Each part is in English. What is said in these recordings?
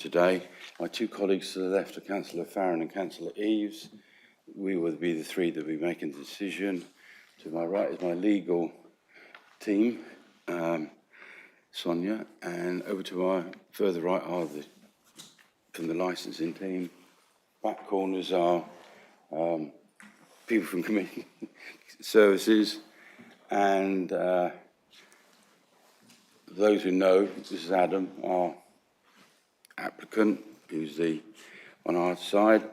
today. My two colleagues to the left are Councillor Farron and Councillor Eaves. We will be the three that will be making the decision. To my right is my legal team, Sonia, and over to my further right are from the licensing team. Back corners are people from community services, and those who know, this is Adam, our applicant, who's on our side.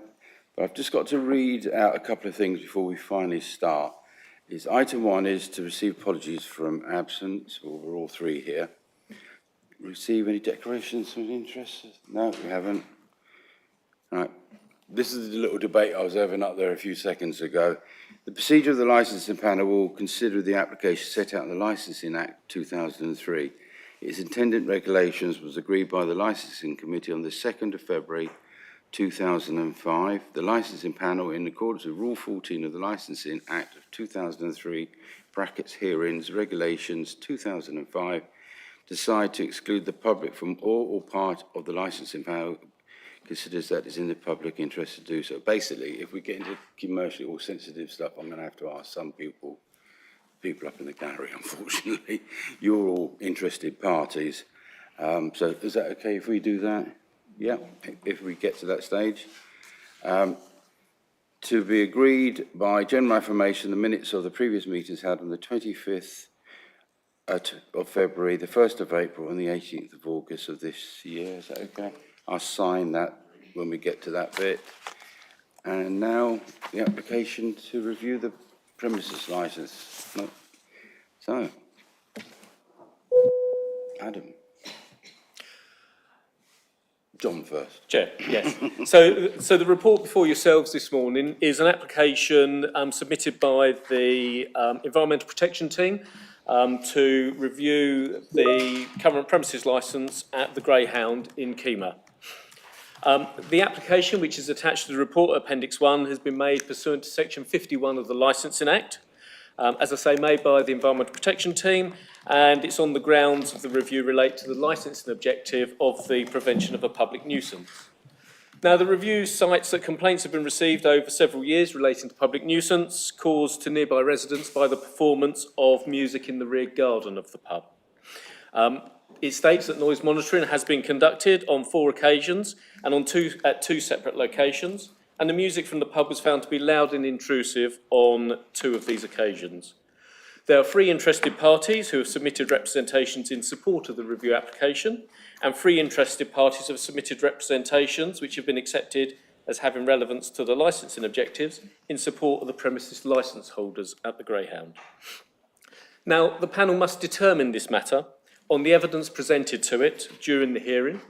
But I've just got to read out a couple of things before we finally start. Item 1 is to receive apologies from absence. Well, we're all three here. Receive any declarations of interest? No, we haven't. All right. This is the little debate I was having up there a few seconds ago. The procedure of the licensing panel will consider the application set out in the Licensing Act 2003. Its intended regulations was agreed by the Licensing Committee on the 2nd of February 2005. The Licensing Panel, in accordance with Rule 14 of the Licensing Act of 2003, brackets hearings, regulations 2005, decide to exclude the public from all or part of the Licensing Panel, considers that it's in the public interest to do so. Basically, if we get into commercially or sensitive stuff, I'm going to have to ask some people up in the gallery, unfortunately. You're all interested parties. So is that okay if we do that? Yeah, if we get to that stage. To be agreed by general affirmation, the minutes of the previous meetings held on the 25th of February, the 1st of April and the 18th of August of this year. Is that okay? I'll sign that when we get to that bit. And now the application to review the premises licence. No. So, Adam. John first. Chair, yes. So the report before yourselves this morning is an application submitted by the Environmental Protection Team to review the current premises licence at the Greyhound in Kemah. The application, which is attached to the report, Appendix 1, has been made pursuant to Section 51 of the Licensing Act. As I say, made by the Environmental Protection Team, and it's on the grounds of the review relate to the licensing objective of the prevention of a public nuisance. Now, the review cites that complaints have been received over several years relating to public nuisance caused to nearby residents by the performance of music in the rear garden of the pub. It states that noise monitoring has been conducted on 4 occasions and at two separate locations, and the music from the pub was found to be loud and intrusive on 2 of these occasions. There are 3 interested parties who have submitted representations in support of the review application, and 3 interested parties have submitted representations which have been accepted as having relevance to the licensing objectives in support of the premises licence holders at the Greyhound. Now, the panel must determine this matter on the evidence presented to it during the hearing,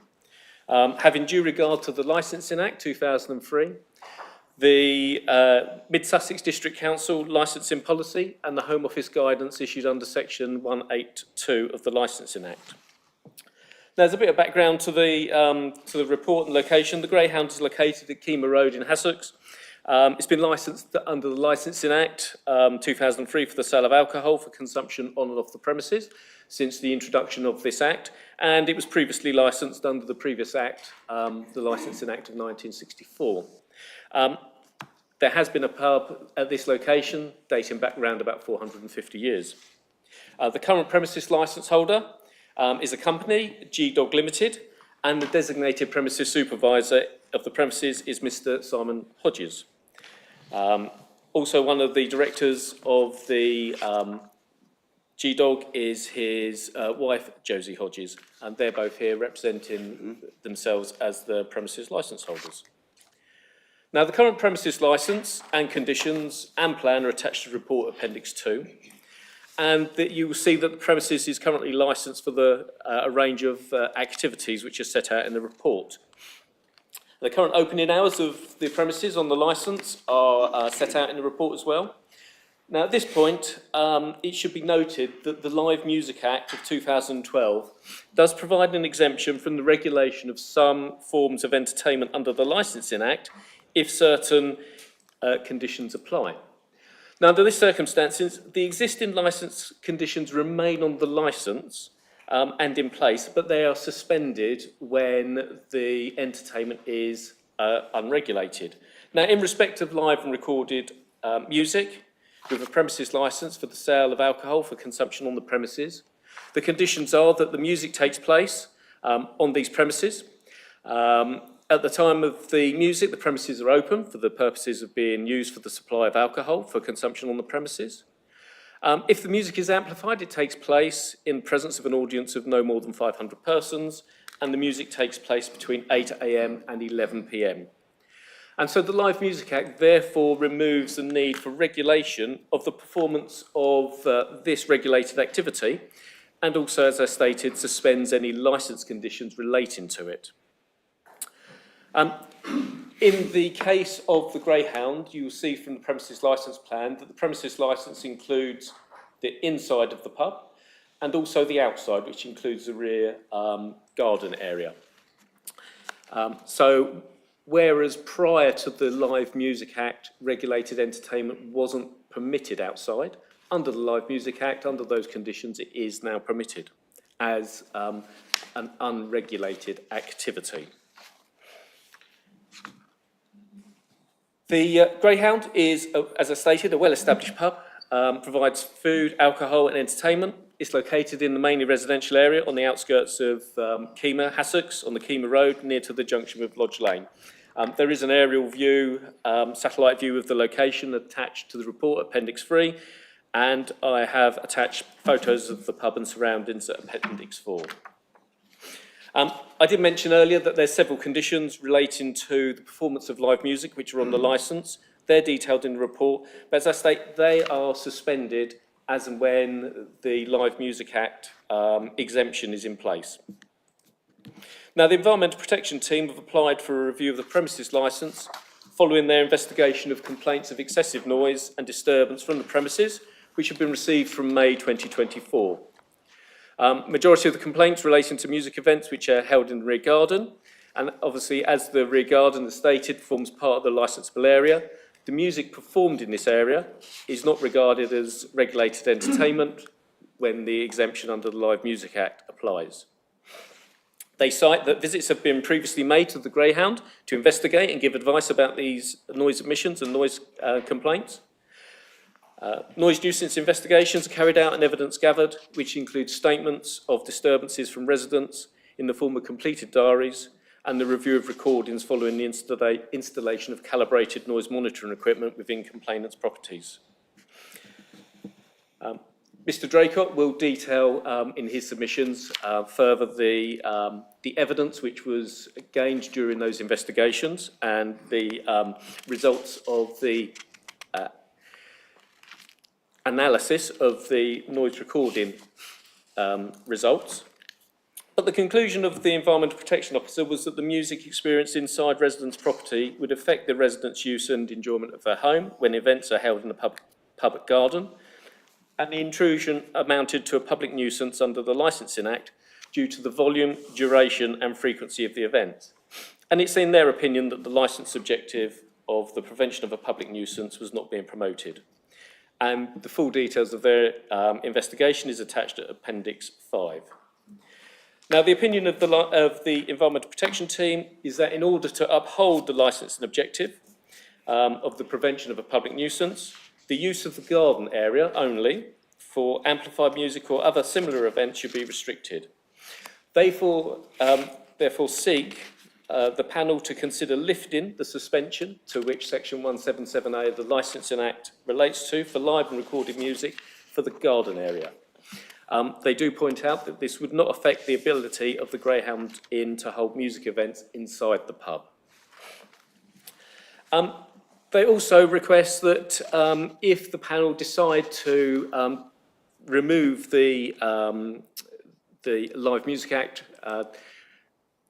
having due regard to the Licensing Act 2003, the Mid-Sussex District Council licensing policy and the Home Office guidance issued under Section 182 of the Licensing Act. Now, there's a bit of background to the report and location. The Greyhound is located at Kemah Road in Hassocks. It's been licensed under the Licensing Act 2003 for the sale of alcohol for consumption on and off the premises since the introduction of this Act, and it was previously licensed under the previous Act, the Licensing Act of 1964. There has been a pub at this location dating back around about 450 years. The current premises licence holder is a company, G-Dog Limited, and the designated premises supervisor of the premises is Mr. Simon Hodges. Also, one of the directors of the G-Dog is his wife, Josie Hodges, and they're both here representing themselves as the premises licence holders. Now, the current premises licence and conditions and plan are attached to report Appendix 2, and that you will see that the premises is currently licensed for a range of activities which are set out in the report. The current opening hours of the premises on the licence are set out in the report as well. Now, at this point, it should be noted that the Live Music Act of 2012 does provide an exemption from the regulation of some forms of entertainment under the Licensing Act if certain conditions apply. Now, under these circumstances, the existing licence conditions remain on the licence, and in place, but they are suspended when the entertainment is unregulated. Now, in respect of live and recorded music, with a premises licence for the sale of alcohol for consumption on the premises, the conditions are that the music takes place on these premises. At the time of the music, the premises are open for the purposes of being used for the supply of alcohol for consumption on the premises. If the music is amplified, it takes place in presence of an audience of no more than 500 persons, and the music takes place between 8 a.m. and 11 p.m. And so the Live Music Act therefore removes the need for regulation of the performance of this regulated activity, and also, as I stated, suspends any licence conditions relating to it. In the case of the Greyhound, you will see from the premises licence plan that the premises licence includes the inside of the pub and also the outside, which includes the rear garden area. So, whereas prior to the Live Music Act, regulated entertainment wasn't permitted outside, under the Live Music Act, under those conditions, it is now permitted as an unregulated activity. The Greyhound is, as I stated, a well-established pub, provides food, alcohol and entertainment. It's located in the mainly residential area on the outskirts of Kemah, Hassocks, on the Kemah Road, near to the junction with Lodge Lane. There is an aerial view, satellite view of the location attached to the report, Appendix 3, and I have attached photos of the pub and surroundings at Appendix 4. I did mention earlier that there's several conditions relating to the performance of live music which are on the licence. They're detailed in the report, but as I state, they are suspended as and when the Live Music Act exemption is in place. Now, the Environmental Protection Team have applied for a review of the premises licence following their investigation of complaints of excessive noise and disturbance from the premises, which have been received from May 2024. Majority of the complaints relating to music events which are held in the rear garden, and obviously as the rear garden, as stated, forms part of the licensable area, the music performed in this area is not regarded as regulated entertainment when the exemption under the Live Music Act applies. They cite that visits have been previously made to the Greyhound to investigate and give advice about these noise emissions and noise complaints. Noise nuisance investigations are carried out and evidence gathered, which includes statements of disturbances from residents in the form of completed diaries and the review of recordings following the installation of calibrated noise monitoring equipment within complainants' properties. Mr. Draycott will detail in his submissions further the evidence which was gained during those investigations and the results of the analysis of the noise recording results. But the conclusion of the Environmental Protection Officer was that the music experienced inside residents' property would affect the residents' use and enjoyment of their home when events are held in the public garden, and the intrusion amounted to a public nuisance under the Licensing Act due to the volume, duration and frequency of the event. And it's in their opinion that the licence objective of the prevention of a public nuisance was not being promoted. And the full details of their investigation is attached at Appendix 5. Now, the opinion of the Environmental Protection Team is that in order to uphold the licensing objective of the prevention of a public nuisance, the use of the garden area only for amplified music or other similar events should be restricted. They therefore seek the panel to consider lifting the suspension to which Section 177A of the Licensing Act relates to for live and recorded music for the garden area. They do point out that this would not affect the ability of the Greyhound Inn to hold music events inside the pub. They also request that if the panel decide to remove the Live Music Act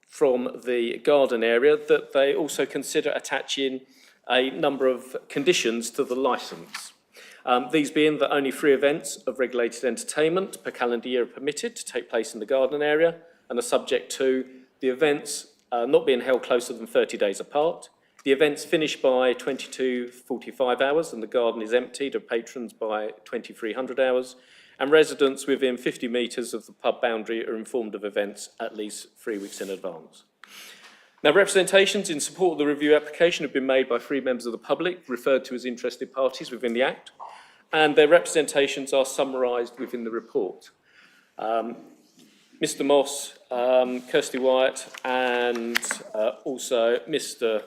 from the garden area, that they also consider attaching a number of conditions to the licence. These being that only 3 events of regulated entertainment per calendar year are permitted to take place in the garden area and are subject to the events not being held closer than 30 days apart. The events finish by 22:45 hours and the garden is emptied of patrons by 2300 hours. and residents within 50 metres of the pub boundary are informed of events at least 3 weeks in advance. Now, representations in support of the review application have been made by 3 members of the public, referred to as interested parties within the Act, and their representations are summarised within the report. Mr Moss, Kirsty Wyatt, and also Mr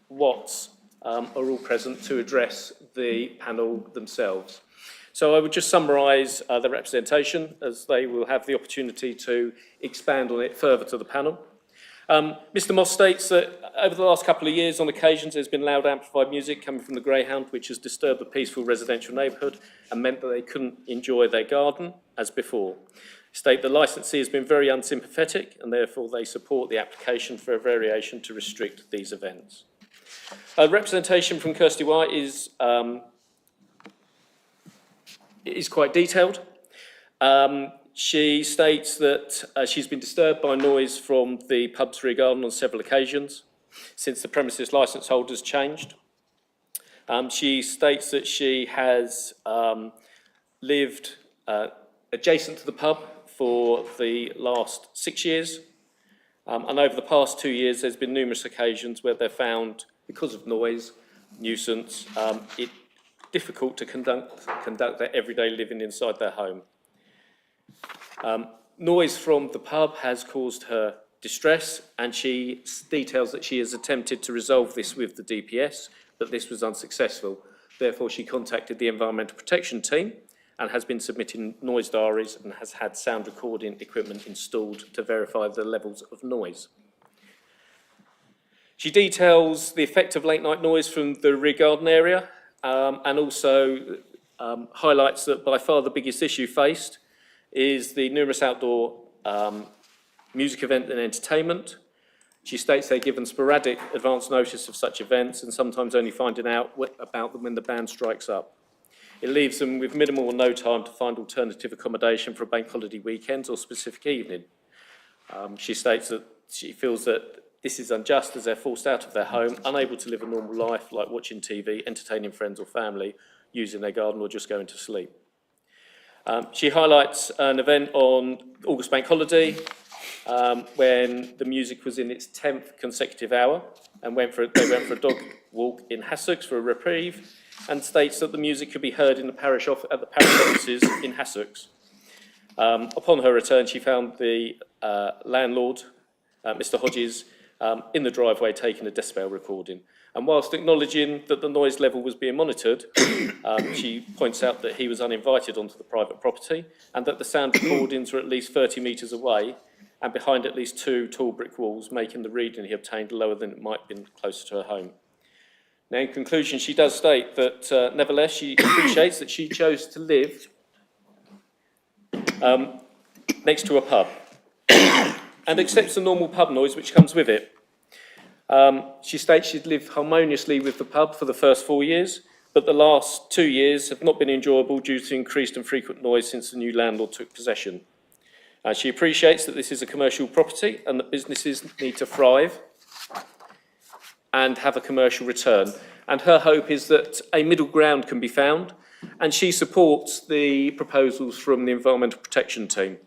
Watts are all present to address the panel themselves. So I would just summarise the representation, as they will have the opportunity to expand on it further to the panel. Mr Moss states that over the last couple of years, on occasions, there's been loud amplified music coming from the Greyhound, which has disturbed the peaceful residential neighbourhood and meant that they couldn't enjoy their garden as before. State the licensee has been very unsympathetic, and therefore they support the application for a variation to restrict these events. Representation from Kirsty White is quite detailed. She states that she's been disturbed by noise from the pub's rear garden on several occasions since the premises licence holders changed. She states that she has lived adjacent to the pub for the last 6 years, and over the past 2 years there's been numerous occasions where they've found, because of noise, nuisance, it difficult to conduct their everyday living inside their home. Noise from the pub has caused her distress, and she details that she has attempted to resolve this with the DPS, but this was unsuccessful. Therefore, she contacted the Environmental Protection team and has been submitting noise diaries and has had sound recording equipment installed to verify the levels of noise. She details the effect of late night noise from the rear garden area, and also highlights that by far the biggest issue faced is the numerous outdoor music event and entertainment. She states they're given sporadic advance notice of such events and sometimes only finding out about them when the band strikes up. It leaves them with minimal or no time to find alternative accommodation for bank holiday weekends or specific evening. She states that she feels that this is unjust as they're forced out of their home, unable to live a normal life like watching TV, entertaining friends or family, using their garden or just going to sleep. She highlights an event on August Bank Holiday when the music was in its 10th consecutive hour and they went for a dog walk in Hassocks for a reprieve, and states that the music could be heard in the at the parish offices in Hassocks. Upon her return, she found the landlord, Mr Hodges, in the driveway taking a decibel recording. And whilst acknowledging that the noise level was being monitored, she points out that he was uninvited onto the private property and that the sound recordings were at least 30 metres away and behind at least 2 tall brick walls, making the reading he obtained lower than it might have been closer to her home. Now, in conclusion, she does state that, nevertheless, she appreciates that she chose to live next to a pub and accepts the normal pub noise which comes with it. She states she'd lived harmoniously with the pub for the first 4 years, but the last 2 years have not been enjoyable due to increased and frequent noise since the new landlord took possession. She appreciates that this is a commercial property and that businesses need to thrive and have a commercial return. And her hope is that a middle ground can be found, and she supports the proposals from the Environmental Protection team.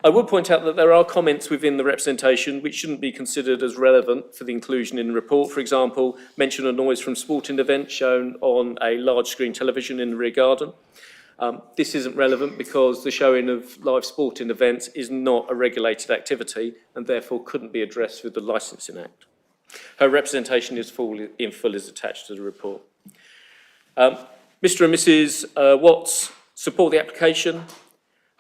I would point out that there are comments within the representation which shouldn't be considered as relevant for the inclusion in the report. For example, mention of noise from sporting events shown on a large screen television in the rear garden. This isn't relevant because the showing of live sporting events is not a regulated activity and therefore couldn't be addressed with the Licensing Act. Her representation is in full is attached to the report. Mr and Mrs Watts support the application.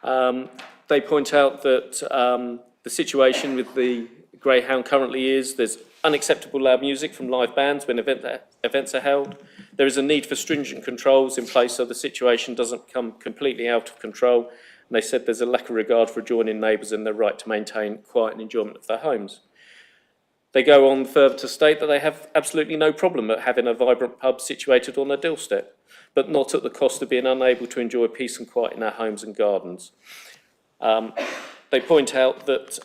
They point out that the situation with the Greyhound currently is there's unacceptable loud music from live bands when events are held. There is a need for stringent controls in place so the situation doesn't come completely out of control. And they said there's a lack of regard for adjoining neighbours and their right to maintain quiet and enjoyment of their homes. They go on further to state that they have absolutely no problem at having a vibrant pub situated on their doorstep, but not at the cost of being unable to enjoy peace and quiet in their homes and gardens. They point out that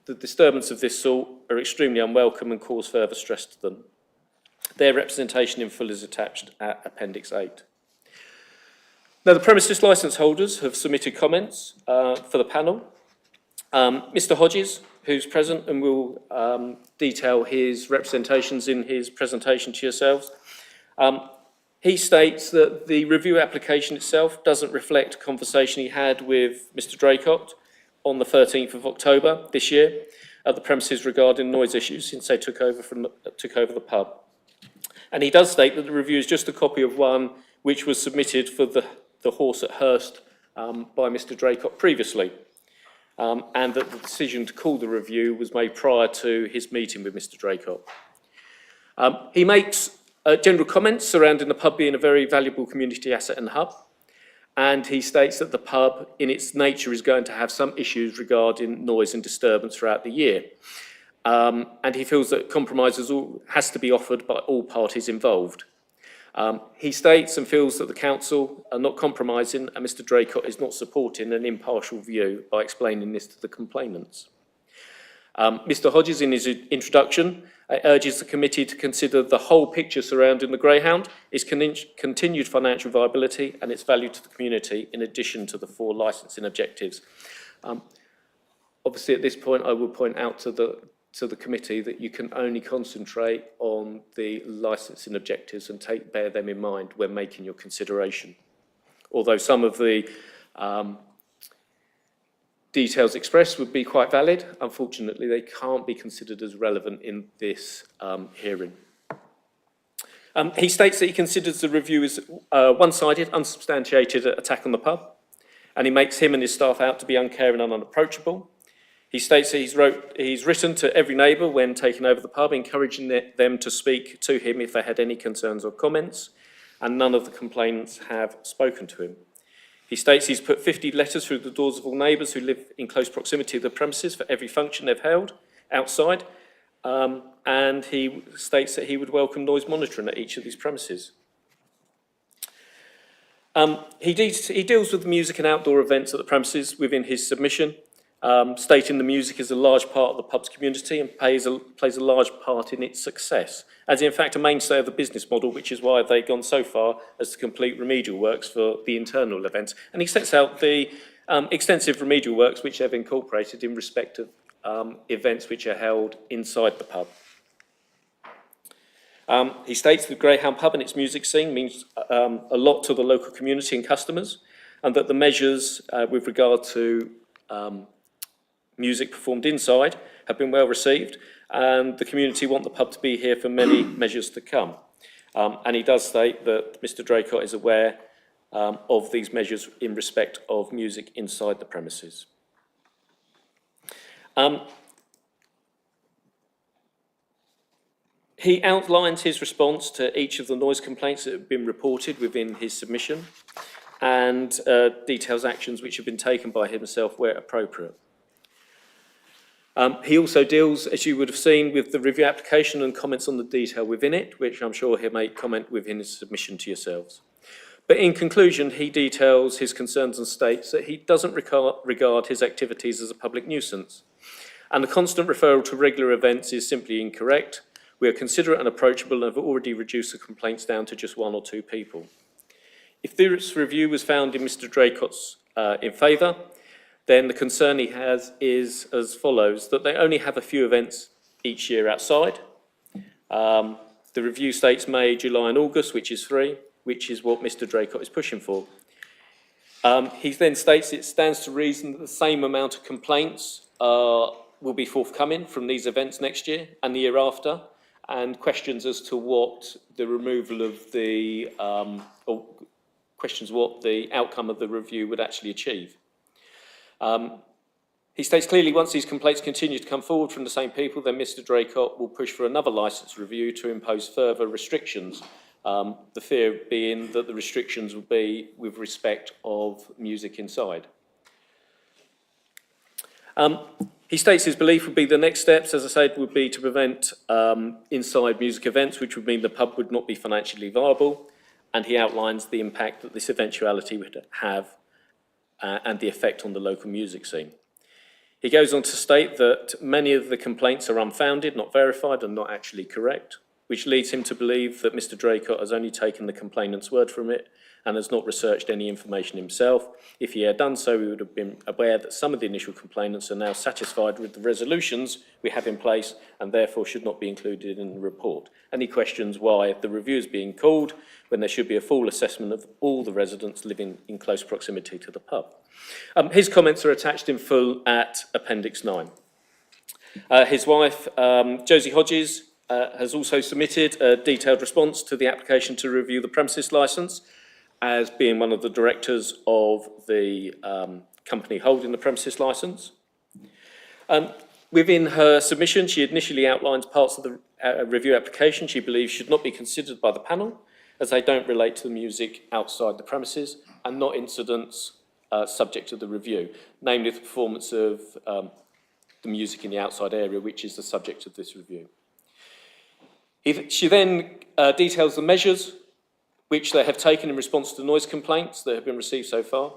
the disturbance of this sort are extremely unwelcome and cause further stress to them. Their representation in full is attached at Appendix 8. Now, the premises licence holders have submitted comments for the panel. Mr Hodges, who's present and will detail his representations in his presentation to yourselves, he states that the review application itself doesn't reflect a conversation he had with Mr Draycott on the 13th of October this year at the premises regarding noise issues since they took over the pub. And he does state that the review is just a copy of one which was submitted for the Horse at Hurst by Mr Draycott previously, and that the decision to call the review was made prior to his meeting with Mr Draycott. He makes general comments surrounding the pub being a very valuable community asset and hub, and he states that the pub in its nature is going to have some issues regarding noise and disturbance throughout the year. And he feels that compromises has to be offered by all parties involved. He states and feels that the council are not compromising and Mr Draycott is not supporting an impartial view by explaining this to the complainants. Mr Hodges, in his introduction, urges the committee to consider the whole picture surrounding the Greyhound, its continued financial viability and its value to the community, in addition to the 4 licensing objectives. Obviously, at this point, I will point out to the committee that you can only concentrate on the licensing objectives and bear them in mind when making your consideration. Although some of the details expressed would be quite valid, unfortunately they can't be considered as relevant in this hearing. He states that he considers the review as one-sided, unsubstantiated attack on the pub, and he makes him and his staff out to be uncaring and unapproachable. He states that he's written to every neighbour when taking over the pub, encouraging them to speak to him if they had any concerns or comments, and none of the complainants have spoken to him. He states he's put 50 letters through the doors of all neighbours who live in close proximity to the premises for every function they've held outside, and he states that he would welcome noise monitoring at each of these premises. He deals with music and outdoor events at the premises within his submission, stating the music is a large part of the pub's community and plays a large part in its success, as in fact a mainstay of the business model, which is why they've gone so far as to complete remedial works for the internal events. And he sets out the extensive remedial works which they've incorporated in respect of events which are held inside the pub. He states the Greyhound pub and its music scene means a lot to the local community and customers, and that the measures with regard to music performed inside have been well received, and the community want the pub to be here for many measures to come. And he does state that Mr Draycott is aware of these measures in respect of music inside the premises. He outlines his response to each of the noise complaints that have been reported within his submission, and details actions which have been taken by himself where appropriate. He also deals, as you would have seen, with the review application and comments on the detail within it, which I'm sure he'll make comment within his submission to yourselves. But in conclusion, he details his concerns and states that he doesn't regard his activities as a public nuisance, and the constant referral to regular events is simply incorrect. We are considerate and approachable and have already reduced the complaints down to just 1 or 2 people. If this review was found in Mr Draycott's in favour, then the concern he has is as follows, that they only have a few events each year outside. The review states May, July and August, which is 3, which is what Mr Draycott is pushing for. He then states it stands to reason that the same amount of complaints will be forthcoming from these events next year and the year after, and questions as to what the removal of the, or questions what the outcome of the review would actually achieve. He states clearly once these complaints continue to come forward from the same people, then Mr Draycott will push for another licence review to impose further restrictions, the fear being that the restrictions will be with respect of music inside. He states his belief would be the next steps, as I said, would be to prevent inside music events, which would mean the pub would not be financially viable, and he outlines the impact that this eventuality would have and the effect on the local music scene. He goes on to state that many of the complaints are unfounded, not verified, and not actually correct. which leads him to believe that Mr. Draycott has only taken the complainant's word from it and has not researched any information himself. If he had done so, he would have been aware that some of the initial complainants are now satisfied with the resolutions we have in place and therefore should not be included in the report. And he questions why the review is being called when there should be a full assessment of all the residents living in close proximity to the pub. His comments are attached in full at Appendix 9. His wife, Josie Hodges, has also submitted a detailed response to the application to review the premises licence, as being one of the directors of the company holding the premises licence. Within her submission, she initially outlines parts of the review application she believes should not be considered by the panel, as they don't relate to the music outside the premises and not incidents subject to the review, namely the performance of the music in the outside area, which is the subject of this review. She then details the measures which they have taken in response to noise complaints that have been received so far.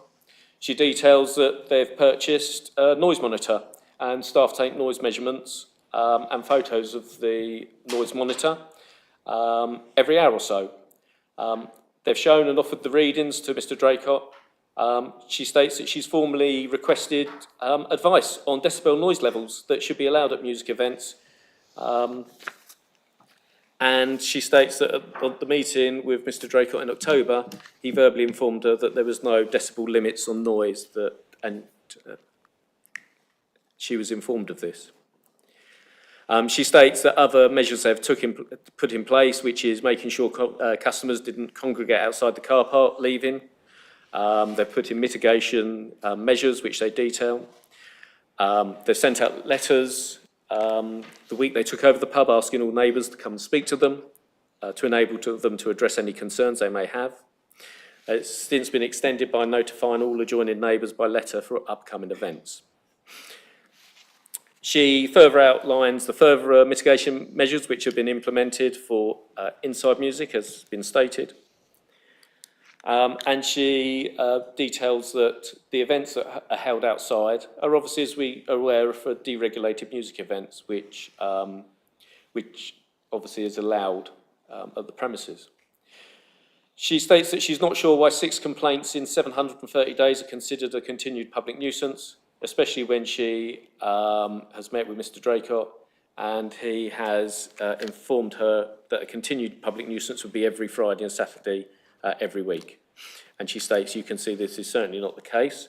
She details that they've purchased a noise monitor and staff take noise measurements and photos of the noise monitor every hour or so. They've shown and offered the readings to Mr. Draycott. She states that she's formally requested advice on decibel noise levels that should be allowed at music events. And she states that at the meeting with Mr. Draycott in October, he verbally informed her that there was no decibel limits on noise, and she was informed of this. She states that other measures they've put in place, which is making sure customers didn't congregate outside the car park leaving. They've put in mitigation measures, which they detail. They've sent out letters the week they took over the pub, asking all neighbours to come and speak to them, to enable them to address any concerns they may have. It's since been extended by notifying all adjoining neighbours by letter for upcoming events. She further outlines the further mitigation measures which have been implemented for inside music, as been stated. And she details that the events that are held outside are obviously, as we are aware, for deregulated music events, which obviously is allowed at the premises. She states that she's not sure why 6 complaints in 730 days are considered a continued public nuisance, especially when she has met with Mr. Draycott and he has informed her that a continued public nuisance would be every Friday and Saturday every week. And she states, you can see this is certainly not the case,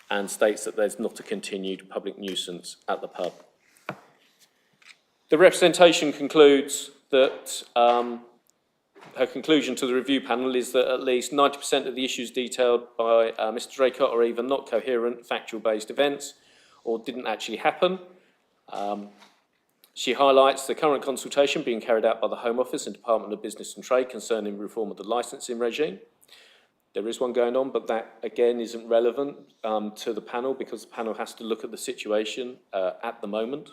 and states that there's not a continued public nuisance at the pub. The representation concludes that her conclusion to the review panel is that at least 90% of the issues detailed by Mr. Draycott are either not coherent, factual-based events or didn't actually happen. She highlights the current consultation being carried out by the Home Office and Department of Business and Trade concerning reform of the licensing regime. There is one going on, but that again isn't relevant to the panel because the panel has to look at the situation at the moment.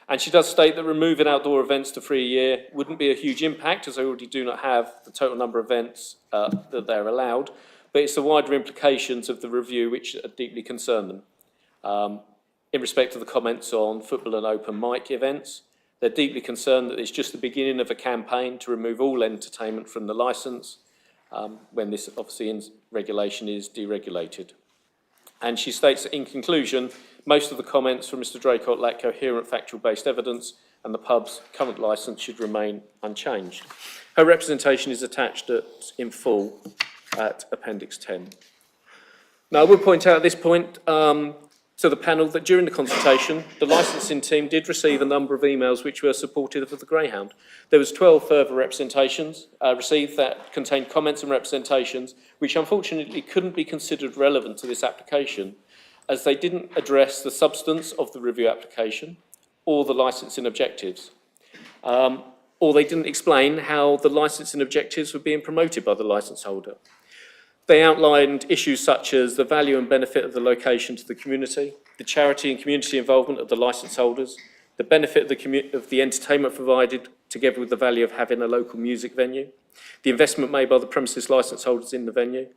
And she does state that removing outdoor events to 3 a year wouldn't be a huge impact, as they already do not have the total number of events that they're allowed, but it's the wider implications of the review which deeply concern them. In respect of the comments on football and open mic events, they're deeply concerned that it's just the beginning of a campaign to remove all entertainment from the licence, when this obviously regulation is deregulated. And she states that in conclusion, most of the comments from Mr. Draycott lack coherent factual-based evidence and the pub's current licence should remain unchanged. Her representation is attached in full at Appendix 10. Now, I will point out at this point to the panel that during the consultation, the licensing team did receive a number of emails which were supportive of the Greyhound. There was 12 further representations received that contained comments and representations which unfortunately couldn't be considered relevant to this application, as they didn't address the substance of the review application or the licensing objectives, or they didn't explain how the licensing objectives were being promoted by the licence holder. They outlined issues such as the value and benefit of the location to the community, the charity and community involvement of the licence holders, the benefit of the entertainment provided together with the value of having a local music venue, the investment made by the premises licence holders in the venue,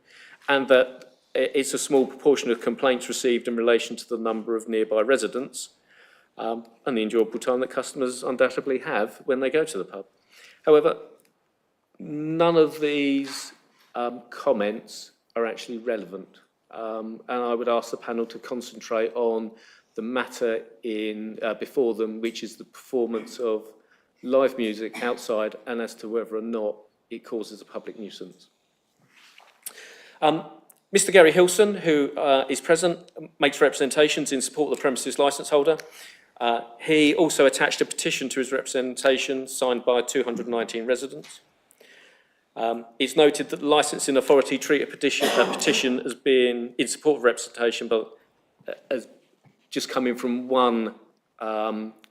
and that it's a small proportion of complaints received in relation to the number of nearby residents, and the enjoyable time that customers undoubtedly have when they go to the pub. However, none of these comments are actually relevant, and I would ask the panel to concentrate on the matter before them, which is the performance of live music outside, and as to whether or not it causes a public nuisance. Mr. Gary Hilson, who is present, makes representations in support of the premises licence holder. He also attached a petition to his representation signed by 219 residents. It's noted that the licensing authority treat a petition as being in support of representation, but as just coming from one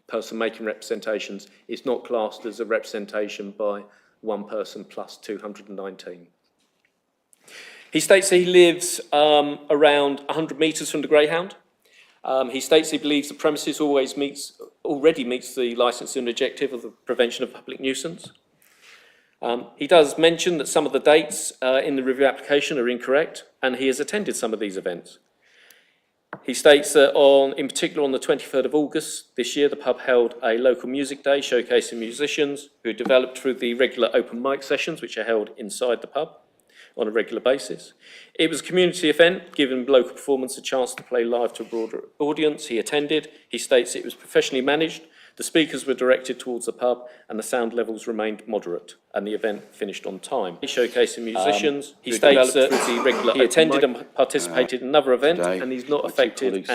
person making representations. It's not classed as a representation by one person plus 219. He states he lives around 100 metres from the Greyhound. He states he believes the premises already meets the licensing objective of the prevention of public nuisance. He does mention that some of the dates in the review application are incorrect, and he has attended some of these events. He states that in particular on the 23rd of August this year, the pub held a local music day showcasing musicians who developed through the regular open mic sessions which are held inside the pub on a regular basis. It was a community event, giving local performance a chance to play live to a broader audience. He attended. He states it was professionally managed. The speakers were directed towards the pub and the sound levels remained moderate, and the event finished on time. Showcasing musicians, he states that he attended and participated in another event, and he's not affected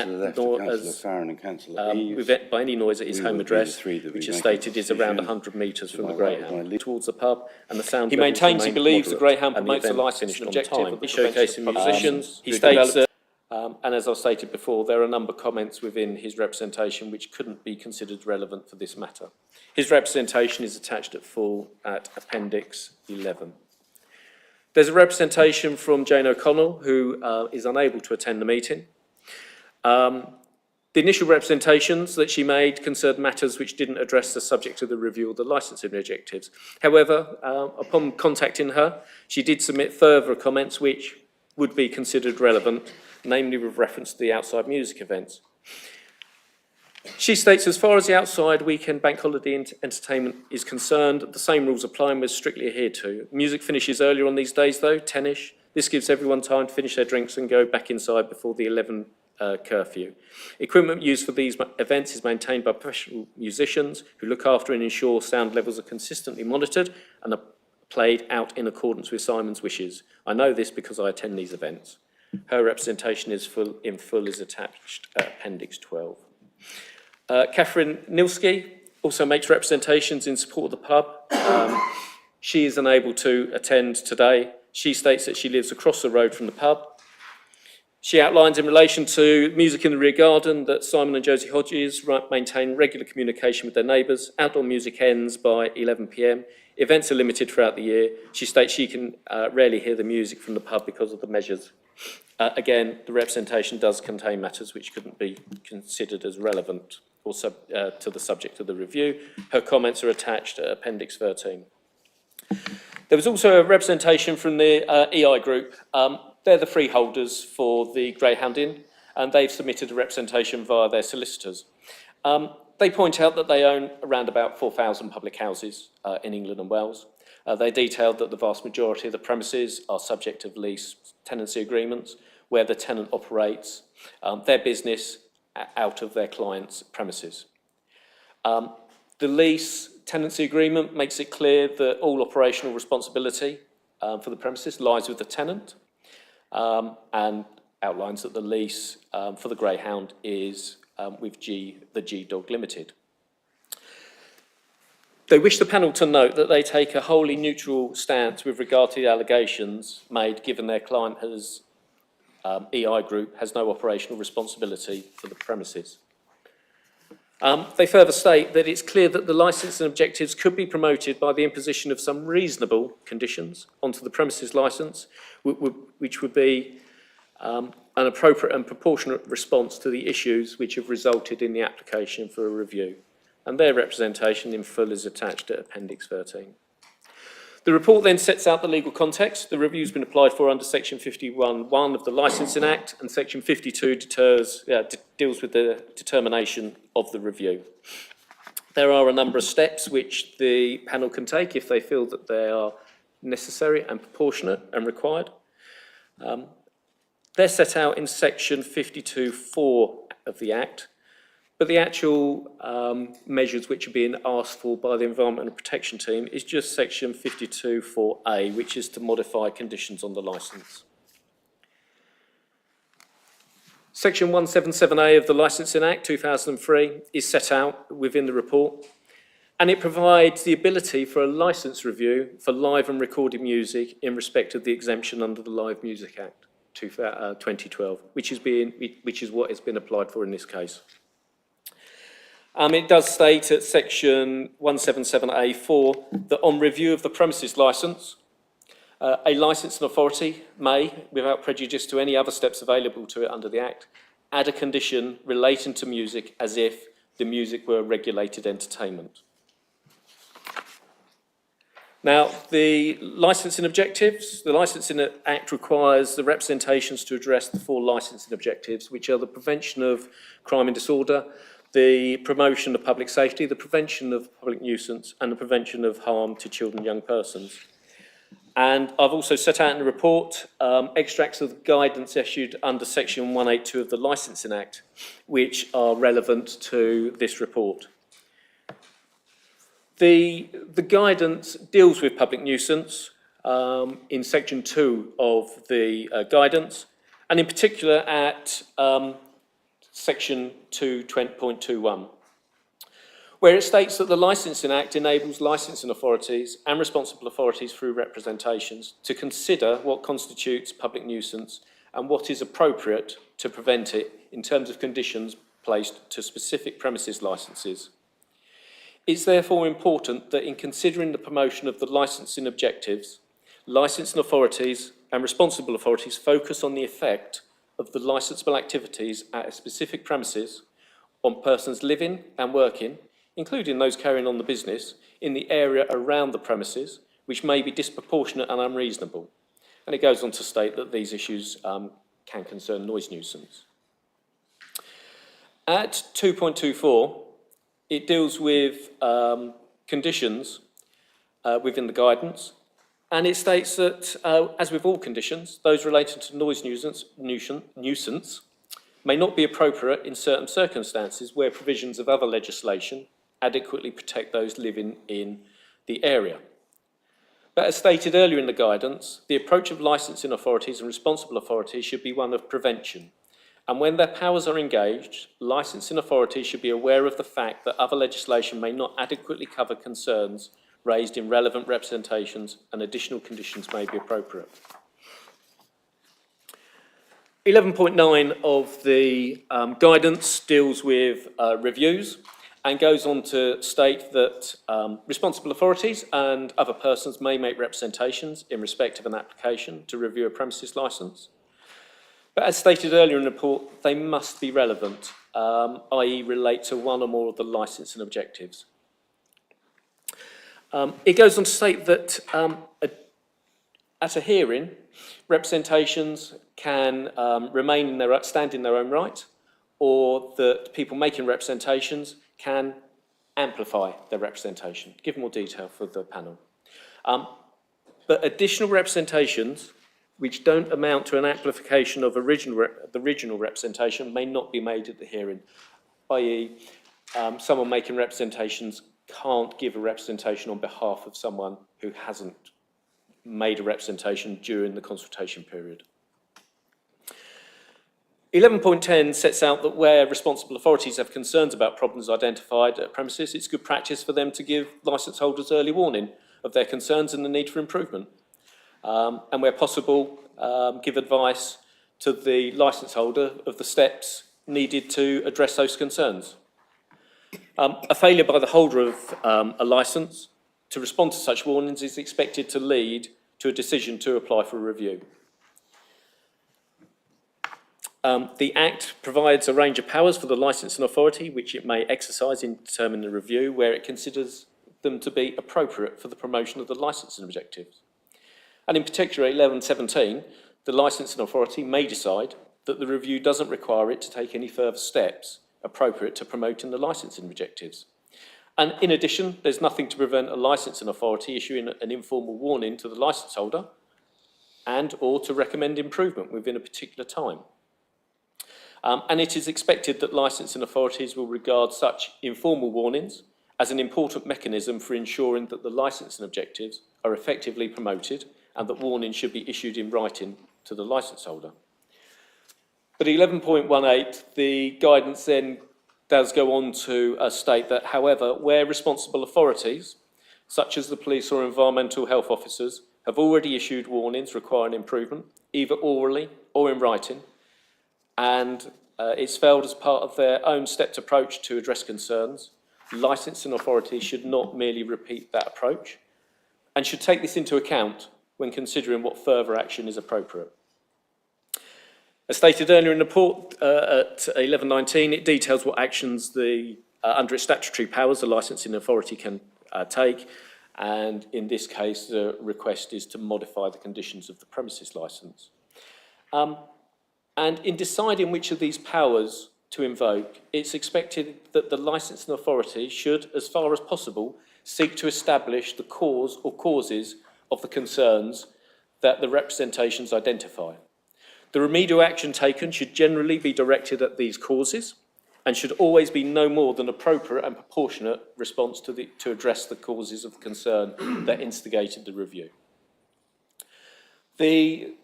by any noise at his home address, which is stated is around 100 metres from the Greyhound towards the pub, and the sound. He maintains he believes the Greyhound promotes the licensing objective of the showcasing musicians. He states that. And as I stated before, there are a number of comments within his representation which couldn't be considered relevant for this matter. His representation is attached at full at Appendix 11. There's a representation from Jane O'Connell, who is unable to attend the meeting. The initial representations that she made concerned matters which didn't address the subject of the review of the licensing objectives. However, upon contacting her, she did submit further comments which would be considered relevant, namely with reference to the outside music events. She states, as far as the outside weekend bank holiday entertainment is concerned, the same rules apply and was strictly adhered to. Music finishes earlier on these days though, 10ish. This gives everyone time to finish their drinks and go back inside before the 11 curfew. Equipment used for these events is maintained by professional musicians who look after and ensure sound levels are consistently monitored and are played out in accordance with Simon's wishes. I know this because I attend these events. Her representation is in full is attached at Appendix 12. Catherine Nilsky also makes representations in support of the pub. She is unable to attend today. She states that she lives across the road from the pub. She outlines in relation to music in the rear garden that Simon and Josie Hodges maintain regular communication with their neighbours. Outdoor music ends by 11 p.m. Events are limited throughout the year. She states she can rarely hear the music from the pub because of the measures. Again, the representation does contain matters which couldn't be considered as relevant or to the subject of the review. Her comments are attached at Appendix 13. There was also a representation from the EI group. They're the freeholders for the Greyhound Inn, and they've submitted a representation via their solicitors. They point out that they own around about 4,000 public houses in England and Wales. They detailed that the vast majority of the premises are subject of lease tenancy agreements where the tenant operates their business out of their client's premises. The lease tenancy agreement makes it clear that all operational responsibility for the premises lies with the tenant and outlines that the lease for the Greyhound is with the G-Dog Limited. They wish the panel to note that they take a wholly neutral stance with regard to the allegations made, given their client has, EI Group has no operational responsibility for the premises. They further state that it's clear that the licensing objectives could be promoted by the imposition of some reasonable conditions onto the premises licence, which would be an appropriate and proportionate response to the issues which have resulted in the application for a review. And their representation in full is attached at Appendix 13. The report then sets out the legal context. The review's been applied for under Section 51(1) of the Licensing Act, and Section 52 deals with the determination of the review. There are a number of steps which the panel can take if they feel that they are necessary and proportionate and required. They're set out in Section 52(4) of the Act, but the actual measures which are being asked for by the Environmental Protection Team is just Section 52(4)A, which is to modify conditions on the licence. Section 177A of the Licensing Act 2003 is set out within the report, and it provides the ability for a licence review for live and recorded music in respect of the exemption under the Live Music Act 2012, which is what has been applied for in this case. It does state at Section 177A(4) that on review of the premises licence, a licensing authority may, without prejudice to any other steps available to it under the Act, add a condition relating to music as if the music were regulated entertainment. Now, the licensing objectives, the Licensing Act requires the representations to address the 4 licensing objectives, which are the prevention of crime and disorder, the promotion of public safety, the prevention of public nuisance, and the prevention of harm to children and young persons. And I've also set out in the report extracts of the guidance issued under Section 182 of the Licensing Act, which are relevant to this report. The guidance deals with public nuisance in Section 2 of the guidance, and in particular at Section 2.21, where it states that the Licensing Act enables licensing authorities and responsible authorities through representations to consider what constitutes public nuisance and what is appropriate to prevent it in terms of conditions placed to specific premises licences. It's therefore important that in considering the promotion of the licensing objectives, licensing authorities and responsible authorities focus on the effect of the licensable activities at a specific premises on persons living and working, including those carrying on the business, in the area around the premises, which may be disproportionate and unreasonable. And it goes on to state that these issues can concern noise nuisance. At 2.24, it deals with conditions within the guidance, and it states that, as with all conditions, those relating to noise nuisance may not be appropriate in certain circumstances where provisions of other legislation adequately protect those living in the area. But as stated earlier in the guidance, the approach of licensing authorities and responsible authorities should be one of prevention. And when their powers are engaged, licensing authorities should be aware of the fact that other legislation may not adequately cover concerns raised in relevant representations and additional conditions may be appropriate. 11.9 of the guidance deals with reviews and goes on to state that responsible authorities and other persons may make representations in respect of an application to review a premises licence. But as stated earlier in the report, they must be relevant, i.e. relate to one or more of the licensing objectives. It goes on to state that at a hearing, representations can stand in their own right, or that people making representations can amplify their representation. Give more detail for the panel. But additional representations which don't amount to an amplification of the original representation may not be made at the hearing, i.e. Someone making representations can't give a representation on behalf of someone who hasn't made a representation during the consultation period. 11.10 sets out that where responsible authorities have concerns about problems identified at premises, it's good practice for them to give licence holders early warning of their concerns and the need for improvement. And where possible, give advice to the licence holder of the steps needed to address those concerns. A failure by the holder of a licence to respond to such warnings is expected to lead to a decision to apply for a review. The Act provides a range of powers for the licensing authority which it may exercise in determining the review, where it considers them to be appropriate for the promotion of the licensing objectives. And in particular, 11.17, the licensing authority may decide that the review doesn't require it to take any further steps appropriate to promoting the licensing objectives. And in addition, there's nothing to prevent a licensing authority issuing an informal warning to the licence holder and or to recommend improvement within a particular time. And it is expected that licensing authorities will regard such informal warnings as an important mechanism for ensuring that the licensing objectives are effectively promoted and that warnings should be issued in writing to the licence holder. But 11.18, the guidance then does go on to state that, however, where responsible authorities, such as the police or environmental health officers, have already issued warnings requiring improvement, either orally or in writing, and it's failed as part of their own stepped approach to address concerns, licensing authorities should not merely repeat that approach and should take this into account when considering what further action is appropriate. As stated earlier in the report at 11.19, it details what actions under its statutory powers the licensing authority can take, and in this case the request is to modify the conditions of the premises licence. And in deciding which of these powers to invoke, it's expected that the licensing authority should, as far as possible, seek to establish the cause or causes of the concerns that the representations identify. The remedial action taken should generally be directed at these causes and should always be no more than appropriate and proportionate response to address the causes of concern that instigated the review. The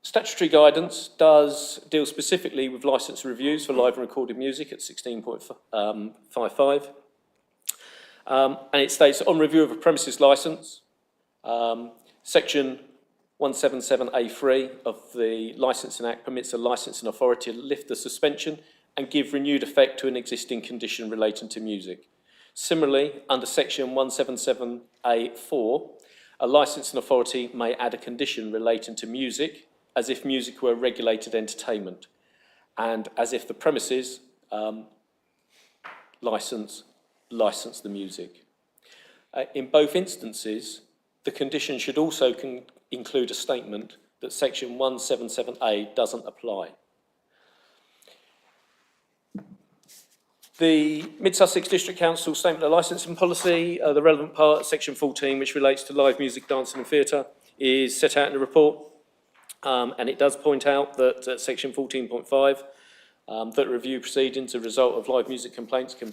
statutory guidance does deal specifically with licence reviews for live and recorded music at 16.55. And it states, on review of a premises licence, section 177A3 of the Licensing Act permits a licensing authority to lift the suspension and give renewed effect to an existing condition relating to music. Similarly, under section 177A4, a licensing authority may add a condition relating to music as if music were regulated entertainment and as if the premises license the music. In both instances, the condition should also include a statement that section 177A doesn't apply. The Mid-Sussex District Council Statement of Licensing Policy, the relevant part, section 14, which relates to live music, dancing and theatre, is set out in the report. And it does point out that section 14.5, that review proceedings as a result of live music complaints can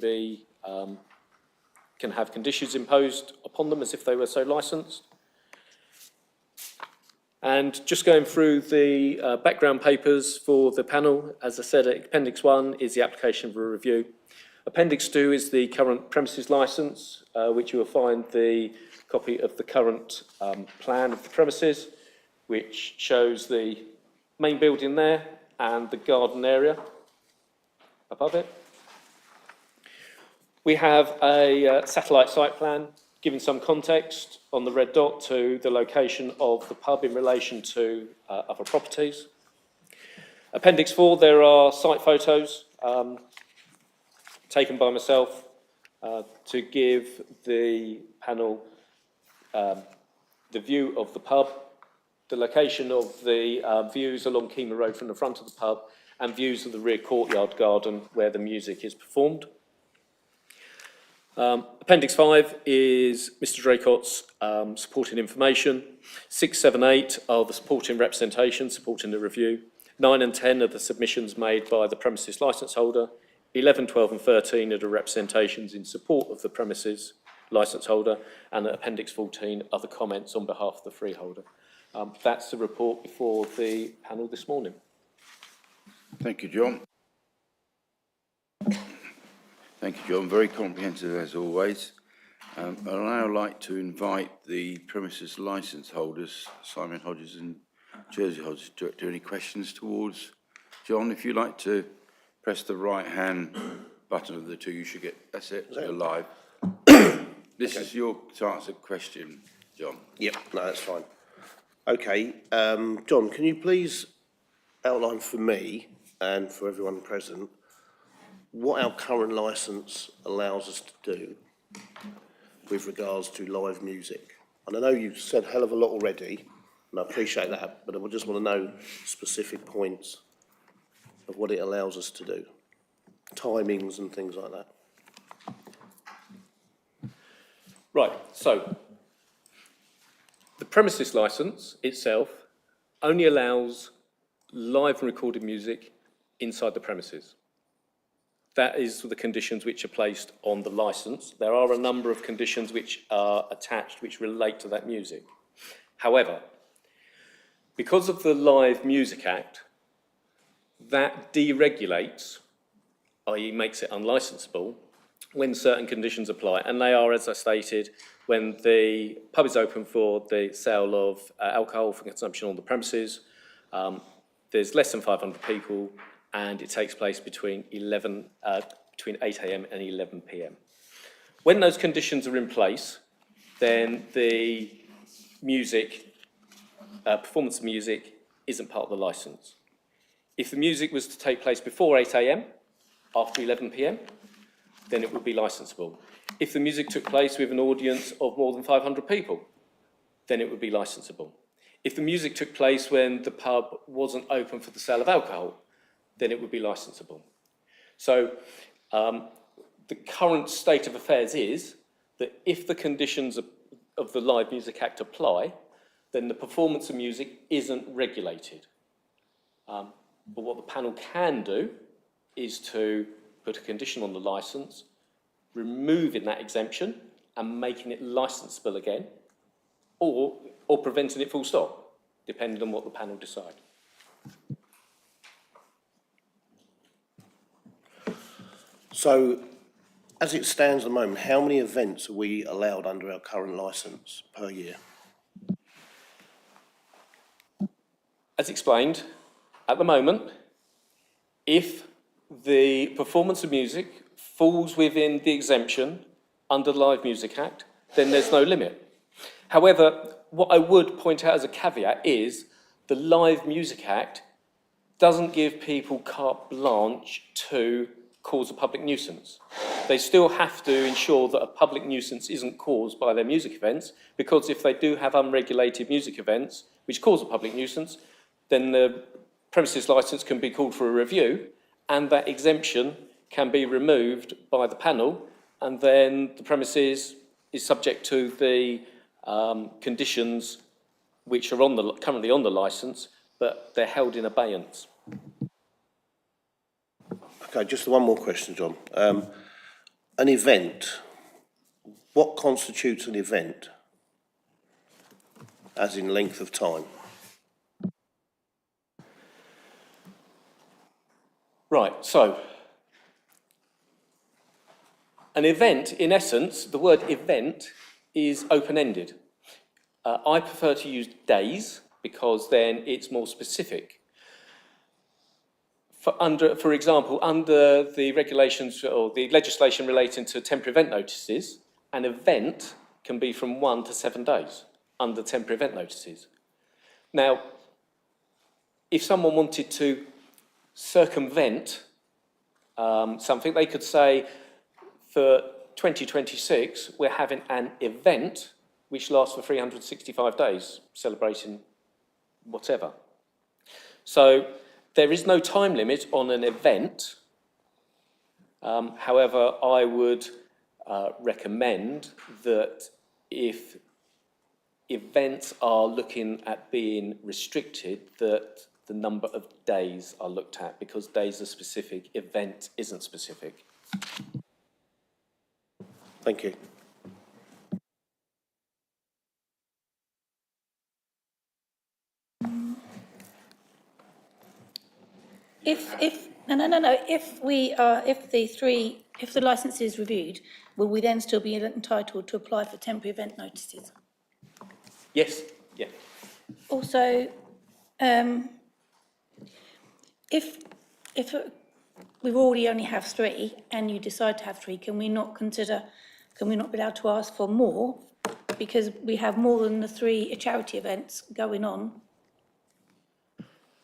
have conditions imposed upon them as if they were so licensed. And just going through the background papers for the panel, as I said, Appendix 1 is the application for a review. Appendix 2 is the current premises licence, which you will find the copy of the current plan of the premises, which shows the main building there and the garden area above it. We have a satellite site plan giving some context on the red dot to the location of the pub in relation to other properties. Appendix 4, there are site photos taken by myself to give the panel the view of the pub, the location of the views along Keema Road from the front of the pub, and views of the rear courtyard garden where the music is performed. Appendix 5 is Mr. Draycott's supporting information. 6, 7, 8 are the supporting representations supporting the review. 9 and 10 are the submissions made by the premises licence holder. 11, 12 and 13 are the representations in support of the premises licence holder. And Appendix 14 are the comments on behalf of the freeholder. That's the report before the panel this morning. Thank you, John. Thank you, John. Very comprehensive as always. I'd now like to invite the premises licence holders, Simon Hodges and Jersey Hodges, to any questions towards John. If you'd like to press the right-hand button of the two, you should get, that's it, you're live. This is your chance at question, John. Yep, no, that's fine. Okay, John, can you please outline for me and for everyone present what our current licence allows us to do with regards to live music? And I know you've said a hell of a lot already, and I appreciate that, but I just want to know specific points of what it allows us to do, timings and things like that. Right, so the premises licence itself only allows live and recorded music inside the premises. That is the conditions which are placed on the licence. There are a number of conditions which are attached which relate to that music. However, because of the Live Music Act, that deregulates, i.e. makes it unlicensable, when certain conditions apply. And they are, as I stated, when the pub is open for the sale of alcohol for consumption on the premises, there's less than 500 people, and it takes place between 8 a.m. and 11 p.m. When those conditions are in place, then the music, performance of music, isn't part of the licence. If the music was to take place before 8 a.m, after 11 p.m, then it would be licensable. If the music took place with an audience of more than 500 people, then it would be licensable. If the music took place when the pub wasn't open for the sale of alcohol, then it would be licensable. So the current state of affairs is that if the conditions of the Live Music Act apply, then the performance of music isn't regulated. But what the panel can do is to put a condition on the licence, removing that exemption and making it licensable again, or preventing it full stop, depending on what the panel decide. So, as it stands at the moment, how many events are we allowed under our current licence per year? As explained, at the moment, if the performance of music falls within the exemption under the Live Music Act, then there's no limit. However, what I would point out as a caveat is the Live Music Act doesn't give people carte blanche to cause a public nuisance. They still have to ensure that a public nuisance isn't caused by their music events, because if they do have unregulated music events which cause a public nuisance, then the premises licence can be called for a review, and that exemption can be removed by the panel, and then the premises is subject to the conditions which are currently on the licence, but they're held in abeyance. Okay, just one more question, John. An event, what constitutes an event, as in length of time? Right, so an event, in essence, the word event is open-ended. I prefer to use days because then it's more specific. For example, under the regulations or the legislation relating to temporary event notices, an event can be from 1 to 7 days under temporary event notices. Now, if someone wanted to circumvent something, they could say for 2026, we're having an event which lasts for 365 days, celebrating whatever. So there is no time limit on an event. However, I would recommend that if events are looking at being restricted, that the number of days are looked at, because days are specific, event isn't specific. Thank you. If the licence is reviewed, will we then still be entitled to apply for temporary event notices? Yes, yeah. Also, if we already only have 3 and you decide to have 3, can we not be allowed to ask for more, because we have more than the 3 charity events going on?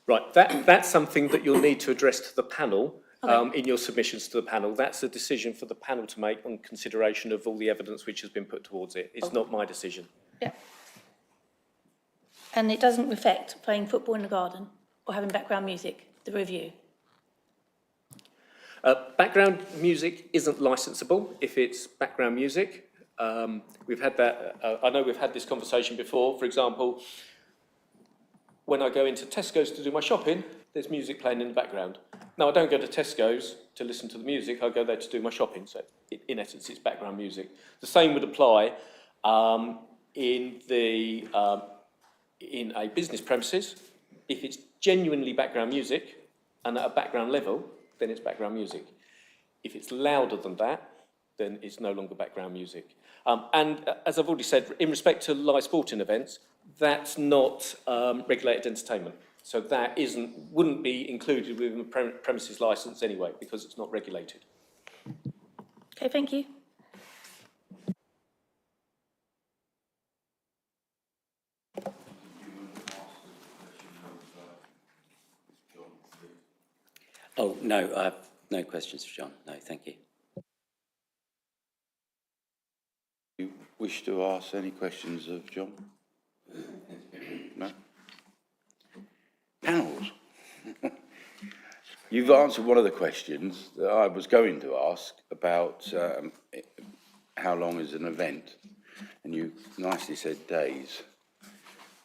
Right, that's something that you'll need to address to the panel in your submissions to the panel. That's a decision for the panel to make on consideration of all the evidence which has been put towards it. It's not my decision. Yeah. And it doesn't affect playing football in the garden or having background music, the review? Background music isn't licensable if it's background music. We've had that, I know we've had this conversation before. For example, when I go into Tesco's to do my shopping, there's music playing in the background. Now, I don't go to Tesco's to listen to the music, I go there to do my shopping. So, in essence, it's background music. The same would apply in a business premises. If it's genuinely background music and at a background level, then it's background music. If it's louder than that, then it's no longer background music. And as I've already said, in respect to live sporting events, that's not regulated entertainment. So that wouldn't be included within the premises licence anyway, because it's not regulated. Okay, thank you. Oh, no, I have no questions for John. No, thank you. Do you wish to ask any questions of John? No? Panels? You've answered one of the questions that I was going to ask about how long is an event, and you nicely said days.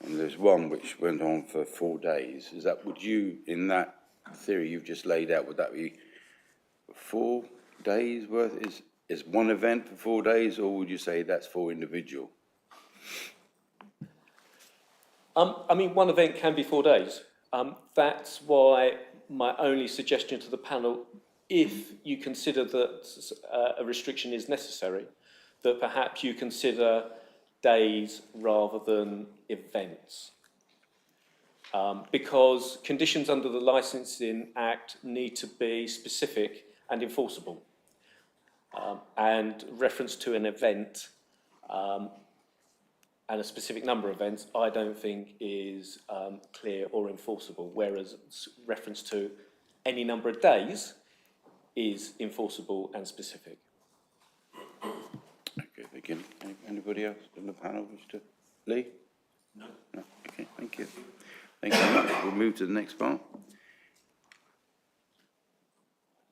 And there's one which went on for 4 days. Would you, in that theory you've just laid out, would that be 4 days worth? Is one event for 4 days, or would you say that's for individual? I mean, one event can be 4 days. That's why my only suggestion to the panel, if you consider that a restriction is necessary, that perhaps you consider days rather than events. Because conditions under the Licensing Act need to be specific and enforceable. And reference to an event and a specific number of events, I don't think is clear or enforceable, whereas reference to any number of days is enforceable and specific. Okay, thank you. Anybody else on the panel wish to? Lee? No. No, okay, thank you. Thank you very much. We'll move to the next part.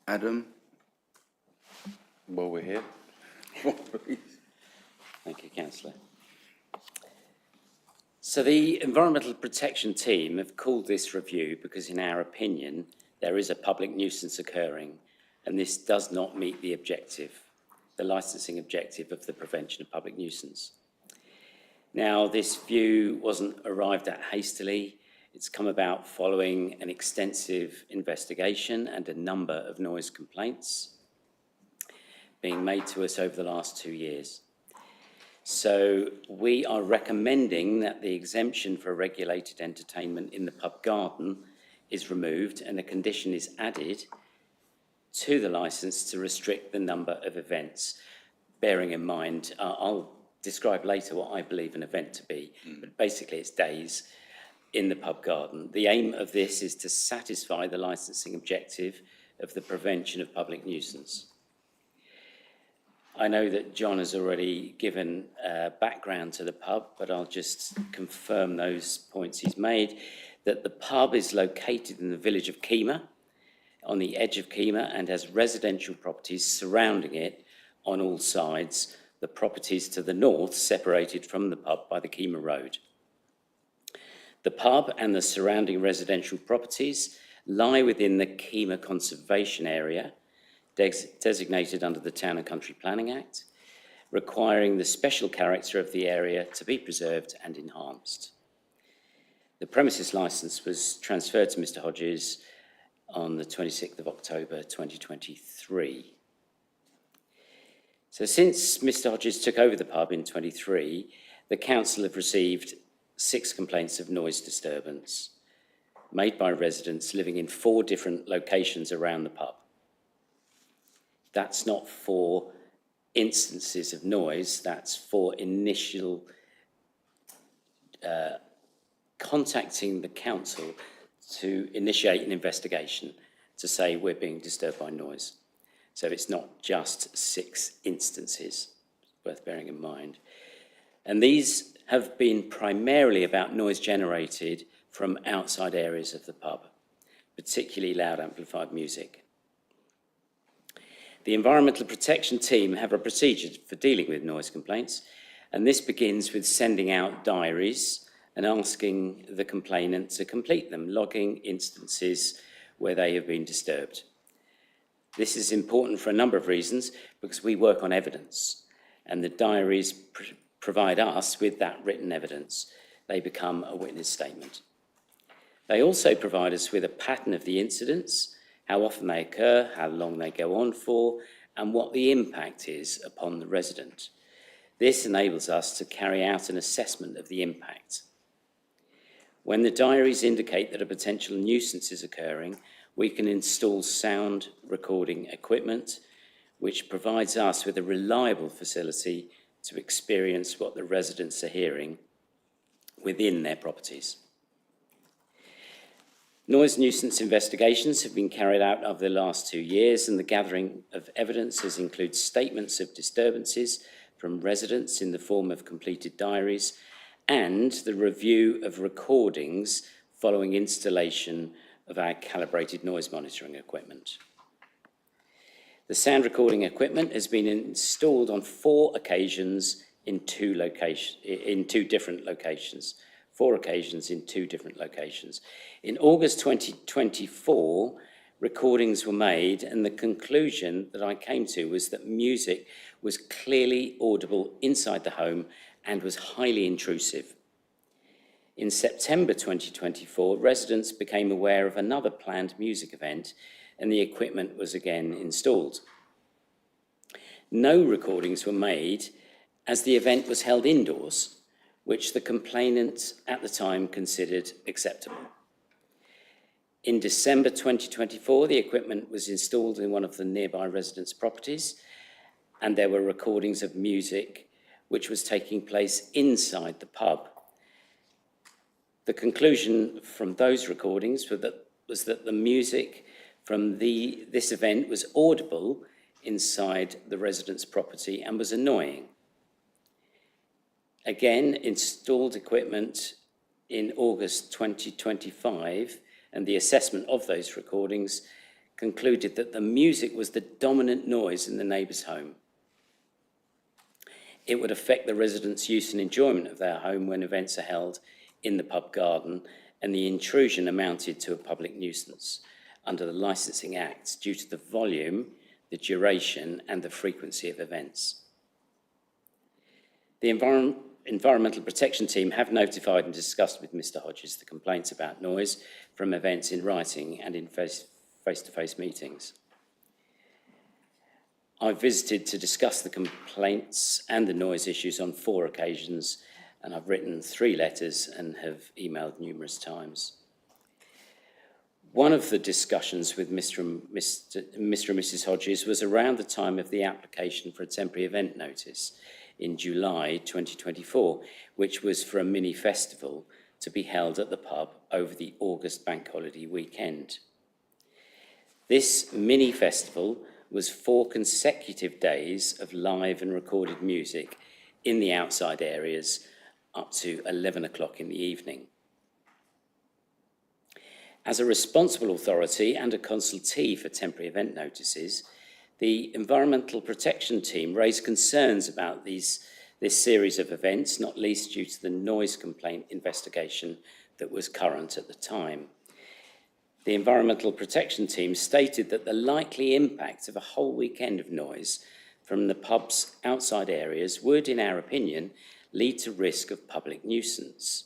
Adam? While we're here. Thank you, Councillor. So the Environmental Protection Team have called this review because, in our opinion, there is a public nuisance occurring, and this does not meet the objective, the licensing objective of the prevention of public nuisance. Now, this view wasn't arrived at hastily. It's come about following an extensive investigation and a number of noise complaints being made to us over the last 2 years. So we are recommending that the exemption for regulated entertainment in the pub garden is removed and a condition is added to the licence to restrict the number of events. Bearing in mind, I'll describe later what I believe an event to be, but basically it's days in the pub garden. The aim of this is to satisfy the licensing objective of the prevention of public nuisance. I know that John has already given background to the pub, but I'll just confirm those points he's made, that the pub is located in the village of Kemah, on the edge of Kemah, and has residential properties surrounding it on all sides, the properties to the north separated from the pub by the Kemah Road. The pub and the surrounding residential properties lie within the Kemah Conservation Area, designated under the Town and Country Planning Act, requiring the special character of the area to be preserved and enhanced. The premises licence was transferred to Mr Hodges on the 26th of October 2023. So since Mr Hodges took over the pub in 23, the council have received 6 complaints of noise disturbance made by residents living in 4 different locations around the pub. That's not for instances of noise, that's for initial contacting the council to initiate an investigation to say we're being disturbed by noise. So it's not just 6 instances, worth bearing in mind. And these have been primarily about noise generated from outside areas of the pub, particularly loud amplified music. The Environmental Protection Team have a procedure for dealing with noise complaints, and this begins with sending out diaries and asking the complainant to complete them, logging instances where they have been disturbed. This is important for a number of reasons, because we work on evidence, and the diaries provide us with that written evidence. They become a witness statement. They also provide us with a pattern of the incidents, how often they occur, how long they go on for, and what the impact is upon the resident. This enables us to carry out an assessment of the impact. When the diaries indicate that a potential nuisance is occurring, we can install sound recording equipment, which provides us with a reliable facility to experience what the residents are hearing within their properties. Noise nuisance investigations have been carried out over the last 2 years, and the gathering of evidence has included statements of disturbances from residents in the form of completed diaries and the review of recordings following installation of our calibrated noise monitoring equipment. The sound recording equipment has been installed on 4 occasions in 2 different locations. 4 occasions in 2 different locations. In August 2024, recordings were made, and the conclusion that I came to was that music was clearly audible inside the home and was highly intrusive. In September 2024, residents became aware of another planned music event, and the equipment was again installed. No recordings were made as the event was held indoors, which the complainant at the time considered acceptable. In December 2024, the equipment was installed in one of the nearby residents' properties, and there were recordings of music which was taking place inside the pub. The conclusion from those recordings was that the music from this event was audible inside the resident's property and was annoying. Again, installed equipment in August 2025, and the assessment of those recordings concluded that the music was the dominant noise in the neighbour's home. It would affect the residents' use and enjoyment of their home when events are held in the pub garden, and the intrusion amounted to a public nuisance under the Licensing Act due to the volume, the duration, and the frequency of events. The Environmental Protection Team have notified and discussed with Mr. Hodges the complaints about noise from events in writing and in face-to-face meetings. I've visited to discuss the complaints and the noise issues on 4 occasions, and I've written 3 letters and have emailed numerous times. One of the discussions with Mr. and Mrs. Hodges was around the time of the application for a temporary event notice in July 2024, which was for a mini festival to be held at the pub over the August bank holiday weekend. This mini festival was 4 consecutive days of live and recorded music in the outside areas up to 11 o'clock in the evening. As a responsible authority and a consultee for temporary event notices, the Environmental Protection Team raised concerns about this series of events, not least due to the noise complaint investigation that was current at the time. The Environmental Protection Team stated that the likely impact of a whole weekend of noise from the pub's outside areas would, in our opinion, lead to risk of public nuisance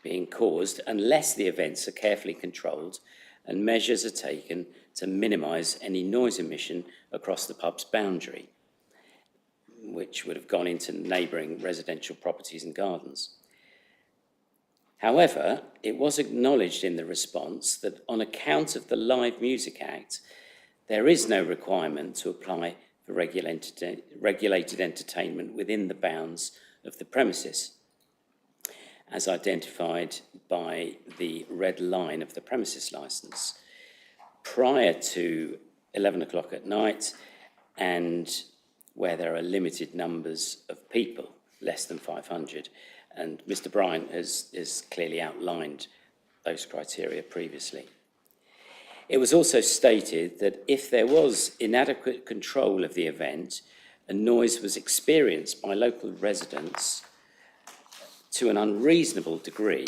being caused unless the events are carefully controlled and measures are taken to minimise any noise emission across the pub's boundary, which would have gone into neighbouring residential properties and gardens. However, it was acknowledged in the response that on account of the Live Music Act, there is no requirement to apply for regulated entertainment within the bounds of the premises, as identified by the red line of the premises licence. prior to 11 o'clock at night and where there are limited numbers of people, less than 500. And Mr. Bryant has clearly outlined those criteria previously. It was also stated that if there was inadequate control of the event and noise was experienced by local residents to an unreasonable degree,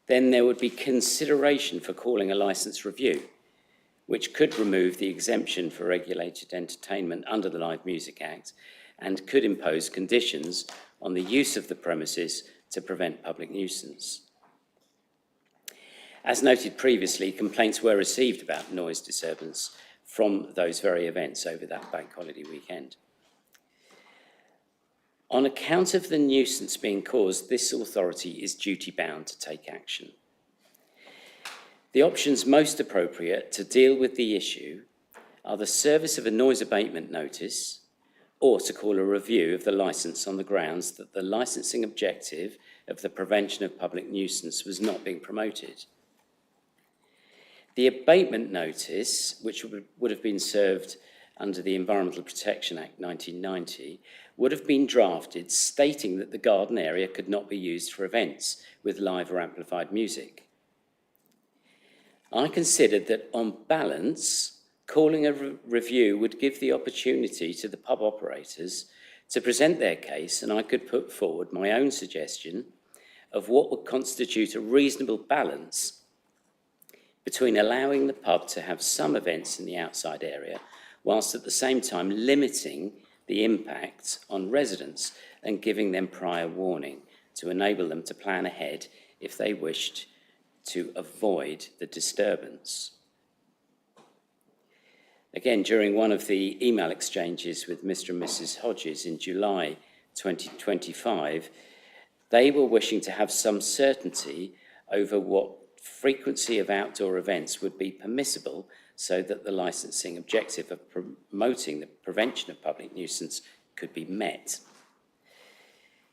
then there would be consideration for calling a licence review, which could remove the exemption for regulated entertainment under the Live Music Act and could impose conditions on the use of the premises to prevent public nuisance. As noted previously, complaints were received about noise disturbance from those very events over that bank holiday weekend. On account of the nuisance being caused, this authority is duty-bound to take action. The options most appropriate to deal with the issue are the service of a noise abatement notice or to call a review of the licence on the grounds that the licensing objective of the prevention of public nuisance was not being promoted. The abatement notice, which would have been served under the Environmental Protection Act 1990, would have been drafted stating that the garden area could not be used for events with live or amplified music. I considered that, on balance, calling a review would give the opportunity to the pub operators to present their case, and I could put forward my own suggestion of what would constitute a reasonable balance between allowing the pub to have some events in the outside area, whilst at the same time limiting the impact on residents and giving them prior warning to enable them to plan ahead if they wished to avoid the disturbance. Again, during one of the email exchanges with Mr. and Mrs. Hodges in July 2025, they were wishing to have some certainty over what frequency of outdoor events would be permissible so that the licensing objective of promoting the prevention of public nuisance could be met.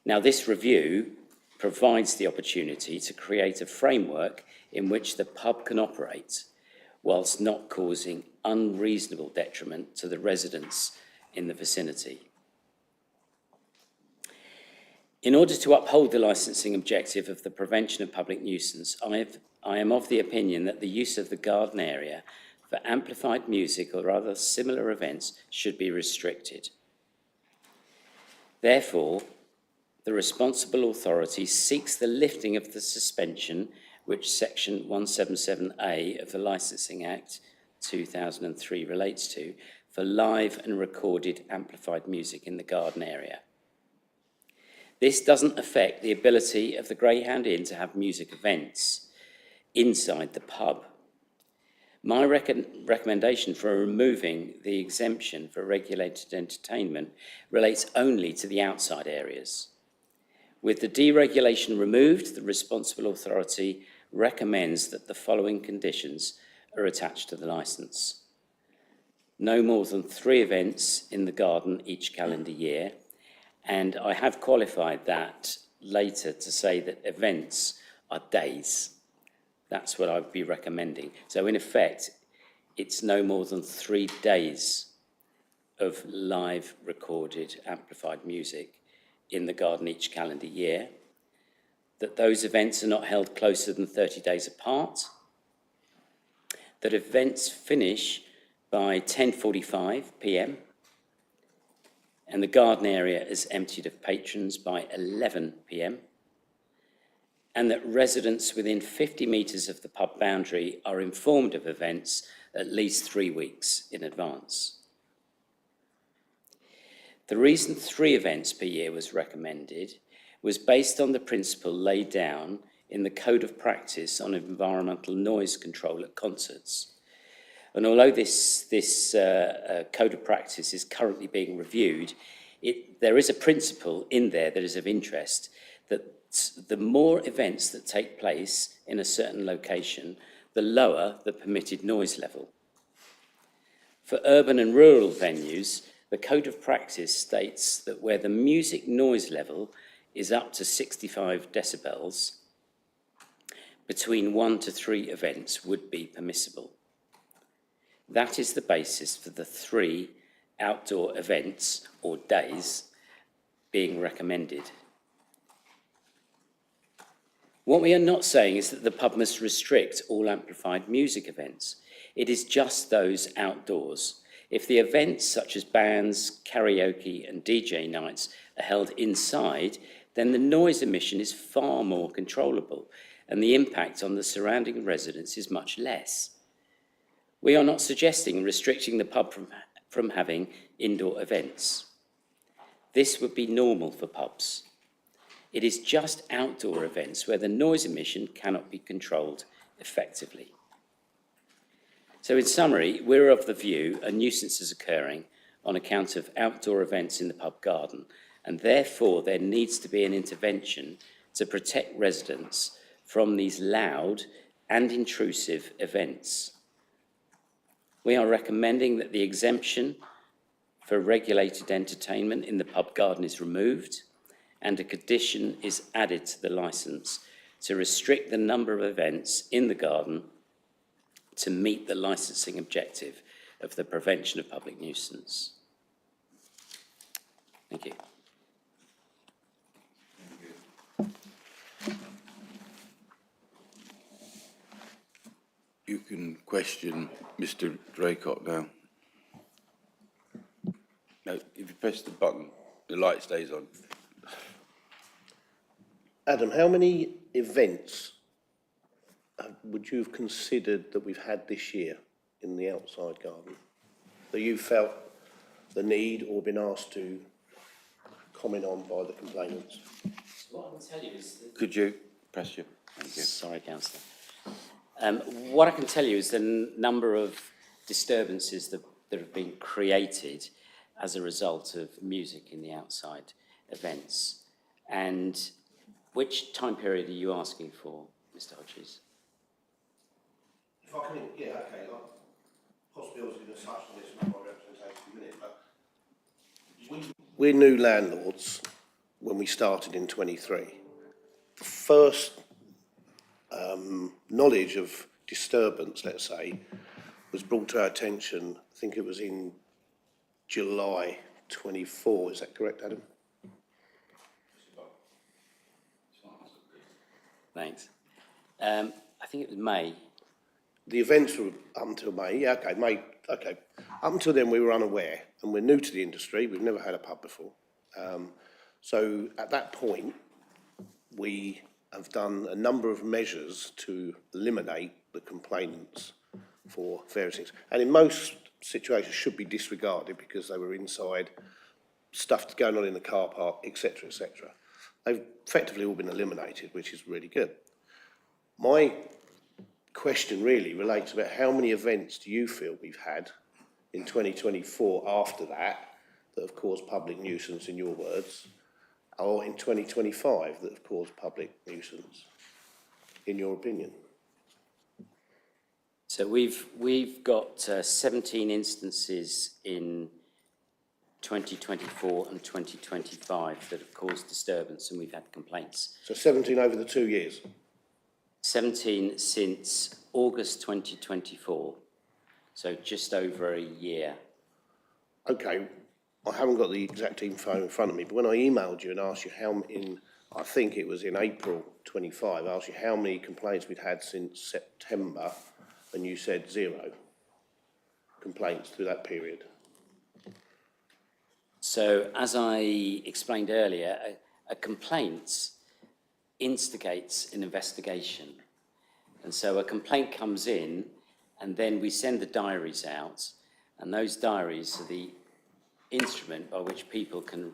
Now, this review provides the opportunity to create a framework in which the pub can operate whilst not causing unreasonable detriment to the residents in the vicinity. In order to uphold the licensing objective of the prevention of public nuisance, I am of the opinion that the use of the garden area for amplified music or other similar events should be restricted. Therefore, the responsible authority seeks the lifting of the suspension which Section 177A of the Licensing Act 2003 relates to for live and recorded amplified music in the garden area. This doesn't affect the ability of the Greyhound Inn to have music events inside the pub. My recommendation for removing the exemption for regulated entertainment relates only to the outside areas. With the deregulation removed, the responsible authority recommends that the following conditions are attached to the licence. No more than 3 events in the garden each calendar year, and I have qualified that later to say that events are days. That's what I'd be recommending. So in effect, it's no more than 3 days of live, recorded, amplified music in the garden each calendar year, that those events are not held closer than 30 days apart, that events finish by 10:45 p.m, and the garden area is emptied of patrons by 11 p.m, and that residents within 50 metres of the pub boundary are informed of events at least 3 weeks in advance. The reason 3 events per year was recommended was based on the principle laid down in the Code of Practice on Environmental Noise Control at Concerts. And although this Code of Practice is currently being reviewed, there is a principle in there that is of interest, that the more events that take place in a certain location, the lower the permitted noise level. For urban and rural venues, the Code of Practice states that where the music noise level is up to 65 decibels, between 1 to 3 events would be permissible. That is the basis for the 3 outdoor events or days being recommended. What we are not saying is that the pub must restrict all amplified music events. It is just those outdoors. If the events such as bands, karaoke and DJ nights are held inside, then the noise emission is far more controllable and the impact on the surrounding residents is much less. We are not suggesting restricting the pub from having indoor events. This would be normal for pubs. It is just outdoor events where the noise emission cannot be controlled effectively. So in summary, we're of the view a nuisance is occurring on account of outdoor events in the pub garden, and therefore there needs to be an intervention to protect residents from these loud and intrusive events. We are recommending that the exemption for regulated entertainment in the pub garden is removed and a condition is added to the licence to restrict the number of events in the garden to meet the licensing objective of the prevention of public nuisance. Thank you. You can question Mr. Draycott now. No, if you press the button, the light stays on. Adam, how many events would you have considered that we've had this year in the outside garden that you felt the need or been asked to comment on by the complainants? What I can tell you is Could you press your, thank you. Sorry, Councillor. What I can tell you is the number of disturbances that have been created as a result of music in the outside events. And which time period are you asking for, Mr. Hodges? If I can, yeah, okay, like, possibly I was going to touch on this with my representation in a minute, but we're new landlords when we started in 23. The first knowledge of disturbance, let's say, was brought to our attention, I think it was in July 24, is that correct, Adam? Thanks. I think it was May. The events were up until May, yeah, okay, May, okay. Up until then, we were unaware, and we're new to the industry, we've never had a pub before. So at that point, we have done a number of measures to eliminate the complainants for various things. And in most situations should be disregarded because they were inside, stuff going on in the car park, etc., etc. They've effectively all been eliminated, which is really good. My question really relates about how many events do you feel we've had in 2024 after that have caused public nuisance, in your words, or in 2025 that have caused public nuisance, in your opinion? So we've got 17 instances in 2024 and 2025 that have caused disturbance, and we've had complaints. So 17 over the 2 years? 17 since August 2024, so just over a year. Okay, I haven't got the exact info in front of me, but when I emailed you and asked you how, I think it was in April 25, I asked you how many complaints we'd had since September, and you said 0 complaints through that period. So as I explained earlier, a complaint instigates an investigation. And so a complaint comes in, and then we send the diaries out, and those diaries are the instrument by which people can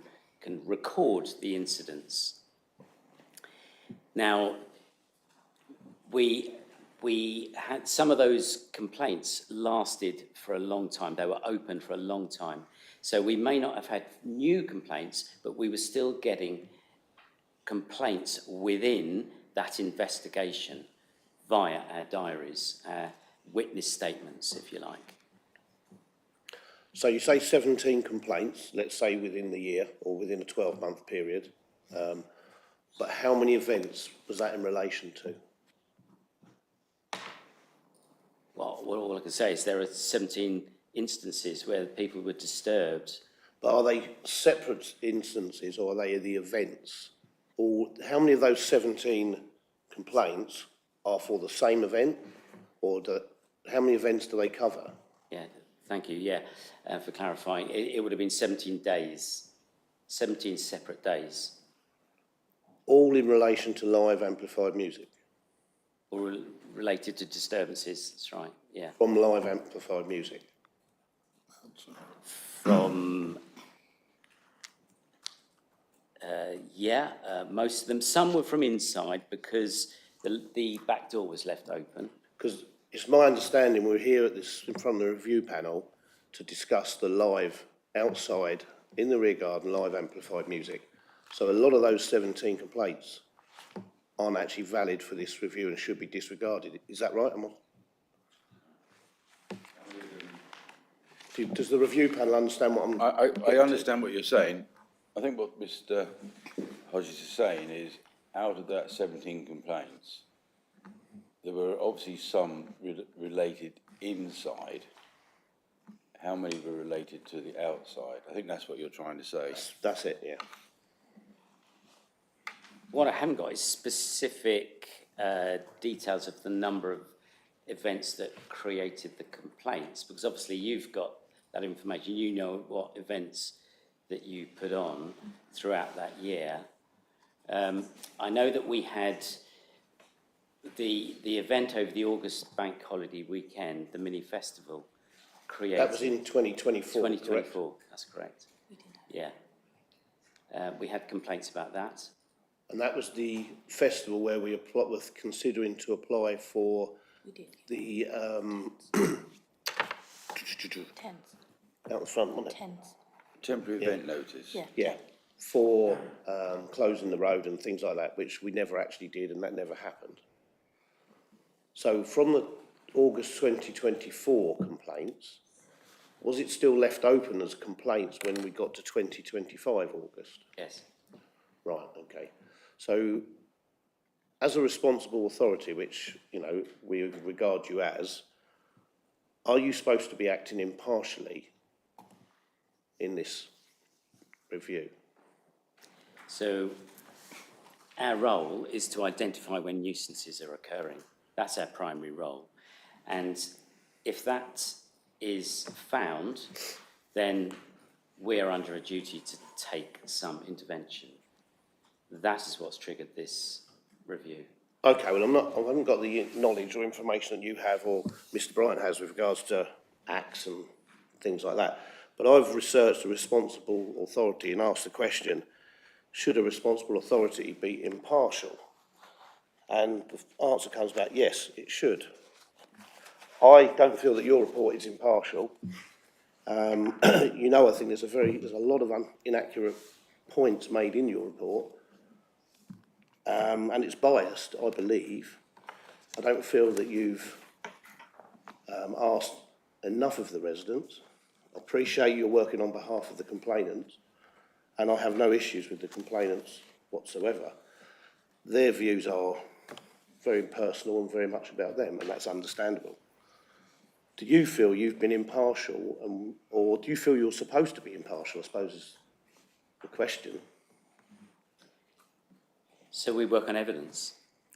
record the incidents. Now, we had some of those complaints lasted for a long time. They were open for a long time. So we may not have had new complaints, but we were still getting complaints within that investigation via our diaries, our witness statements, if you like. So you say 17 complaints, let's say within the year or within a 12-month period, but how many events was that in relation to? Well, all I can say is there are 17 instances where people were disturbed. But are they separate instances or are they the events? Or how many of those 17 complaints are for the same event? Or how many events do they cover? Yeah, thank you, yeah, for clarifying. It would have been 17 days, 17 separate days, All in relation to live amplified music, all related to disturbances, that's right, yeah. from live amplified music. From, most of them. Some were from inside because the back door was left open. Because it's my understanding we're here at this, in front of the review panel, to discuss the live outside, in the rear garden, live amplified music. So a lot of those 17 complaints aren't actually valid for this review and should be disregarded. Is that right? Does the review panel understand what I'm... I understand what you're saying. I think what Mr. Hodges is saying is, out of that 17 complaints, there were obviously some related inside. How many were related to the outside? I think that's what you're trying to say. That's it, yeah. What I haven't got is specific details of the number of events that created the complaints, because obviously you've got that information. You know what events that you put on throughout that year. I know that we had the event over the August bank holiday weekend, the mini festival, created. That was in 2024, 2024, correct? That's correct. Yeah. We had complaints about that. And that was the festival where we were considering to apply for the Tents, out the front, wasn't it? tents, Temporary event notice. yeah. Yeah, for closing the road and things like that, which we never actually did, and that never happened. So from the August 2024 complaints, was it still left open as complaints when we got to 2025 August? Yes. Right, okay. So as a responsible authority, which, you know, we regard you as, are you supposed to be acting impartially in this review? So our role is to identify when nuisances are occurring. That's our primary role. And if that is found, then we are under a duty to take some intervention. That is what's triggered this review. Okay, well, I haven't got the knowledge or information that you have or Mr. Bryant has with regards to acts and things like that. But I've researched a responsible authority and asked the question, should a responsible authority be impartial? And the answer comes back, yes, it should. I don't feel that your report is impartial. You know, I think there's a lot of inaccurate points made in your report. And it's biased, I believe. I don't feel that you've asked enough of the residents. I appreciate you're working on behalf of the complainants, and I have no issues with the complainants whatsoever. Their views are very personal and very much about them, and that's understandable. Do you feel you've been impartial, or do you feel you're supposed to be impartial, I suppose is the question. So we work on evidence.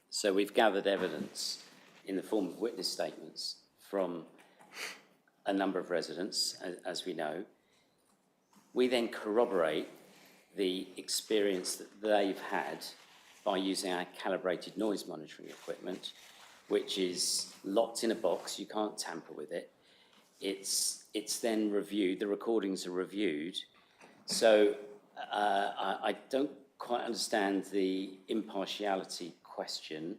So we've gathered evidence in the form of witness statements from a number of residents, as we know. We then corroborate the experience that they've had by using our calibrated noise monitoring equipment, which is locked in a box. You can't tamper with it. It's then reviewed. The recordings are reviewed. So I don't quite understand the impartiality question.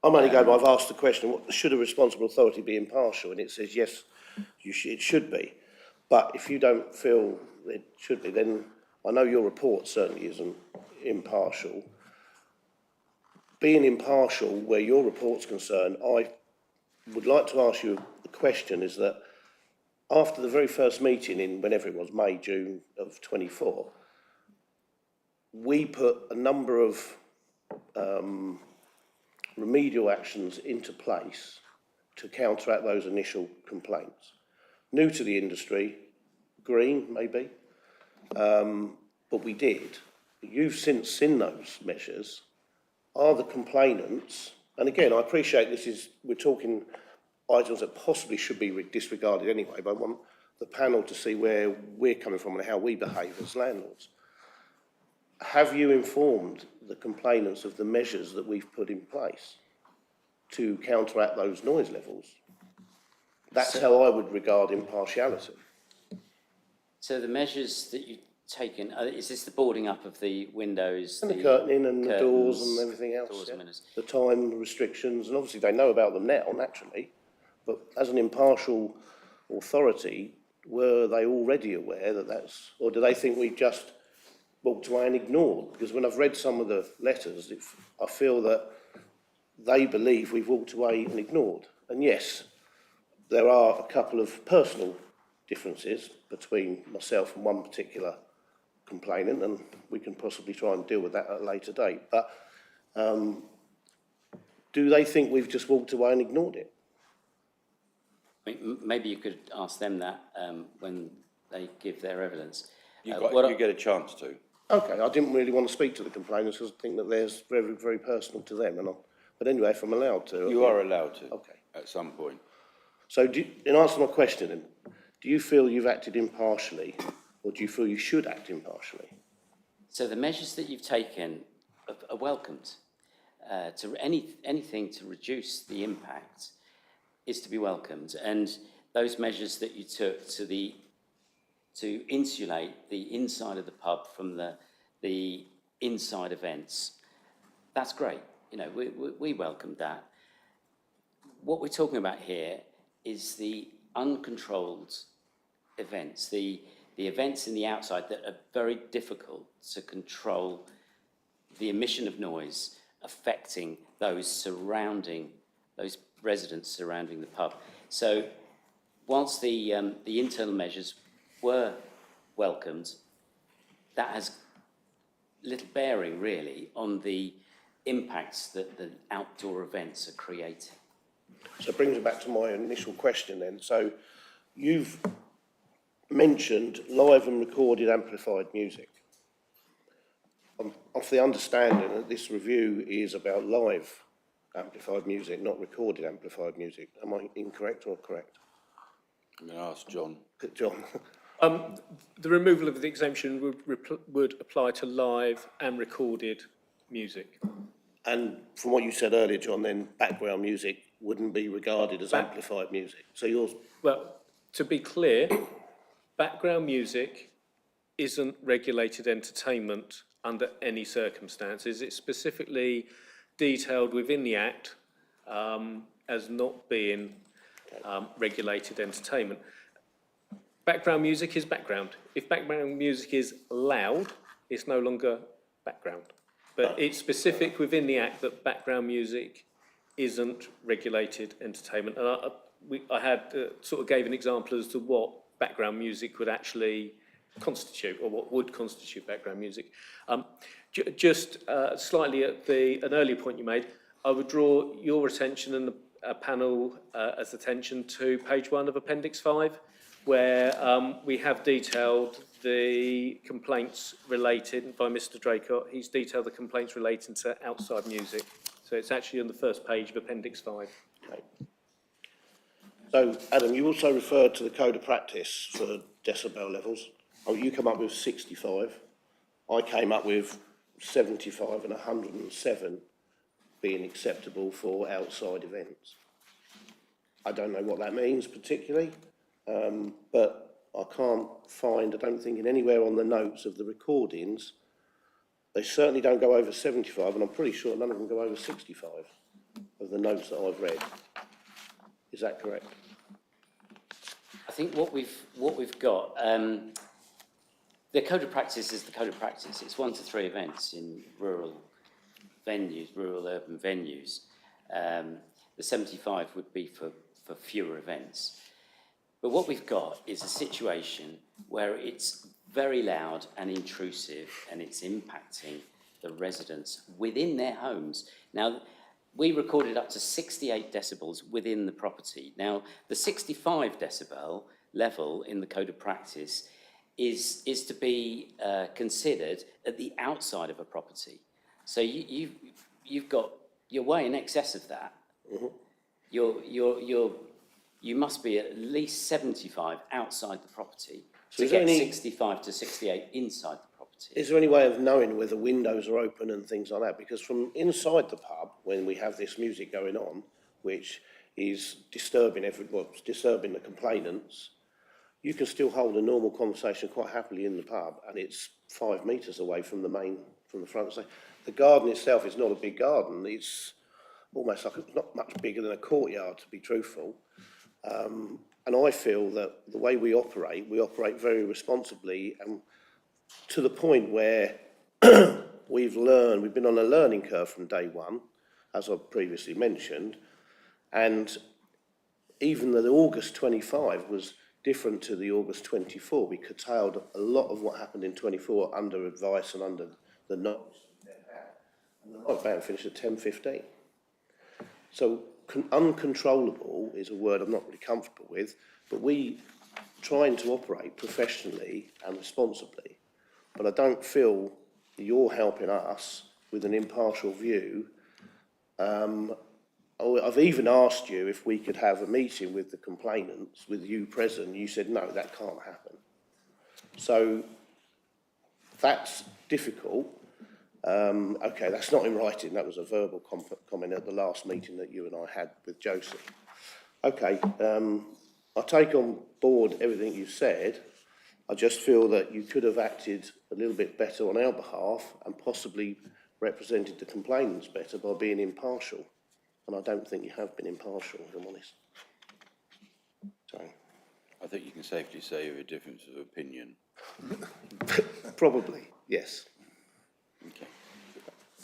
I'm only going, I've asked the question, should a responsible authority be impartial? And it says, yes, it should be. But if you don't feel it should be, then I know your report certainly isn't impartial. Being impartial where your report's concerned, I would like to ask you the question is that after the very first meeting in whenever it was, May, June of 24, we put a number of remedial actions into place to counteract those initial complaints. New to the industry, green maybe, but we did. You've since seen those measures. Are the complainants, and again, I appreciate we're talking items that possibly should be disregarded anyway, but I want the panel to see where we're coming from and how we behave as landlords. Have you informed the complainants of the measures that we've put in place to counteract those noise levels? That's how I would regard impartiality. So the measures that you've taken, is this the boarding up of the windows? And the curtaining and the doors curtains, and everything else, doors yeah. and windows. The time restrictions, and obviously they know about them now, naturally, but as an impartial authority, were they already aware that that's, or do they think we've just walked away and ignored? Because when I've read some of the letters, I feel that they believe we've walked away and ignored. And yes, there are a couple of personal differences between myself and one particular complainant, and we can possibly try and deal with that at a later date. But do they think we've just walked away and ignored it? I mean, maybe you could ask them that when they give their evidence. You get a chance to. Okay, I didn't really want to speak to the complainants because I think that they're very, very personal to them. But anyway, if I'm allowed to. You are allowed to. Okay. At some point. So in answer to my question then, do you feel you've acted impartially, or do you feel you should act impartially? So the measures that you've taken are welcomed. To anything to reduce the impact is to be welcomed. And those measures that you took to insulate the inside of the pub from the inside events, that's great. You know, we welcomed that. What we're talking about here is the uncontrolled events, the events in the outside that are very difficult to control, the emission of noise affecting those residents surrounding the pub. So whilst the internal measures were welcomed, that has little bearing really on the impacts that the outdoor events are creating. So it brings me back to my initial question then. So you've mentioned live and recorded amplified music. I'm of the understanding that this review is about live amplified music, not recorded amplified music. Am I incorrect or correct? I'm going to ask John. John? The removal of the exemption would apply to live and recorded music. And from what you said earlier, John, then background music wouldn't be regarded as amplified music. So yours, Well, to be clear, background music isn't regulated entertainment under any circumstances. It's specifically detailed within the Act as not being regulated entertainment. Background music is background. If background music is loud, it's no longer background. But it's specific within the Act that background music isn't regulated entertainment. And I had sort of gave an example as to what background music would actually constitute, or what would constitute background music. Just slightly at an earlier point you made, I would draw your attention and the panel as attention to page 1 of Appendix 5, where we have detailed the complaints related by Mr. Draycott. He's detailed the complaints relating to outside music. So it's actually on the first page of Appendix 5. okay. So Adam, you also referred to the code of practice for decibel levels. Oh, you come up with 65. I came up with 75 and 107 being acceptable for outside events. I don't know what that means particularly, but I can't find, I don't think in anywhere on the notes of the recordings, they certainly don't go over 75, and I'm pretty sure none of them go over 65 of the notes that I've read. Is that correct? I think what we've got, the code of practice is the code of practice. It's 1 to 3 events in rural venues, rural urban venues. The 75 would be for fewer events. But what we've got is a situation where it's very loud and intrusive, and it's impacting the residents within their homes. Now, we recorded up to 68 decibels within the property. Now, the 65 decibel level in the Code of Practice is to be considered at the outside of a property. So you're way in excess of that. You must be at least 75 outside the property to is there get any- 65 to 68 inside the property. Is there any way of knowing whether windows are open and things like that? Because from inside the pub, when we have this music going on, which is disturbing it's disturbing the complainants, you can still hold a normal conversation quite happily in the pub, and it's 5 metres away from the front. So the garden itself is not a big garden. It's almost like it's not much bigger than a courtyard, to be truthful. And I feel that the way we operate very responsibly, and to the point where we've been on a learning curve from day one, as I previously mentioned, and even though the August 25 was different to the August 24, we curtailed a lot of what happened in 24 under advice and under the notes. And the night band finished at 10:15. So uncontrollable is a word I'm not really comfortable with, but we trying to operate professionally and responsibly. But I don't feel that you're helping us with an impartial view. I've even asked you if we could have a meeting with the complainants, with you present. You said, no, that can't happen. So that's difficult. Okay, that's not in writing. That was a verbal comment at the last meeting that you and I had with Josie. Okay, I take on board everything you said. I just feel that you could have acted a little bit better on our behalf and possibly represented the complainants better by being impartial. And I don't think you have been impartial, if I'm honest. Sorry. I think you can safely say you're a difference of opinion. Probably, yes. Okay.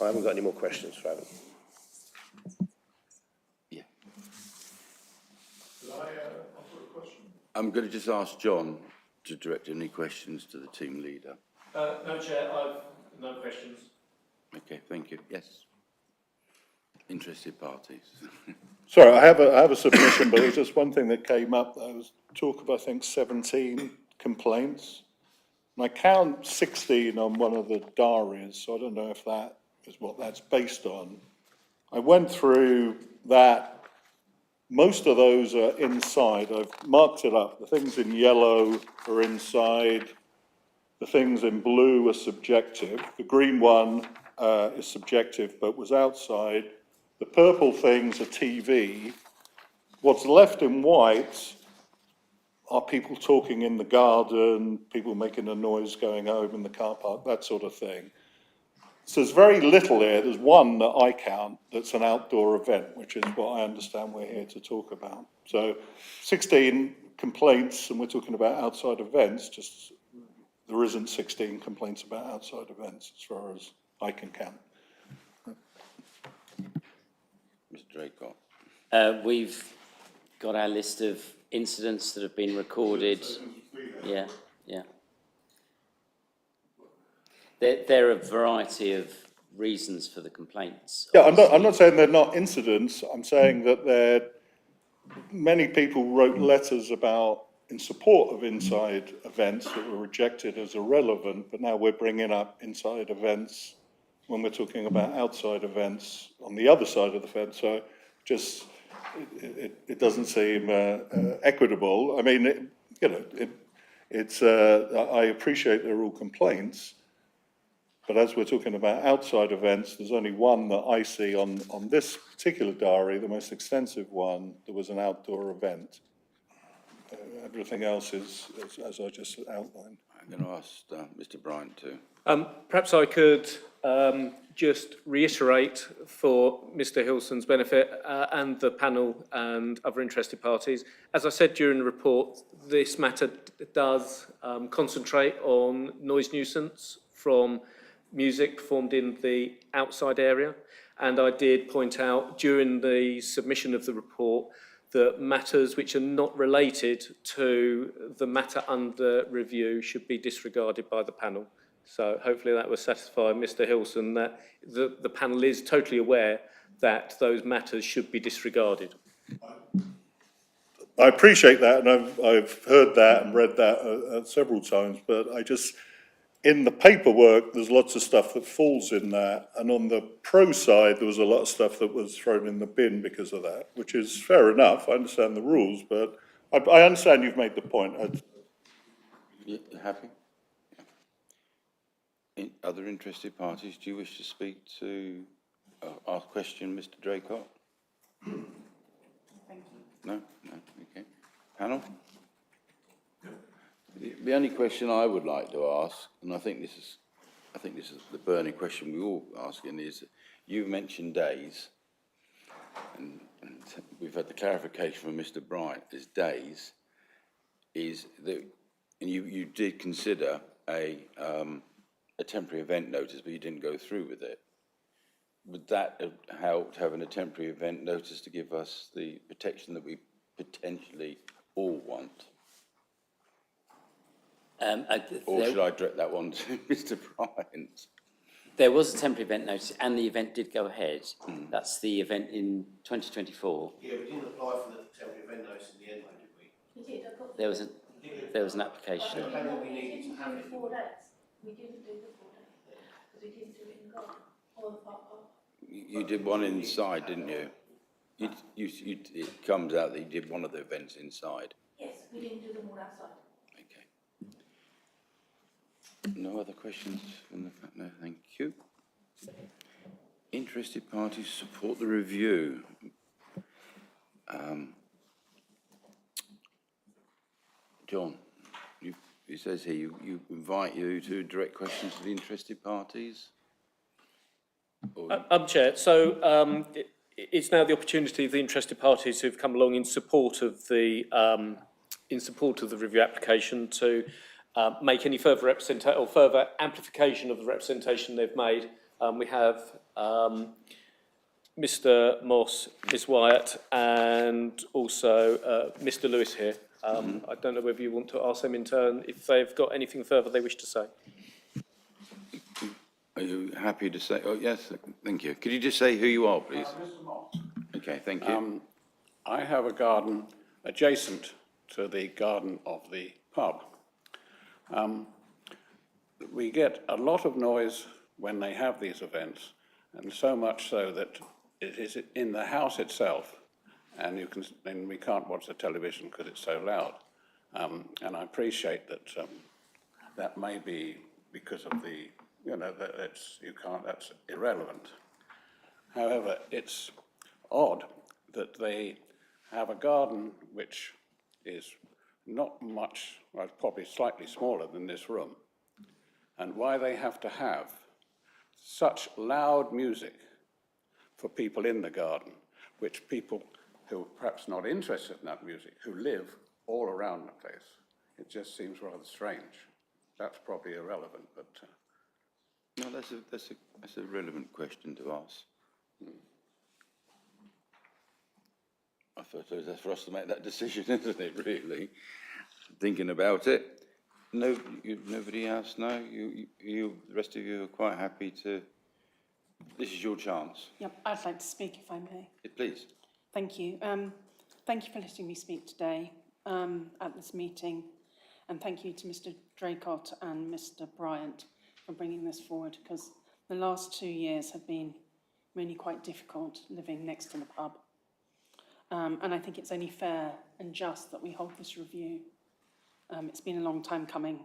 I haven't got any more questions for Adam. Yeah. Could I offer a question? I'm going to just ask John to direct any questions to the team leader. No, Chair, I've no questions. Okay, thank you. Yes. Interested parties. Sorry, I have a submission, but there's just one thing that came up. There was talk of, I think, 17 complaints. And I count 16 on one of the diaries, so I don't know if that is what that's based on. I went through that. Most of those are inside. I've marked it up. The things in yellow are inside. The things in blue are subjective. The green one is subjective, but was outside. The purple things are TV. What's left in white are people talking in the garden, people making a noise going home in the car park, that sort of thing. So there's very little here. There's one that I count that's an outdoor event, which is what I understand we're here to talk about. So 16 complaints, and we're talking about outside events, just there isn't 16 complaints about outside events as far as I can count. Mr. Draycott. We've got our list of incidents that have been recorded. Yeah. There are a variety of reasons for the complaints. Yeah, I'm not saying they're not incidents. I'm saying that many people wrote letters in support of inside events that were rejected as irrelevant, but now we're bringing up inside events when we're talking about outside events on the other side of the fence. So just, it doesn't seem equitable. I mean, I appreciate they're all complaints, but as we're talking about outside events, there's only one that I see on this particular diary, the most extensive one. There was an outdoor event. Everything else is as I just outlined. I'm going to ask Mr. Bryant to. Perhaps I could just reiterate for Mr Hilson's benefit and the panel and other interested parties. As I said during the report, this matter does concentrate on noise nuisance from music performed in the outside area. And I did point out during the submission of the report that matters which are not related to the matter under review should be disregarded by the panel. So hopefully that will satisfy Mr Hilson that the panel is totally aware that those matters should be disregarded. I appreciate that, and I've heard that and read that several times, but I just, in the paperwork, there's lots of stuff that falls in that, and on the pro side, there was a lot of stuff that was thrown in the bin because of that, which is fair enough, I understand the rules, but I understand you've made the point. You happy? Other interested parties, do you wish to speak to, ask question, Mr. Draycott? Thank you. No, okay. Panel? The only question I would like to ask, and I think this is the burning question we all asking, is you mentioned days, and we've had the clarification from Mr. Bryant, is days, is that, and you did consider a temporary event notice, but you didn't go through with it. Would that have helped having a temporary event notice to give us the protection that we potentially all want? Or should I direct that one to Mr. Bryant? There was a temporary event notice and the event did go ahead. That's the event in 2024. Yeah, we didn't apply for the temporary event notice in the end, though, did we? We did, I got. There was an application. We needed to have it. 4 days. We didn't do the 4 days, because we didn't do it in garden, or the park. You did one inside, didn't you? It comes out that you did one of the events inside. Yes, we didn't do them all outside. Okay. No other questions from the, no, thank you. Interested parties support the review. John, it says here, you invite you to direct questions to the interested parties? Chair, so it's now the opportunity of the interested parties who've come along in support of the review application to make any further representation or further amplification of the representation they've made. We have Mr. Moss, Ms. Wyatt, and also Mr. Lewis here. I don't know whether you want to ask them in turn if they've got anything further they wish to say. Are you happy to say, oh, yes, thank you. Could you just say who you are, please? Mr. Moss. Okay, thank you. I have a garden adjacent to the garden of the pub. We get a lot of noise when they have these events, and so much so that it is in the house itself, and we can't watch the television because it's so loud. And I appreciate that that may be because of the, that's irrelevant. However, it's odd that they have a garden which is not much, well, probably slightly smaller than this room, and why they have to have such loud music for people in the garden, which people who are perhaps not interested in that music, who live all around the place. It just seems rather strange. That's probably irrelevant, but... No, that's a relevant question to ask. I suppose that's for us to make that decision, isn't it, really? Thinking about it. No, nobody else, no? The rest of you are quite happy to... This is your chance. Yep, I'd like to speak if I may. Please. Thank you. Thank you for letting me speak today at this meeting, and thank you to Mr. Draycott and Mr. Bryant for bringing this forward, because the last 2 years have been really quite difficult living next to the pub. And I think it's only fair and just that we hold this review. It's been a long time coming.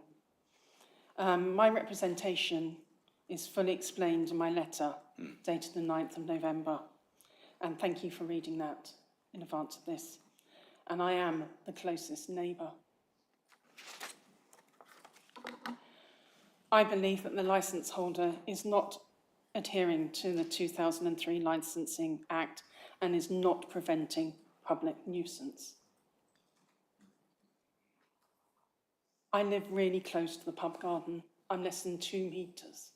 My representation is fully explained in my letter dated the 9th of November. And thank you for reading that in advance of this. And I am the closest neighbour. I believe that the licence holder is not adhering to the 2003 Licensing Act and is not preventing public nuisance. I live really close to the pub garden. I'm less than 2 metres.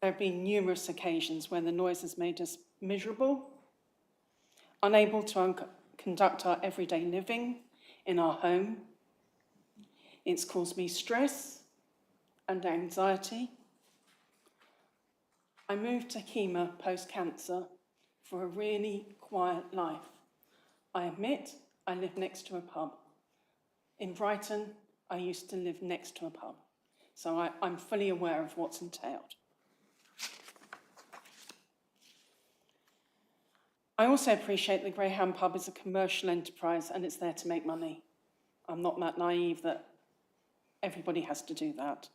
There have been numerous occasions where the noise has made us miserable, unable to conduct our everyday living in our home. It's caused me stress and anxiety. I moved to Kemah post-cancer for a really quiet life. I admit I live next to a pub. In Brighton, I used to live next to a pub, so I'm fully aware of what's entailed. I also appreciate the Greyhound pub is a commercial enterprise and it's there to make money. I'm not that naive that everybody has to do that.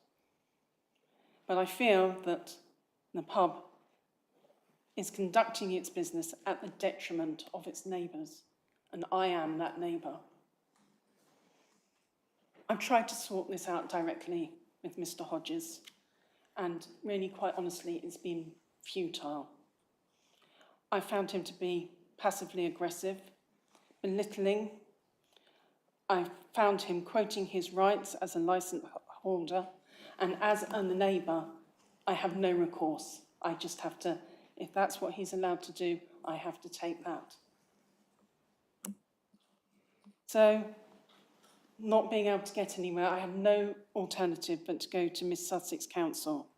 But I feel that the pub is conducting its business at the detriment of its neighbours, and I am that neighbour. I've tried to sort this out directly with Mr. Hodges, and really, quite honestly, it's been futile. I found him to be passively aggressive, belittling. I found him quoting his rights as a licence holder, and as a neighbour, I have no recourse. I just have to, if that's what he's allowed to do, I have to take that. So, not being able to get anywhere, I have no alternative but to go to Miss Sussex Council.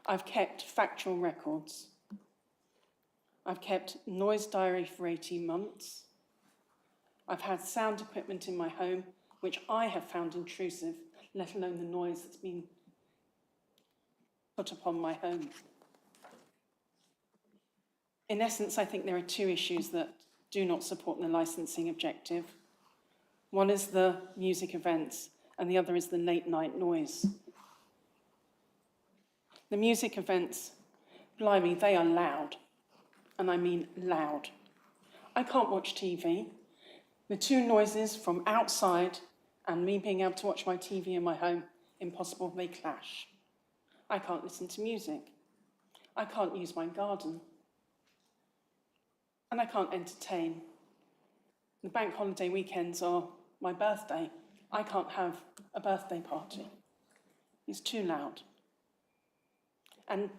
I've kept factual records. I've kept noise diary for 18 months. I've had sound equipment in my home, which I have found intrusive, let alone the noise that's been put upon my home. In essence, I think there are two issues that do not support the licensing objective. One is the music events, and the other is the late night noise. The music events, blimey, they are loud, and I mean loud. I can't watch TV. The two noises from outside and me being able to watch my TV in my home, impossible, they clash. I can't listen to music. I can't use my garden. And I can't entertain. The bank holiday weekends are my birthday. I can't have a birthday party. It's too loud. And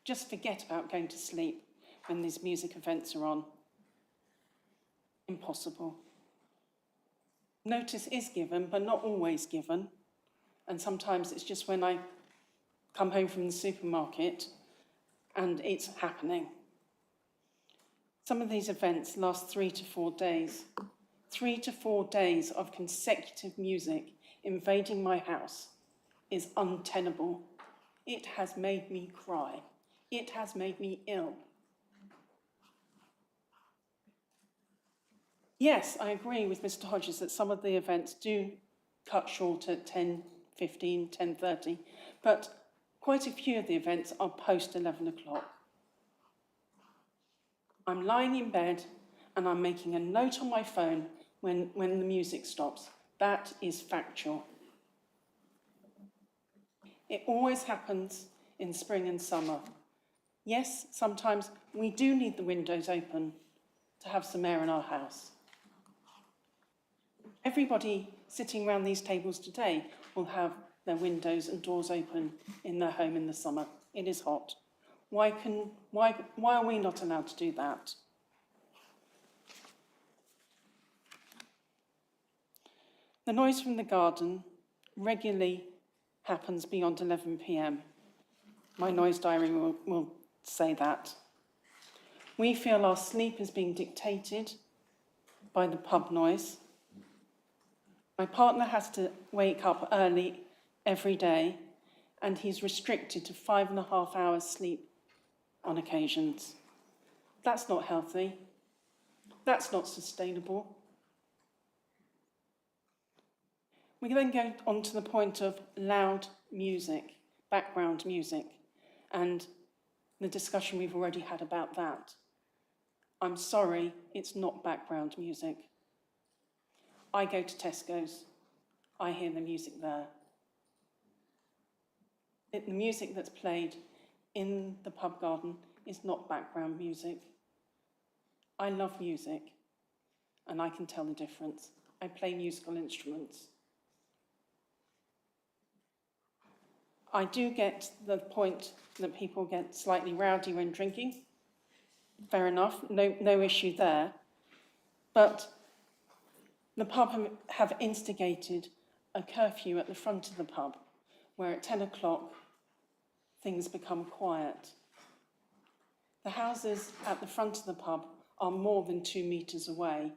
just forget about going to sleep when these music events are on. Impossible. Notice is given, but not always given. And sometimes it's just when I come home from the supermarket and it's happening. Some of these events last 3 to 4 days. 3 to 4 days of consecutive music invading my house is untenable. It has made me cry. It has made me ill. Yes, I agree with Mr. Hodges that some of the events do cut short at 10, 15, 10:30, but quite a few of the events are post 11 o'clock. I'm lying in bed and I'm making a note on my phone when the music stops. That is factual. It always happens in spring and summer. Yes, sometimes we do need the windows open to have some air in our house. Everybody sitting around these tables today will have their windows and doors open in their home in the summer. It is hot. Why are we not allowed to do that? The noise from the garden regularly happens beyond 11 p.m. My noise diary will say that. We feel our sleep is being dictated by the pub noise. My partner has to wake up early every day, and he's restricted to 5.5 hours sleep on occasions. That's not healthy. That's not sustainable. We then go on to the point of loud music, background music, and the discussion we've already had about that. I'm sorry, it's not background music. I go to Tesco's, I hear the music there. The music that's played in the pub garden is not background music. I love music, and I can tell the difference. I play musical instruments. I do get the point that people get slightly rowdy when drinking. Fair enough, no issue there. But the pub have instigated a curfew at the front of the pub, where at 10 o'clock things become quiet. The houses at the front of the pub are more than 2 metres away,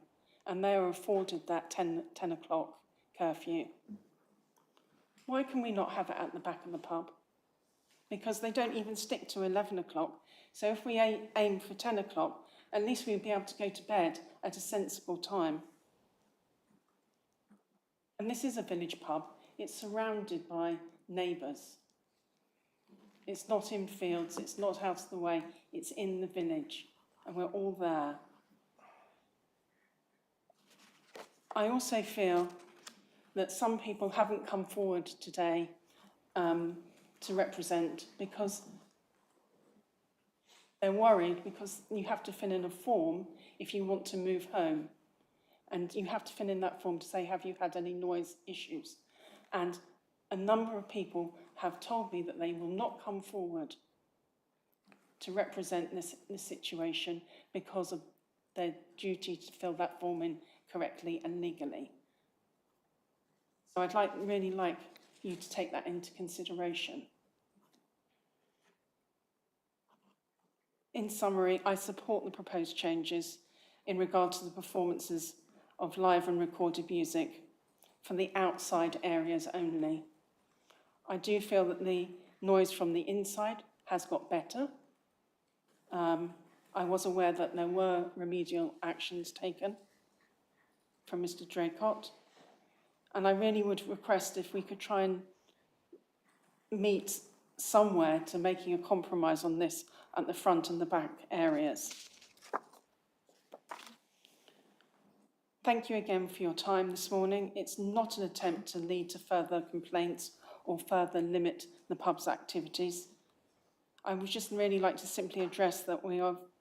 and they are afforded that 10 o'clock curfew. Why can we not have it at the back of the pub? Because they don't even stick to 11 o'clock. So if we aim for 10 o'clock, at least we'd be able to go to bed at a sensible time. And this is a village pub. It's surrounded by neighbours. It's not in fields, it's not out of the way, it's in the village, and we're all there. I also feel that some people haven't come forward today to represent because they're worried, because you have to fill in a form if you want to move home. And you have to fill in that form to say, have you had any noise issues? And a number of people have told me that they will not come forward to represent this situation because of their duty to fill that form in correctly and legally. So I'd really like you to take that into consideration. In summary, I support the proposed changes in regard to the performances of live and recorded music for the outside areas only. I do feel that the noise from the inside has got better. I was aware that there were remedial actions taken from Mr. Draycott, and I really would request if we could try and meet somewhere to making a compromise on this at the front and the back areas. Thank you again for your time this morning. It's not an attempt to lead to further complaints or further limit the pub's activities. I would just really like to simply address that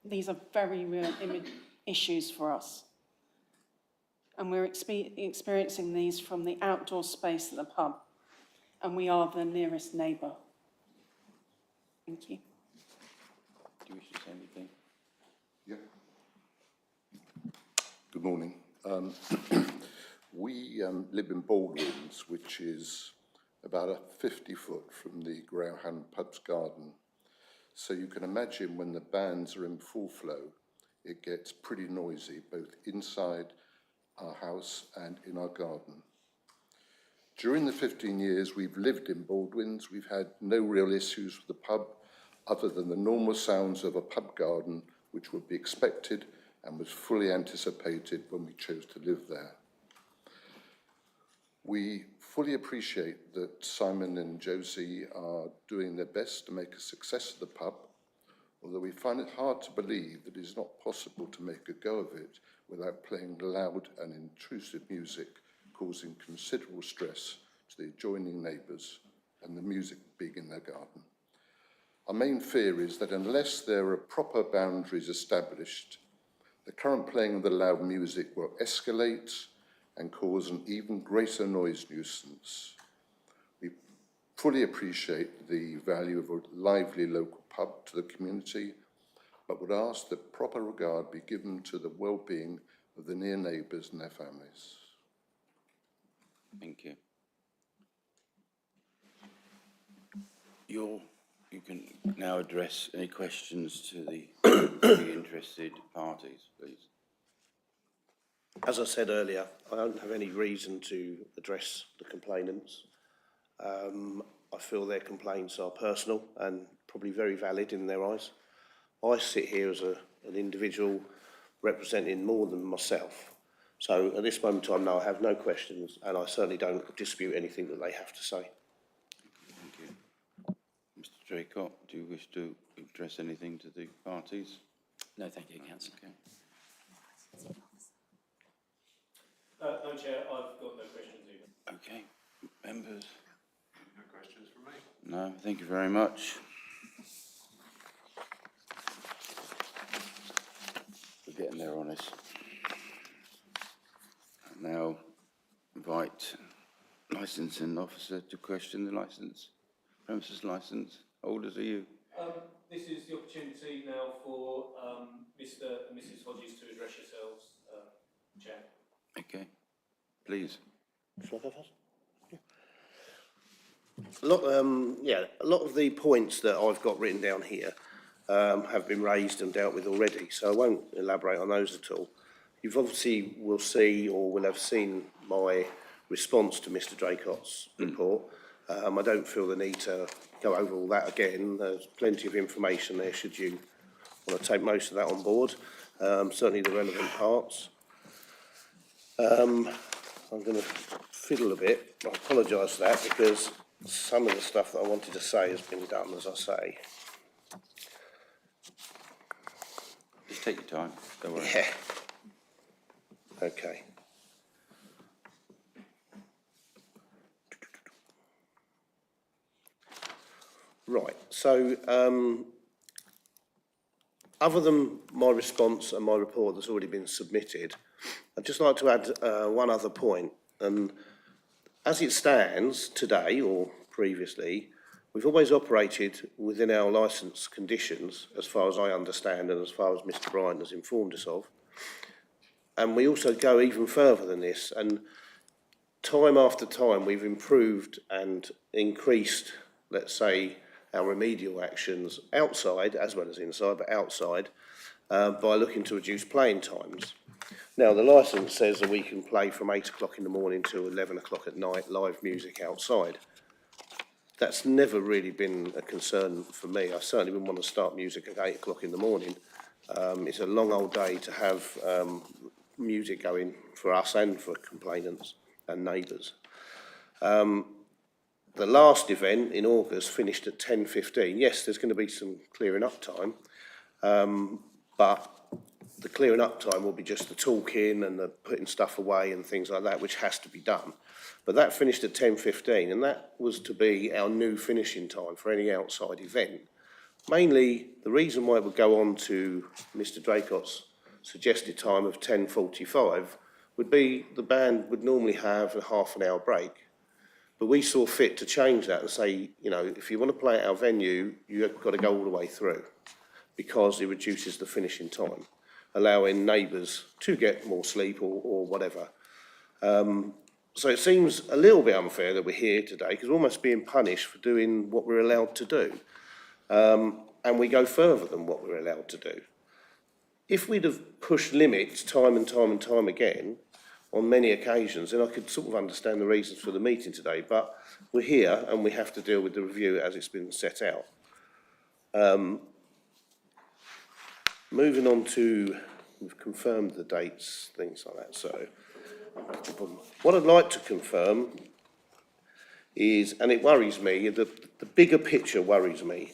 these are very real issues for us. And we're experiencing these from the outdoor space of the pub, and we are the nearest neighbour. Thank you. Do you wish to say anything? Yeah. Good morning. We live in Baldwins, which is about 50 foot from the Growhand Pub's garden. So you can imagine when the bands are in full flow, it gets pretty noisy, both inside our house and in our garden. During the 15 years we've lived in Baldwins, we've had no real issues with the pub other than the normal sounds of a pub garden, which would be expected and was fully anticipated when we chose to live there. We fully appreciate that Simon and Josie are doing their best to make a success of the pub, although we find it hard to believe that it is not possible to make a go of it without playing loud and intrusive music, causing considerable stress to the adjoining neighbours and the music being in their garden. Our main fear is that unless there are proper boundaries established, the current playing of the loud music will escalate and cause an even greater noise nuisance. We fully appreciate the value of a lively local pub to the community, but would ask that proper regard be given to the well-being of the near neighbours and their families. Thank you. You can now address any questions to the interested parties, please. As I said earlier, I don't have any reason to address the complainants. I feel their complaints are personal and probably very valid in their eyes. I sit here as an individual representing more than myself. So at this moment in time, no, I have no questions, and I certainly don't dispute anything that they have to say. Thank you. Mr. Draycott, do you wish to address anything to the parties? No, thank you, Councillor. Okay. No, Chair, I've got no questions either. Okay, members? No questions from me. No, thank you very much. We're getting there on this. I now invite licensing officer to question the licence, premises licence. Holders are you? This is the opportunity now for Mr. and Mrs. Hodges to address yourselves, Chair. Okay, please. Shall I go first? Yeah. A lot of the points that I've got written down here, have been raised and dealt with already, so I won't elaborate on those at all. You've obviously will see or will have seen my response to Mr Draycott's report. I don't feel the need to go over all that again. There's plenty of information there should you want to take most of that on board, certainly the relevant parts. I'm going to fiddle a bit. I apologise for that because some of the stuff that I wanted to say has been done, as I say. Just take your time, don't worry. Yeah. Okay. Right, so other than my response and my report that's already been submitted, I'd just like to add one other point. And as it stands today or previously, we've always operated within our licence conditions, as far as I understand and as far as Mr Bryant has informed us of. And we also go even further than this. And time after time, we've improved and increased, let's say, our remedial actions outside, as well as inside, but outside, by looking to reduce playing times. Now, the licence says that we can play from 8 o'clock in the morning to 11 o'clock at night, live music outside. That's never really been a concern for me. I certainly wouldn't want to start music at 8 o'clock in the morning. It's a long old day to have music going for us and for complainants and neighbours. The last event in August finished at 10:15. Yes, there's going to be some clearing up time, but the clearing up time will be just the talking and the putting stuff away and things like that, which has to be done. But that finished at 10:15, and that was to be our new finishing time for any outside event. Mainly, the reason why it would go on to Mr Draycott's suggested time of 10:45 would be the band would normally have a half an hour break. But we saw fit to change that and say, you know, if you want to play at our venue, you've got to go all the way through because it reduces the finishing time, allowing neighbours to get more sleep or whatever. So it seems a little bit unfair that we're here today because we're almost being punished for doing what we're allowed to do. And we go further than what we're allowed to do. If we'd have pushed limits time and time and time again, on many occasions, then I could sort of understand the reasons for the meeting today, but we're here and we have to deal with the review as it's been set out. Moving on to, we've confirmed the dates, things like that, so what I'd like to confirm is, and it worries me, the bigger picture worries me.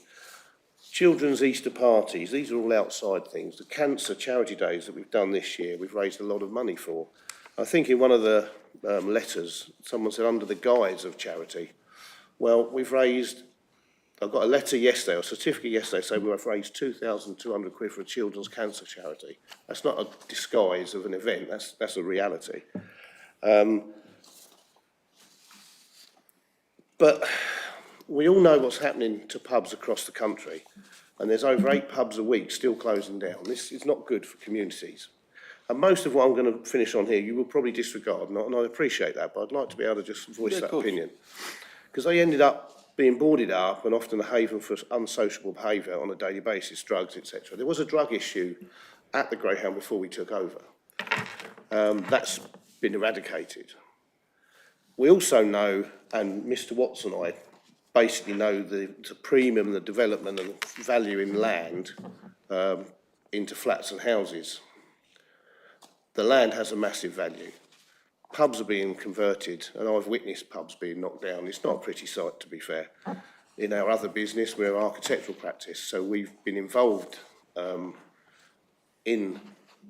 Children's Easter parties, these are all outside things. The cancer charity days that we've done this year, we've raised a lot of money for. I think in one of the letters, someone said under the guise of charity. Well, we've raised, I got a letter yesterday, or a certificate yesterday, saying we've raised 2,200 quid for a children's cancer charity. That's not a disguise of an event, that's a reality. But we all know what's happening to pubs across the country, and there's over 8 pubs a week still closing down. This is not good for communities. And most of what I'm going to finish on here, you will probably disregard, and I appreciate that, but I'd like to be able to just voice that opinion. Because they ended up being boarded up and often a haven for unsociable behaviour on a daily basis, drugs, etc. There was a drug issue at the Greyhound before we took over. That's been eradicated. We also know, and Mr Watson and I basically know the premium, the development and the value in land into flats and houses. The land has a massive value. Pubs are being converted, and I've witnessed pubs being knocked down. It's not a pretty sight, to be fair. In our other business, we're architectural practice, so we've been involved in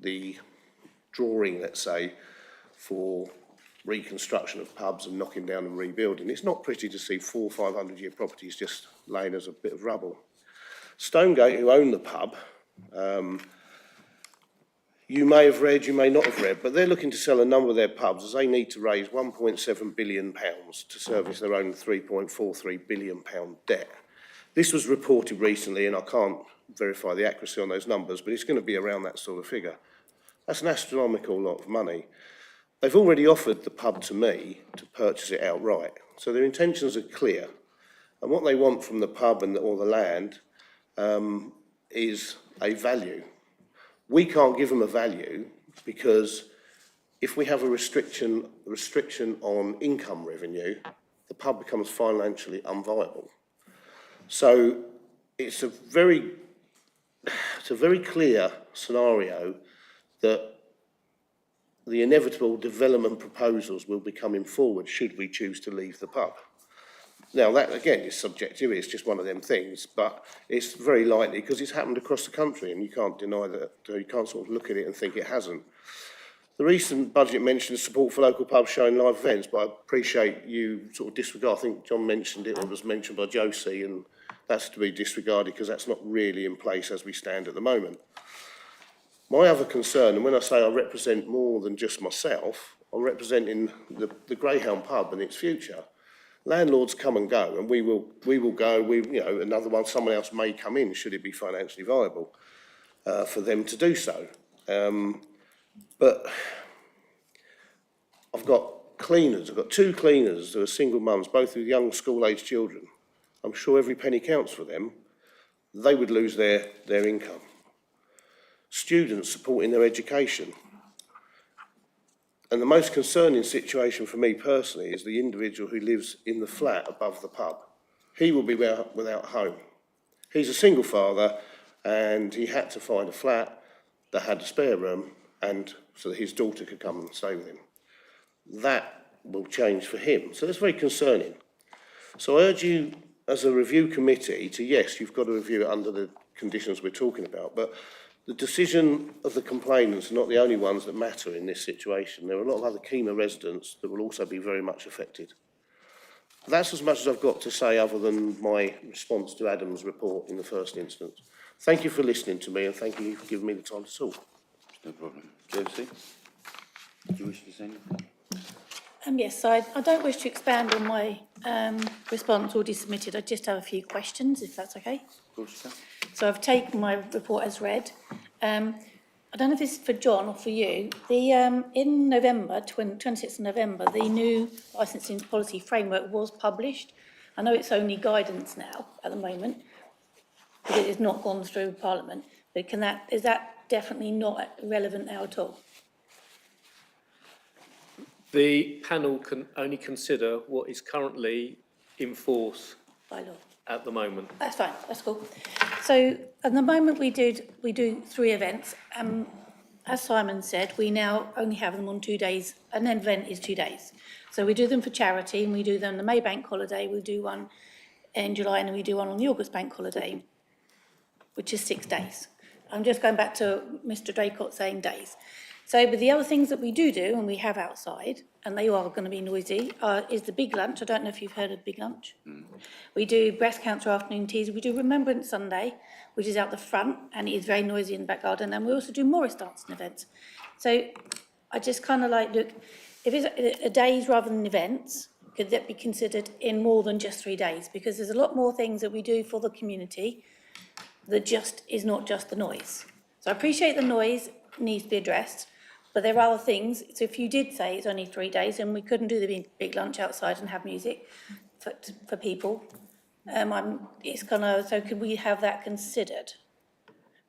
the drawing, let's say, for reconstruction of pubs and knocking down and rebuilding. It's not pretty to see 400- or 500-year properties just laying as a bit of rubble. Stonegate, who own the pub, you may have read, you may not have read, but they're looking to sell a number of their pubs as they need to raise £1.7 billion to service their own £3.43 billion debt. This was reported recently, and I can't verify the accuracy on those numbers, but it's going to be around that sort of figure. That's an astronomical lot of money. They've already offered the pub to me to purchase it outright, so their intentions are clear. And what they want from the pub or the land is a value. We can't give them a value because if we have a restriction on income revenue, the pub becomes financially unviable. So it's a very clear scenario that the inevitable development proposals will be coming forward should we choose to leave the pub. Now, that, again, is subjective, it's just one of them things, but it's very likely because it's happened across the country and you can't deny that, you can't sort of look at it and think it hasn't. The recent budget mentions support for local pubs showing live events, but I appreciate you sort of disregard, I think John mentioned it, or it was mentioned by Josie, and that's to be disregarded because that's not really in place as we stand at the moment. My other concern, and when I say I represent more than just myself, I'm representing the Greyhound pub and its future. Landlords come and go, and we will go. Another one, someone else may come in should it be financially viable for them to do so. But I've got cleaners. I've got 2 cleaners who are single mums, both with young school-aged children. I'm sure every penny counts for them. They would lose their income. Students supporting their education. And the most concerning situation for me personally is the individual who lives in the flat above the pub. He will be without home. He's a single father and he had to find a flat that had a spare room and so that his daughter could come and stay with him. That will change for him. So that's very concerning. So I urge you as a review committee to, yes, you've got to review it under the conditions we're talking about, but the decision of the complainants are not the only ones that matter in this situation. There are a lot of other Kemah residents that will also be very much affected. That's as much as I've got to say other than my response to Adam's report in the first instance. Thank you for listening to me and thank you for giving me the time to talk. No problem. Josie, do you wish to say anything? Yes, I don't wish to expand on my response already submitted. I just have a few questions, if that's okay. Of course you can. So I've taken my report as read. I don't know if this is for John or for you. In November, 26th of November, the new licensing policy framework was published. I know it's only guidance now at the moment, because it has not gone through Parliament. But is that definitely not relevant now at all? The panel can only consider what is currently in force By law. at the moment. That's fine, that's cool. So at the moment we do 3 events. As Simon said, we now only have them on 2 days. An event is 2 days. So we do them for charity and we do them on the May bank holiday. We do one in July and we do one on the August bank holiday, which is 6 days. I'm just going back to Mr. Draycott saying days. So, but the other things that we do and we have outside, and they are going to be noisy, is the big lunch. I don't know if you've heard of big lunch. We do breast cancer afternoon teas. We do Remembrance Sunday, which is out the front, and it is very noisy in the back garden. And we also do Morris dancing events. So I just kind of like, look, if it's a days rather than events, could that be considered in more than just 3 days? Because there's a lot more things that we do for the community that just is not just the noise. So I appreciate the noise needs to be addressed, but there are other things. So if you did say it's only 3 days and we couldn't do the big lunch outside and have music for people, it's kind of, so could we have that considered?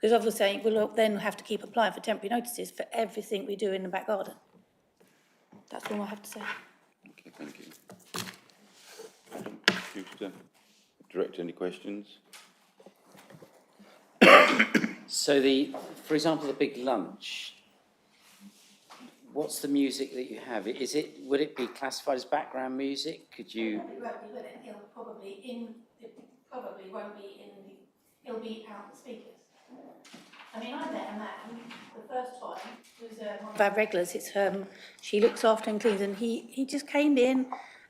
Because obviously we'll then have to keep applying for temporary notices for everything we do in the back garden. That's all I have to say. Okay, thank you. Adam, do you wish to direct any questions? So for example, the big lunch, what's the music that you have? Would it be classified as background music? Could you? It won't be with it. It'll be out the speakers. I mean, I met a man the first time, who's one of our regulars. She looks after and cleans, and he just came in,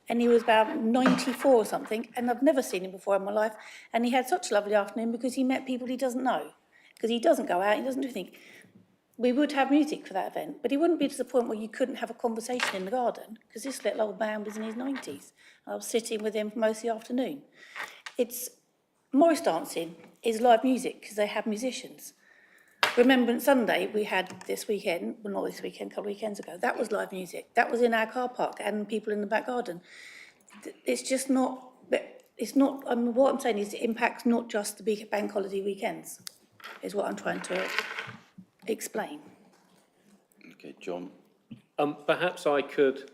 and he was about 94 or something, and I've never seen him before in my life, and he had such a lovely afternoon because he met people he doesn't know, because he doesn't go out, he doesn't do anything. We would have music for that event, but he wouldn't be to the point where you couldn't have a conversation in the garden, because this little old man was in his 90s. I was sitting with him for most of the afternoon. Morris dancing is live music, because they have musicians. Remembrance Sunday we had this weekend, well not this weekend, a couple of weekends ago, that was live music. That was in our car park and people in the back garden. It's just not, what I'm saying is it impacts not just the big bank holiday weekends. is what I'm trying to explain. Okay, John? Perhaps I could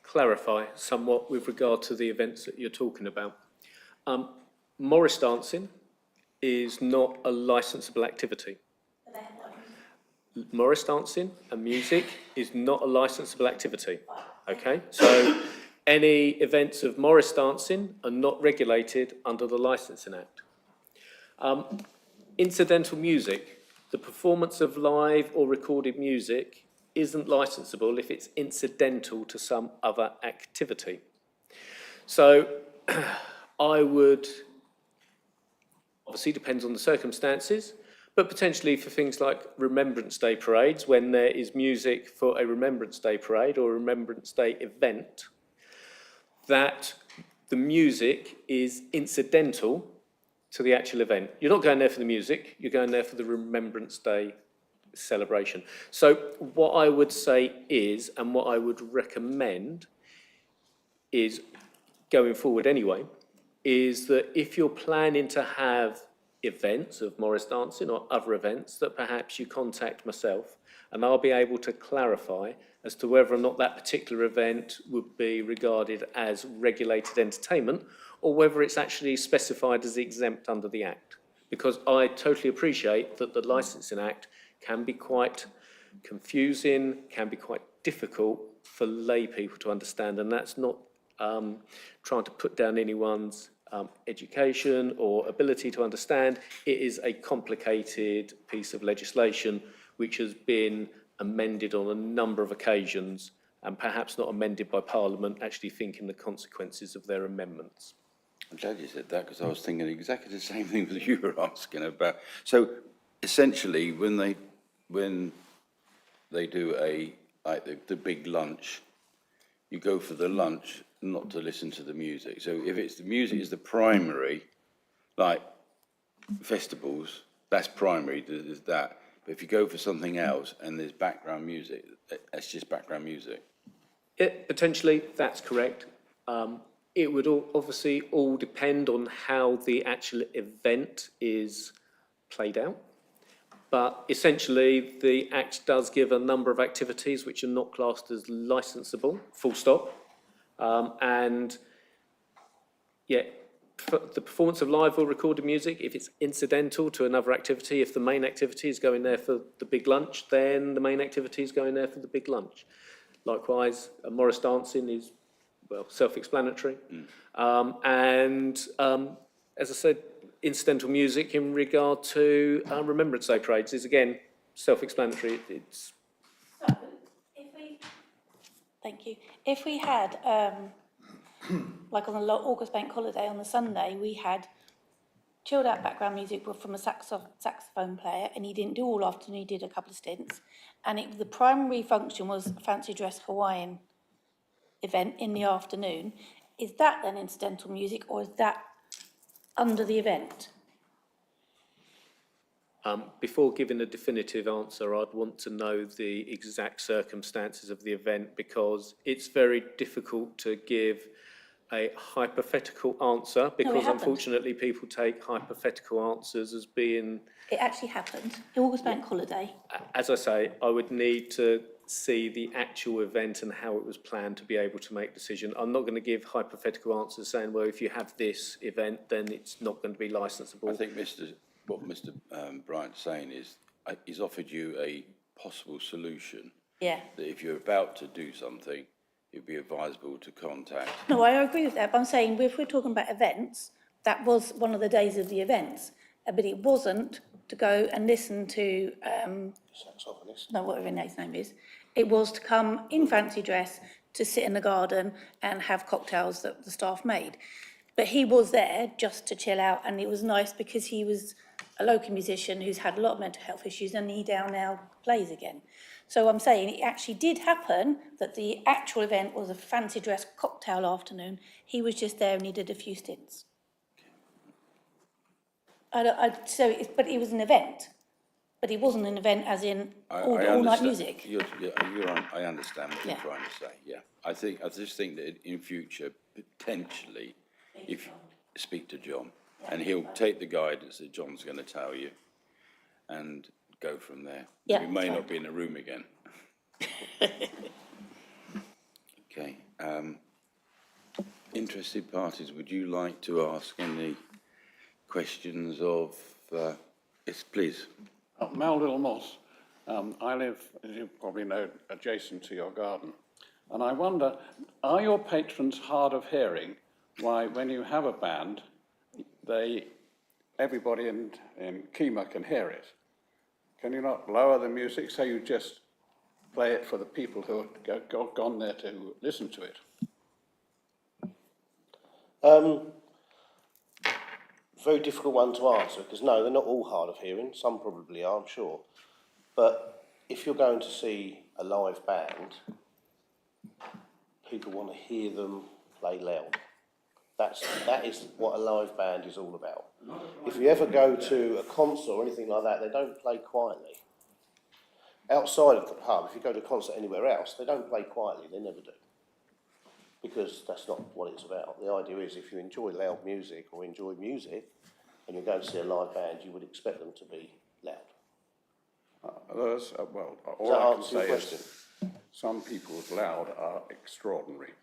clarify somewhat with regard to the events that you're talking about. Morris dancing is not a licensable activity. Morris dancing and music is not a licensable activity, okay? So any events of Morris dancing are not regulated under the Licensing Act. Incidental music, the performance of live or recorded music isn't licensable if it's incidental to some other activity. So I would, obviously depends on the circumstances, but potentially for things like Remembrance Day parades, when there is music for a Remembrance Day parade or a Remembrance Day event, that the music is incidental to the actual event. You're not going there for the music, you're going there for the Remembrance Day celebration. So what I would say is, and what I would recommend is, going forward anyway, is that if you're planning to have events of Morris dancing or other events, that perhaps you contact myself and I'll be able to clarify as to whether or not that particular event would be regarded as regulated entertainment or whether it's actually specified as exempt under the Act. Because I totally appreciate that the Licensing Act can be quite confusing, can be quite difficult for lay people to understand, and that's not trying to put down anyone's education or ability to understand. It is a complicated piece of legislation which has been amended on a number of occasions and perhaps not amended by Parliament actually thinking the consequences of their amendments. I'm glad you said that because I was thinking exactly the same thing that you were asking about. So essentially, when they do the big lunch, you go for the lunch, not to listen to the music. So if it's the music is the primary, like festivals, that's primary, there's that. But if you go for something else and there's background music, that's just background music. Potentially, that's correct. It would obviously all depend on how the actual event is played out. But essentially, the Act does give a number of activities which are not classed as licensable, full stop. And yeah, the performance of live or recorded music, if it's incidental to another activity, if the main activity is going there for the big lunch, then the main activity is going there for the big lunch. Likewise, Morris dancing is, well, self-explanatory. As I said, incidental music in regard to Remembrance Day parades is, again, self-explanatory. It's So, thank you. If we had, like on the August Bank holiday on the Sunday, we had chilled out background music from a saxophone player, and he didn't do all afternoon, he did a couple of stints. And the primary function was a fancy dress Hawaiian event in the afternoon. Is that then incidental music, or is that under the event? Before giving a definitive answer, I'd want to know the exact circumstances of the event because it's very difficult to give a hypothetical answer because unfortunately people take hypothetical answers as being... It actually happened, August Bank holiday. As I say, I would need to see the actual event and how it was planned to be able to make a decision. I'm not going to give hypothetical answers saying, well, if you have this event, then it's not going to be licensable. I think what Mr. Bryant's saying is he's offered you a possible solution. Yeah. That if you're about to do something, it'd be advisable to contact. No, I agree with that, but I'm saying if we're talking about events, that was one of the days of the events, but it wasn't to go and listen to, no, whatever his name is. It was to come in fancy dress, to sit in the garden and have cocktails that the staff made. But he was there just to chill out, and it was nice because he was a local musician who's had a lot of mental health issues, and he now plays again. So I'm saying it actually did happen that the actual event was a fancy dress cocktail afternoon. He was just there and he did a few stints. But it was an event. But it wasn't an event as in all night music. I understand what you're trying to say, yeah. I just think that in future, potentially, if you speak to John, and he'll take the guidance that John's going to tell you, and go from there. Yeah, We may fine. not be in a room again. Okay, interested parties, would you like to ask any questions of, yes, please? Mel Little Moss. I live, as you probably know, adjacent to your garden. And I wonder, are your patrons hard of hearing? Why, when you have a band, everybody in Kemah can hear it. Can you not lower the music so you just play it for the people who have gone there to listen to it? Very difficult one to answer, because no, they're not all hard of hearing. Some probably are, I'm sure. But if you're going to see a live band, people want to hear them play loud. That is what a live band is all about. If you ever go to a concert or anything like that, they don't play quietly. Outside of the pub, if you go to a concert anywhere else, they don't play quietly, they never do. Because that's not what it's about. The idea is if you enjoy loud music or enjoy music and you're going to see a live band, you would expect them to be loud. Well, all that I can answer your say question? is some people's loud are extraordinary.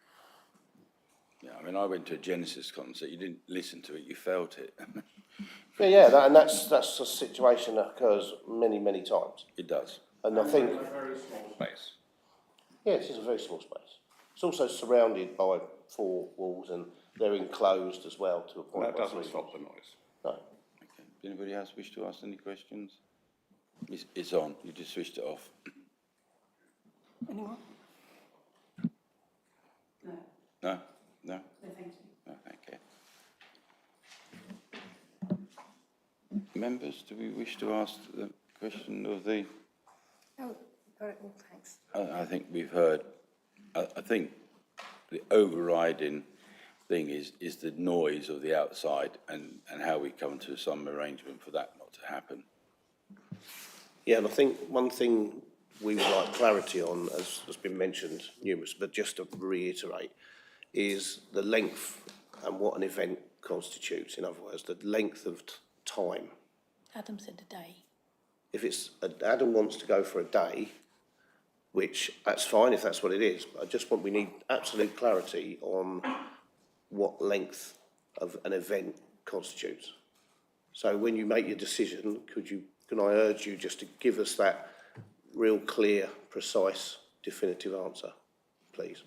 Yeah, I mean, I went to a Genesis concert, you didn't listen to it, you felt it. Yeah, that's a situation that occurs many, many times. It does. And I think, Very small space. yes, it's a very small space. It's also surrounded by 4 walls and they're enclosed as well to a point. That by doesn't 3 stop walls. the noise. No. Okay. Does anybody else wish to ask any questions? It's on, you just switched it off. Anyone? No. No? No? No, thank you. No, okay. Members, do we wish to ask the question of the, Oh, got it all, thanks. I think we've heard, I think the overriding thing is the noise of the outside and how we come to some arrangement for that not to happen. Yeah, and I think one thing we would like clarity on, as has been mentioned numerous, but just to reiterate, is the length and what an event constitutes. In other words, the length of time. Adam said a day. If it's, Adam wants to go for a day, which that's fine if that's what it is, but we need absolute clarity on what length of an event constitutes. So when you make your decision, can I urge you just to give us that real clear, precise, definitive answer, please?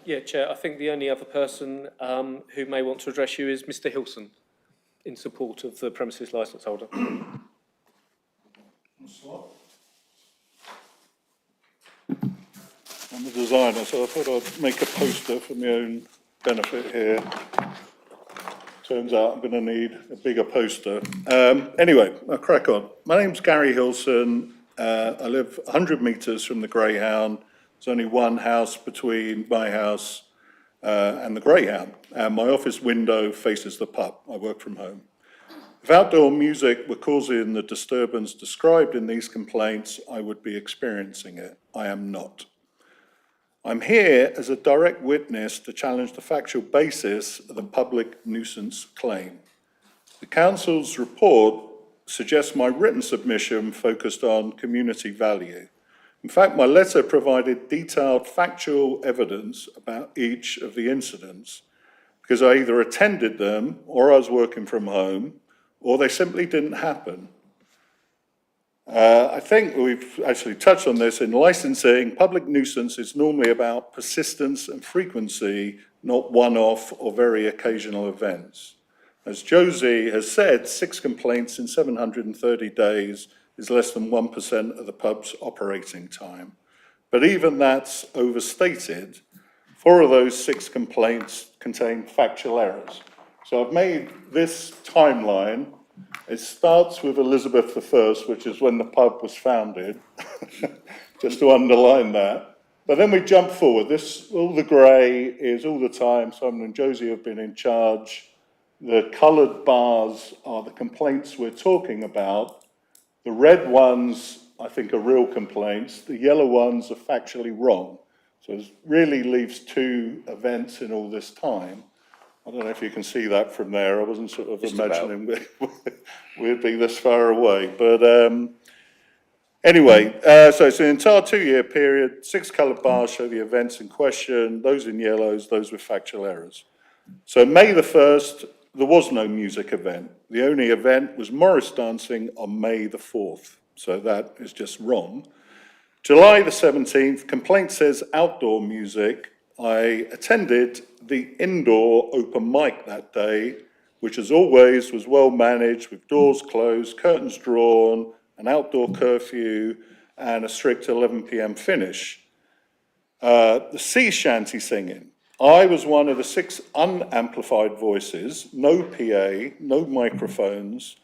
Yeah, Chair, I think the only other person who may want to address you is Mr Hilson, in support of the premises licence holder. I'm a designer, so I thought I'd make a poster for my own benefit here. Turns out I'm going to need a bigger poster. Anyway, I'll crack on. My name's Gary Hilson. I live 100 metres from the Greyhound. There's only one house between my house and the Greyhound. And my office window faces the pub. I work from home. If outdoor music were causing the disturbance described in these complaints, I would be experiencing it. I am not. I'm here as a direct witness to challenge the factual basis of the public nuisance claim. The council's report suggests my written submission focused on community value. In fact, my letter provided detailed factual evidence about each of the incidents because I either attended them or I was working from home or they simply didn't happen. I think we've actually touched on this in licensing. Public nuisance is normally about persistence and frequency, not one-off or very occasional events. As Josie has said, 6 complaints in 730 days is less than 1% of the pub's operating time. But even that's overstated. 4 of those 6 complaints contain factual errors. So I've made this timeline. It starts with Elizabeth I, which is when the pub was founded, just to underline that. But then we jump forward. All the grey is all the time. Simon and Josie have been in charge. The coloured bars are the complaints we're talking about. The red ones, I think, are real complaints. The yellow ones are factually wrong. So it really leaves 2 events in all this time. I don't know if you can see that from there. I wasn't sort of Just about. imagining we'd be this far away. But anyway, so it's an entire 2-year period. 6 coloured bars show the events in question. Those in yellows, those with factual errors. So May the 1st, there was no music event. The only event was Morris dancing on May the 4th. So that is just wrong. July the 17th, complaint says outdoor music. I attended the indoor open mic that day, which as always was well managed with doors closed, curtains drawn, an outdoor curfew, and a strict 11 p.m. finish. The sea shanty singing. I was one of the 6 unamplified voices, no PA, no microphones,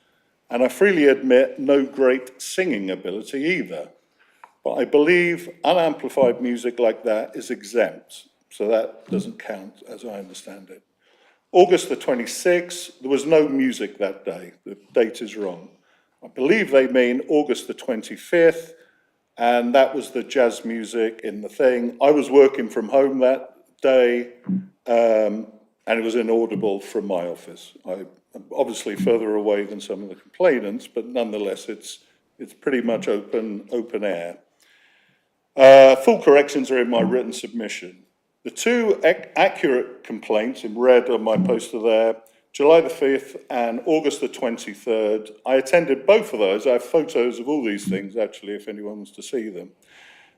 and I freely admit no great singing ability either. But I believe unamplified music like that is exempt, so that doesn't count as I understand it. August the 26th, there was no music that day. The date is wrong. I believe they mean August the 25th, and that was the jazz music in the thing. I was working from home that day, and it was inaudible from my office. I'm obviously further away than some of the complainants, but nonetheless, it's pretty much open air. Full corrections are in my written submission. The 2 accurate complaints in red on my poster there, July the 5th and August the 23rd. I attended both of those. I have photos of all these things, actually, if anyone wants to see them.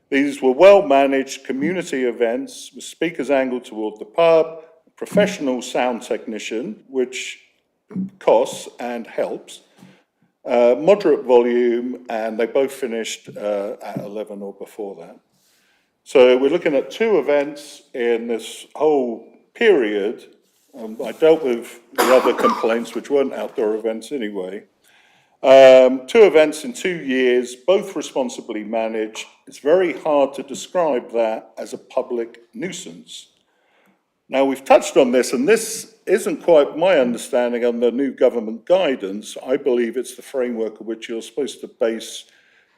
These were well-managed community events with speakers angled toward the pub, a professional sound technician, which costs and helps, moderate volume, and they both finished at 11 or before that. So we're looking at 2 events in this whole period. I dealt with the other complaints, which weren't outdoor events anyway. 2 events in 2 years, both responsibly managed. It's very hard to describe that as a public nuisance. Now, we've touched on this, and this isn't quite my understanding on the new government guidance. I believe it's the framework of which you're supposed to base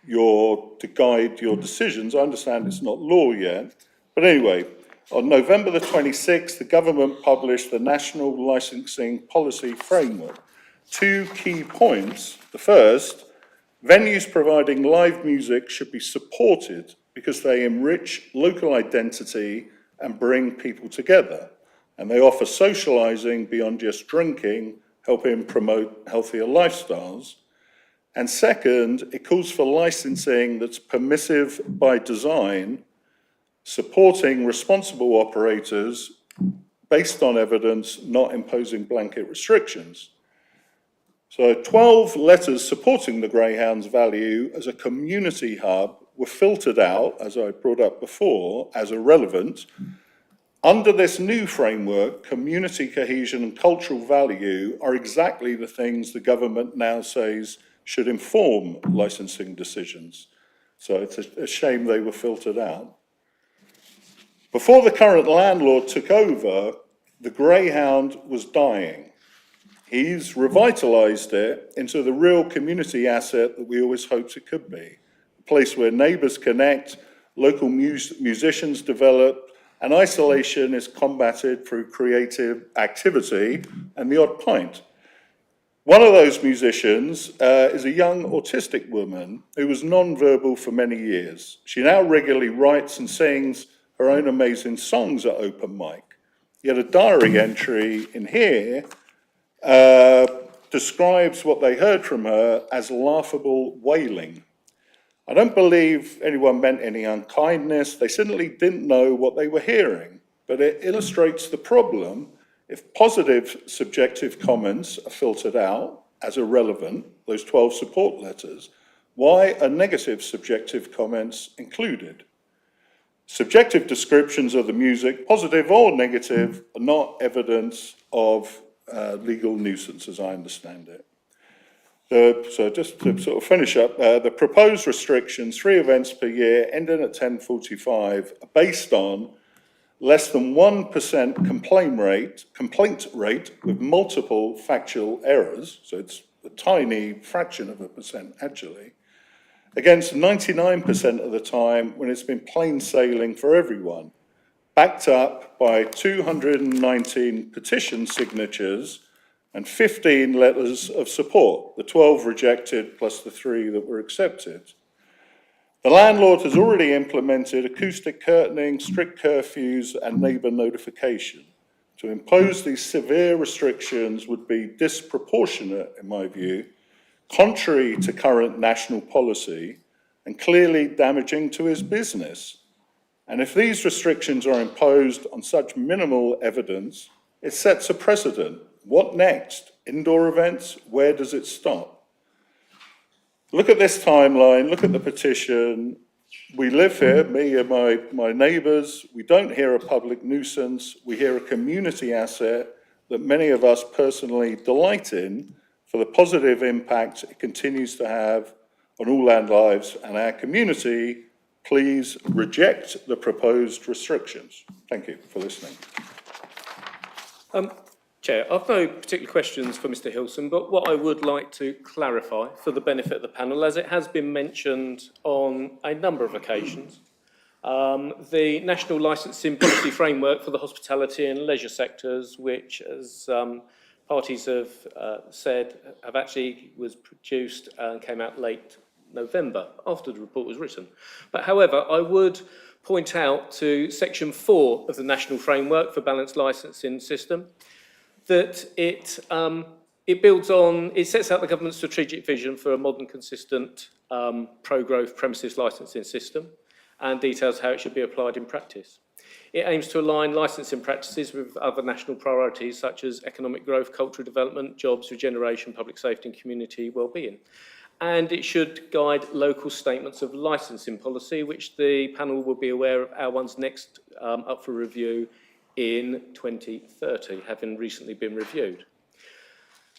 to guide your decisions. I understand it's not law yet. But anyway, on November the 26th, the government published the National Licensing Policy Framework. 2 key points. The first, venues providing live music should be supported because they enrich local identity and bring people together. And they offer socialising beyond just drinking, helping promote healthier lifestyles. And second, it calls for licensing that's permissive by design, supporting responsible operators based on evidence, not imposing blanket restrictions. So 12 letters supporting the Greyhound's value as a community hub were filtered out, as I brought up before, as irrelevant. Under this new framework, community cohesion and cultural value are exactly the things the government now says should inform licensing decisions. So it's a shame they were filtered out. Before the current landlord took over, the Greyhound was dying. He's revitalised it into the real community asset that we always hoped it could be. A place where neighbours connect, local musicians develop, and isolation is combated through creative activity and the odd pint. One of those musicians is a young autistic woman who was non-verbal for many years. She now regularly writes and sings her own amazing songs at open mic. Yet a diary entry in here describes what they heard from her as laughable wailing. I don't believe anyone meant any unkindness. They simply didn't know what they were hearing. But it illustrates the problem. If positive subjective comments are filtered out as irrelevant, those 12 support letters, why are negative subjective comments included? Subjective descriptions of the music, positive or negative, are not evidence of legal nuisance, as I understand it. So just to sort of finish up, the proposed restrictions, 3 events per year, ending at 10:45, are based on less than 1% complaint rate with multiple factual errors, so it's a tiny fraction of a percent actually, against 99% of the time when it's been plain sailing for everyone. backed up by 219 petition signatures and 15 letters of support, the 12 rejected plus the 3 that were accepted. The landlord has already implemented acoustic curtaining, strict curfews and neighbour notification. To impose these severe restrictions would be disproportionate, in my view, contrary to current national policy and clearly damaging to his business. And if these restrictions are imposed on such minimal evidence, it sets a precedent. What next? Indoor events? Where does it stop? Look at this timeline, look at the petition. We live here, me and my neighbours. We don't hear a public nuisance. We hear a community asset that many of us personally delight in for the positive impact it continues to have on all land lives and our community. Please reject the proposed restrictions. Thank you for listening. Chair, I've no particular questions for Mr Hilson, but what I would like to clarify for the benefit of the panel, as it has been mentioned on a number of occasions, the National Licensing Policy Framework for the hospitality and leisure sectors, which, as parties have said, have actually was produced and came out late November, after the report was written. But however, I would point out to Section 4 of the National Framework for Balanced Licensing System that it sets out the government's strategic vision for a modern, consistent, pro-growth premises licensing system and details how it should be applied in practice. It aims to align licensing practices with other national priorities such as economic growth, cultural development, jobs, regeneration, public safety and community well-being. And it should guide local statements of licensing policy, which the panel will be aware of our one's next up for review in 2030, having recently been reviewed.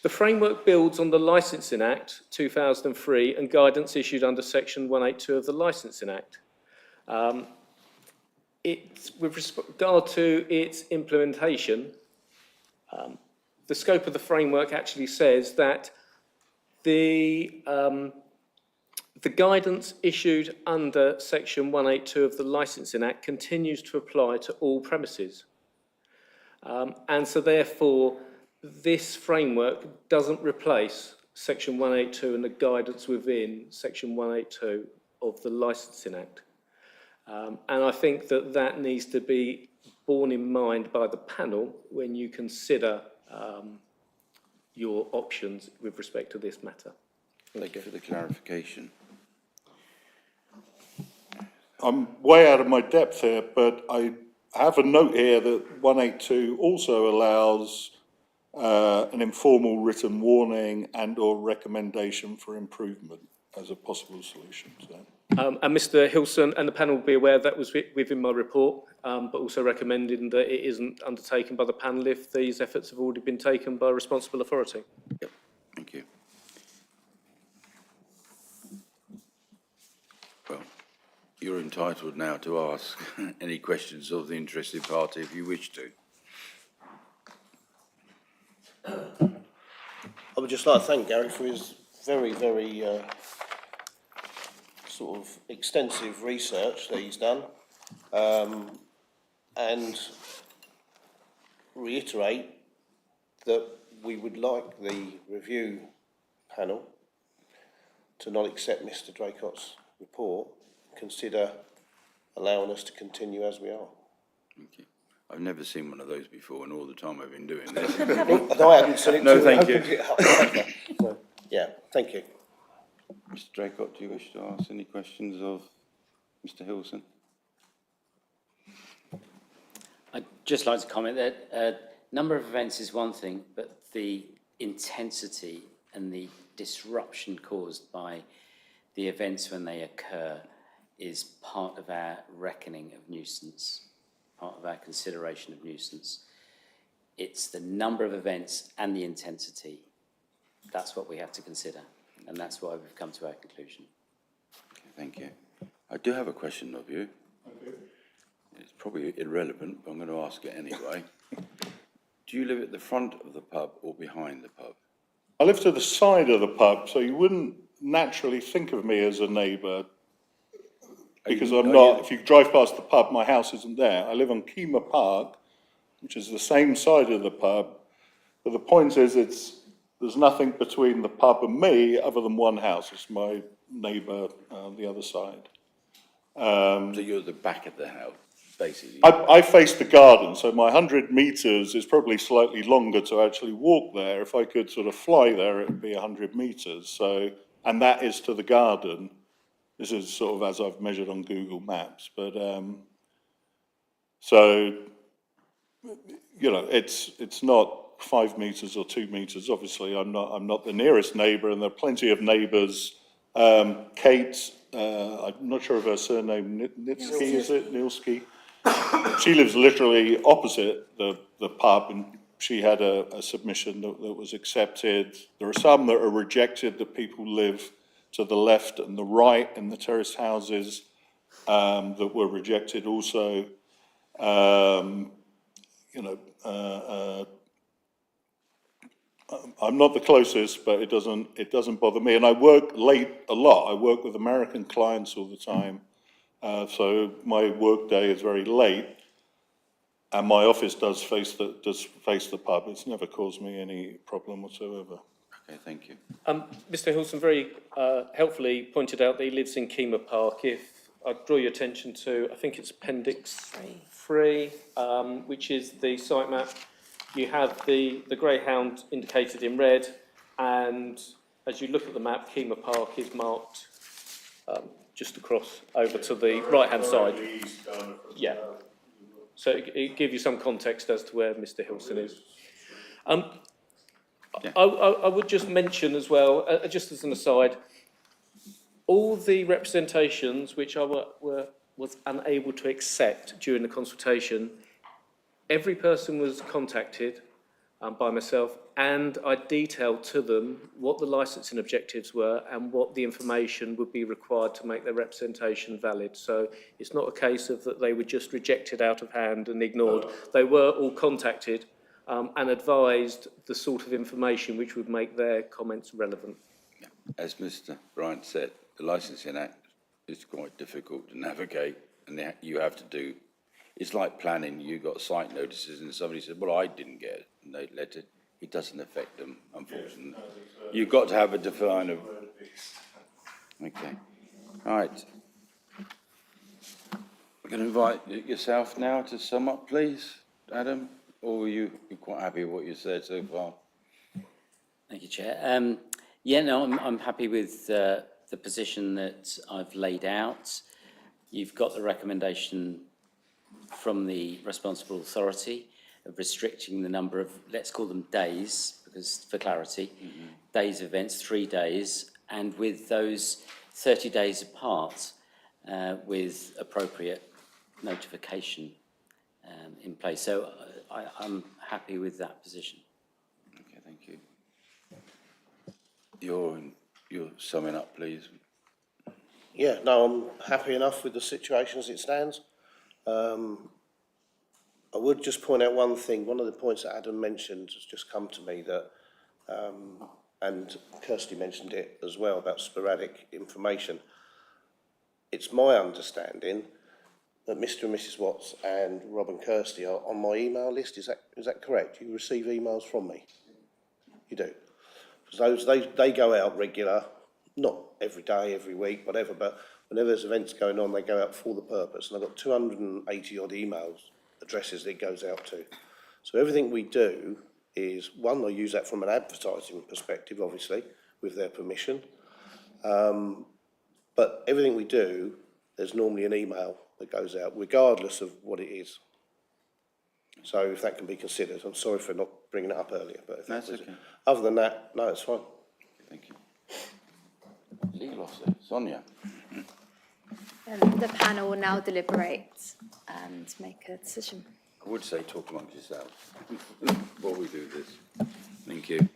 The framework builds on the Licensing Act 2003 and guidance issued under Section 182 of the Licensing Act. With regard to its implementation, the scope of the framework actually says that the guidance issued under Section 182 of the Licensing Act continues to apply to all premises. And so therefore, this framework doesn't replace Section 182 and the guidance within Section 182 of the Licensing Act. And I think that that needs to be borne in mind by the panel when you consider your options with respect to this matter. Thank you for the clarification. I'm way out of my depth here, but I have a note here that 182 also allows an informal written warning and or recommendation for improvement as a possible solution. So. And Mr Hilson and the panel will be aware that was within my report, but also recommending that it isn't undertaken by the panel if these efforts have already been taken by a responsible authority. Yep, thank you. Well, you're entitled now to ask any questions of the interested party if you wish to. I would just like to thank Gary for his very, very sort of extensive research that he's done, and reiterate that we would like the review panel to not accept Mr Draycott's report, consider allowing us to continue as we are. Thank you. I've never seen one of those before in all the time I've been doing this. No, I haven't seen it. No, too. thank you. So, yeah, thank you. Mr Draycott, do you wish to ask any questions of Mr Hilson? I'd just like to comment that number of events is one thing, but the intensity and the disruption caused by the events when they occur is part of our reckoning of nuisance, part of our consideration of nuisance. It's the number of events and the intensity. That's what we have to consider, and that's why we've come to our conclusion. Okay, thank you. I do have a question of you. It's probably irrelevant, but I'm going to ask it anyway. Do you live at the front of the pub or behind the pub? I live to the side of the pub, so you wouldn't naturally think of me as a neighbour. because I'm not, if you drive past the pub, my house isn't there. I live on Kemah Park, which is the same side of the pub, but the point is there's nothing between the pub and me other than one house. It's my neighbour on the other side. So you're at the back of the house, basically. I face the garden, so my 100 metres is probably slightly longer to actually walk there. If I could sort of fly there, it would be 100 metres. So, and that is to the garden. This is sort of as I've measured on Google Maps, but so you know, it's not 5 metres or 2 metres. Obviously, I'm not the nearest neighbour, and there are plenty of neighbours. Kate, I'm not sure of her surname, Nitsky, is it? Nilsky? She lives literally opposite the pub, and she had a submission that was accepted. There are some that are rejected, that people live to the left and the right in the terraced houses, that were rejected also. You know, I'm not the closest, but it doesn't bother me. And I work late a lot. I work with American clients all the time. So my work day is very late, and my office does face the pub. It's never caused me any problem whatsoever. Okay, thank you. Mr Hilson very helpfully pointed out that he lives in Kemah Park. If I draw your attention to, I think it's Appendix 3, which is the site map. You have the greyhound indicated in red, and as you look at the map, Kemah Park is marked just across over to the right-hand side. Yeah. So it gives you some context as to where Mr Hilson is. I would just mention as well, just as an aside, all the representations which I was unable to accept during the consultation, every person was contacted by myself, and I detailed to them what the licensing objectives were and what the information would be required to make their representation valid. So it's not a case of that they were just rejected out of hand and ignored. They were all contacted and advised the sort of information which would make their comments relevant. As Mr. Bryant said, the Licensing Act is quite difficult to navigate, and you have to do. It's like planning. You got site notices, and somebody said, "Well, I didn't get a note letter." It doesn't affect them, unfortunately. You've got to have a define of. Okay, all right. We're going to invite yourself now to sum up, please, Adam. Or are you quite happy with what you said so far? Thank you, Chair. Yeah, no, I'm happy with the position that I've laid out. You've got the recommendation from the responsible authority of restricting the number of, let's call them days, because for clarity, days of events, 3 days, and with those 30 days apart, with appropriate notification in place. So I'm happy with that position. Okay, thank you. You're summing up, please. Yeah, no, I'm happy enough with the situation as it stands. I would just point out one thing. One of the points that Adam mentioned has just come to me that, and Kirsty mentioned it as well, about sporadic information. It's my understanding that Mr and Mrs Watts and Rob and Kirsty are on my email list. Is that correct? You receive emails from me? You do? Because they go out regular, not every day, every week, whatever, but whenever there's events going on, they go out for the purpose. And I've got 280 odd emails addresses that it goes out to. So everything we do is, one, I use that from an advertising perspective, obviously, with their permission. But everything we do, there's normally an email that goes out, regardless of what it is. So if that can be considered, I'm sorry for not bringing it up earlier, but if That's that was, okay. Other than that, no, it's fine. Thank you. Legal officer, Sonia. The panel will now deliberate and make a decision. I would say talk amongst yourselves before we do this. Thank you.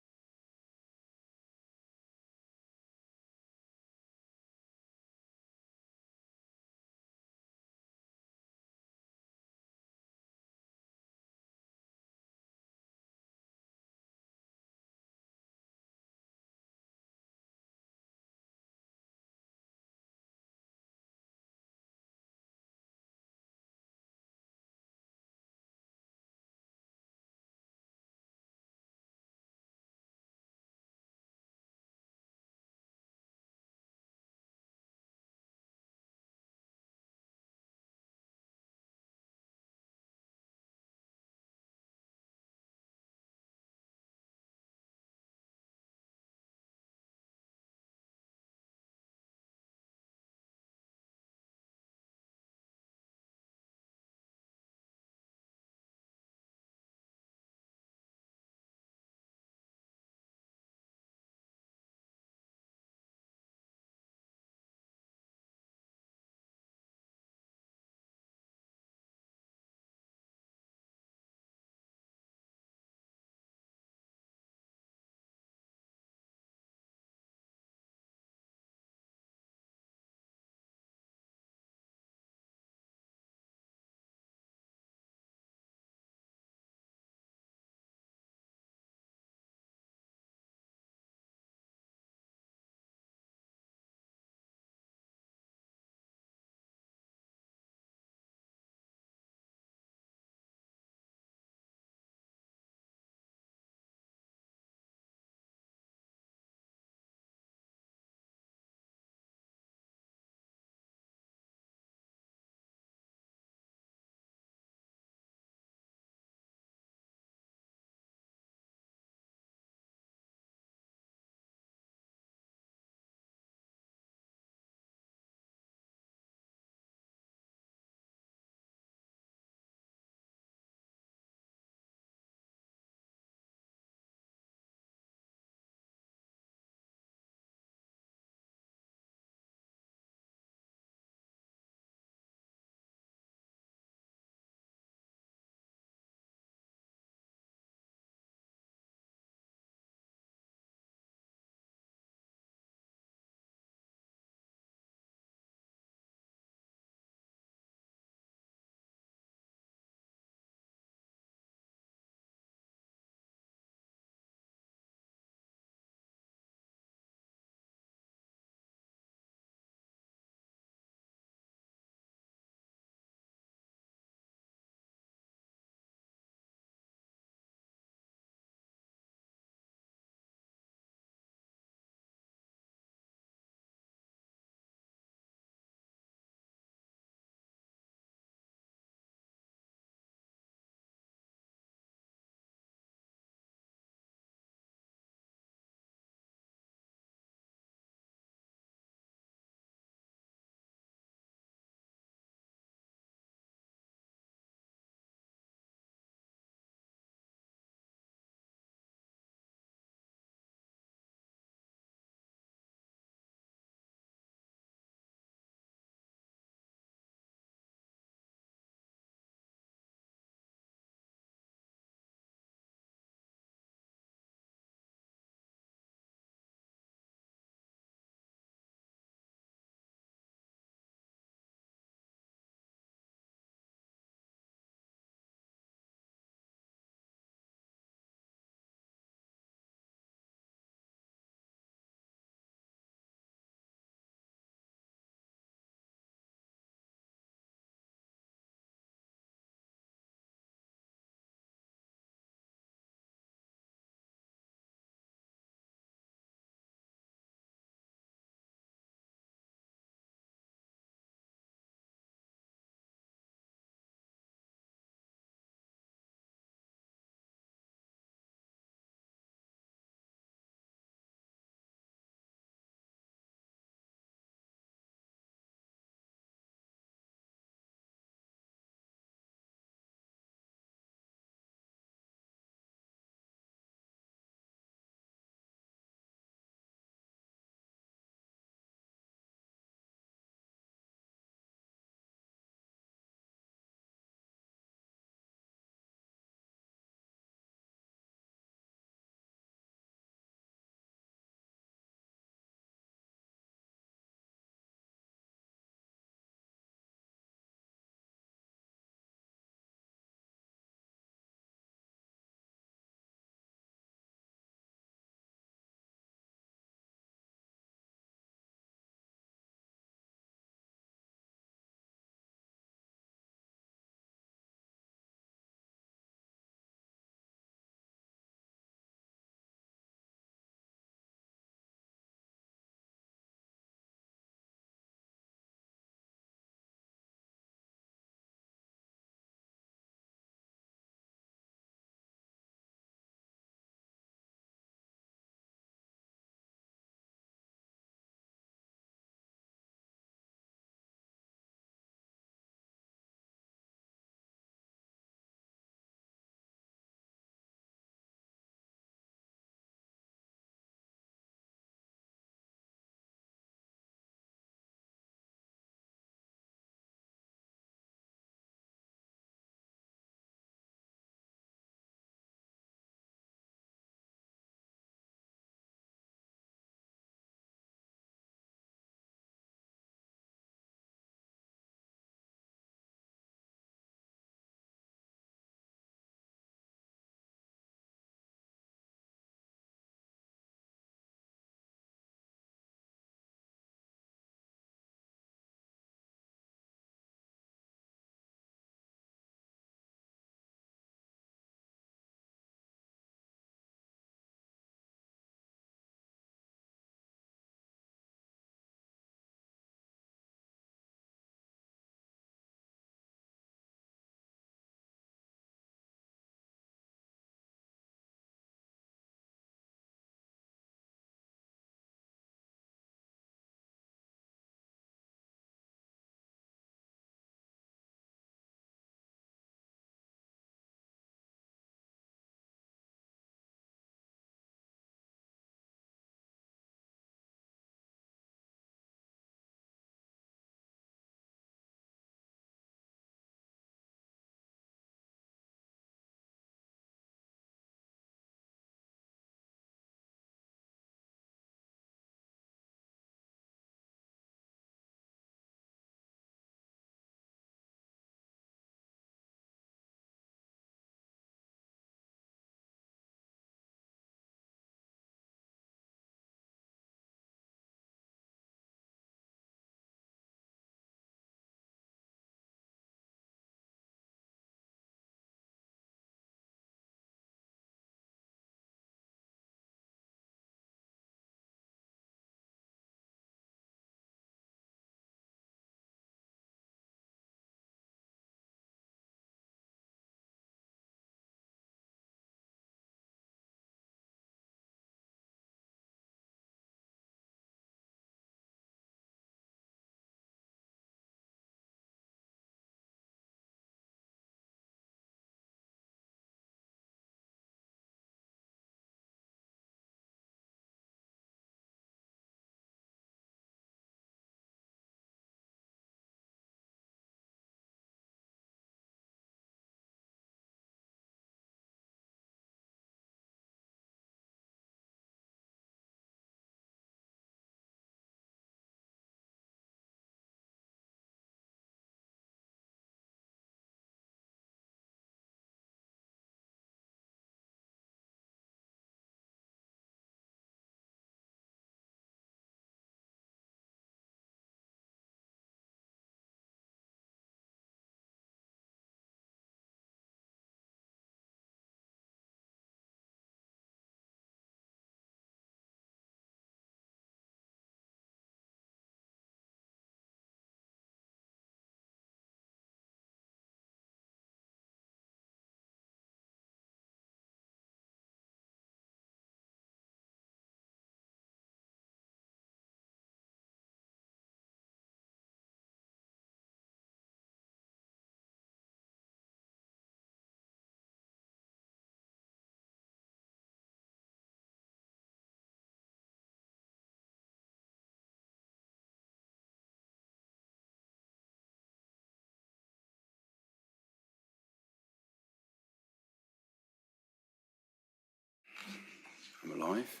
I'm alive.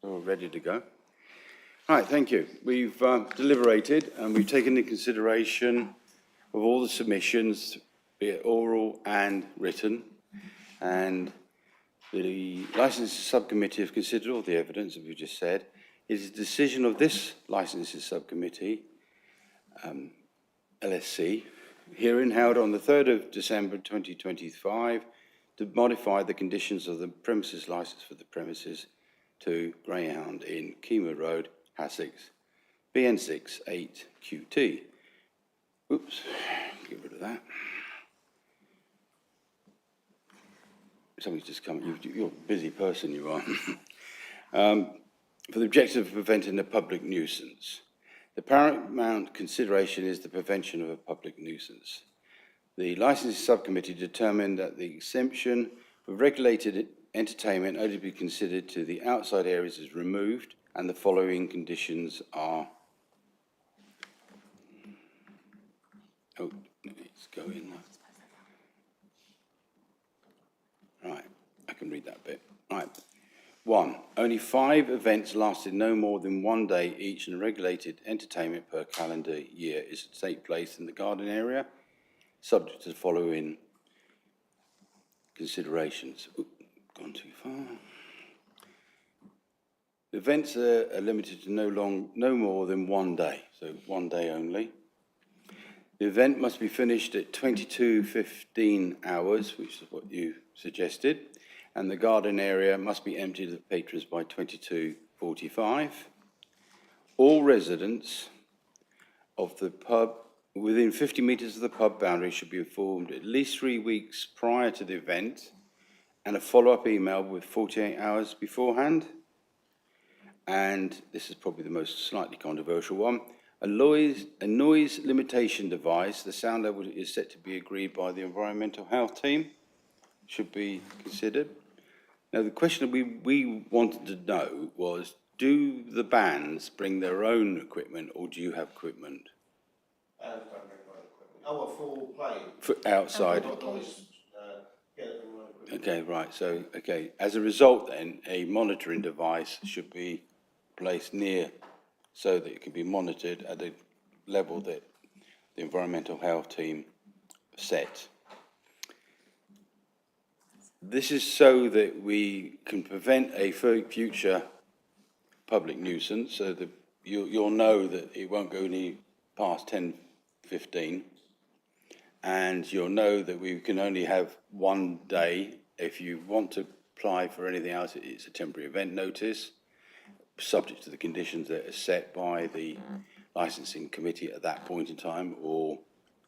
All ready to go. Right, thank you. We've deliberated and we've taken into consideration of all the submissions, be it oral and written, and the licensing subcommittee have considered all the evidence that we've just said. It is a decision of this licensing subcommittee, LSC, hearing held on the 3rd of December 2025 to modify the conditions of the premises licence for the premises to Greyhound Inn, Kemah Road, Essex, BN6 8QT. Oops, get rid of that. Somebody's just come, you're a busy person, you are. For the objective of preventing a public nuisance. The paramount consideration is the prevention of a public nuisance. The licensing subcommittee determined that the exemption for regulated entertainment only be considered to the outside areas is removed, and the following conditions are. Oh, let's go in now. Right, I can read that bit. Right. 1. Only 5 events lasting no more than 1 day each and regulated entertainment per calendar year is to take place in the garden area, subject to the following considerations. Oop, gone too far. The events are limited to no more than 1 day, so 1 day only. The event must be finished at 22:15 hours, which is what you suggested, and the garden area must be emptied of patrons by 22:45. All residents of the pub within 50 metres of the pub boundary should be informed at least 3 weeks prior to the event and a follow-up email with 48 hours beforehand. And this is probably the most slightly controversial one. A noise limitation device, the sound level is set to be agreed by the environmental health team, should be considered. Now, the question that we wanted to know was, do the bands bring their own equipment or do you have equipment? Bands don't bring their own equipment. Oh, well, for playing? For outside? Not noise, yeah, they bring their own equipment. Okay, right, so, okay, as a result then, a monitoring device should be placed near so that it can be monitored at a level that the environmental health team set. This is so that we can prevent a future public nuisance, so that you'll know that it won't go any past 10:15, and you'll know that we can only have 1 day. If you want to apply for anything else, it's a temporary event notice, subject to the conditions that are set by the licensing committee at that point in time, or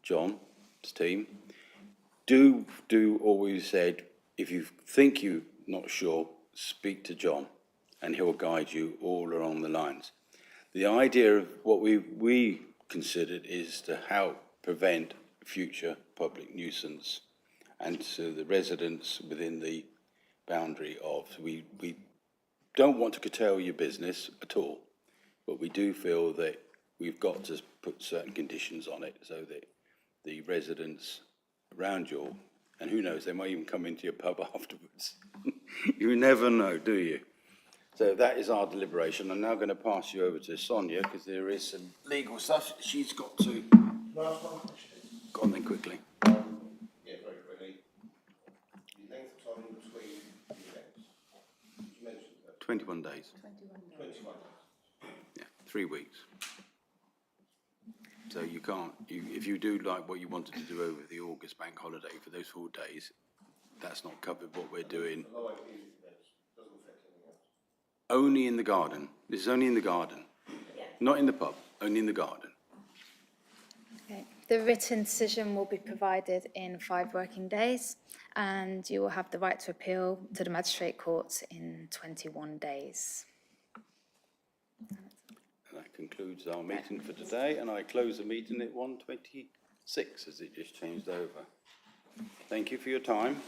John's team. Do all we've said. If you think you're not sure, speak to John, and he'll guide you all along the lines. The idea of what we considered is to help prevent future public nuisance, and so the residents within the boundary of, we don't want to curtail your business at all, but we do feel that we've got to put certain conditions on it so that the residents around you, and who knows, they might even come into your pub afterwards. You never know, do you? So that is our deliberation. I'm now going to pass you over to Sonia, because there is some legal stuff she's got to. Last one question. Go on then quickly. Yeah, very quickly. The length of time in between the events. You mentioned that. 21 days. 21 days. Yeah, 3 weeks. So you can't, if you do like what you wanted to do over the August bank holiday for those 4 days, that's not covered what we're doing. Live music events doesn't affect anything else. Only in the garden. This is only in the garden. Not in the pub, only in the garden. Okay. The written decision will be provided in 5 working days, and you will have the right to appeal to the magistrate courts in 21 days. That concludes our meeting for today, and I close the meeting at 1:26 as it just changed over. Thank you for your time.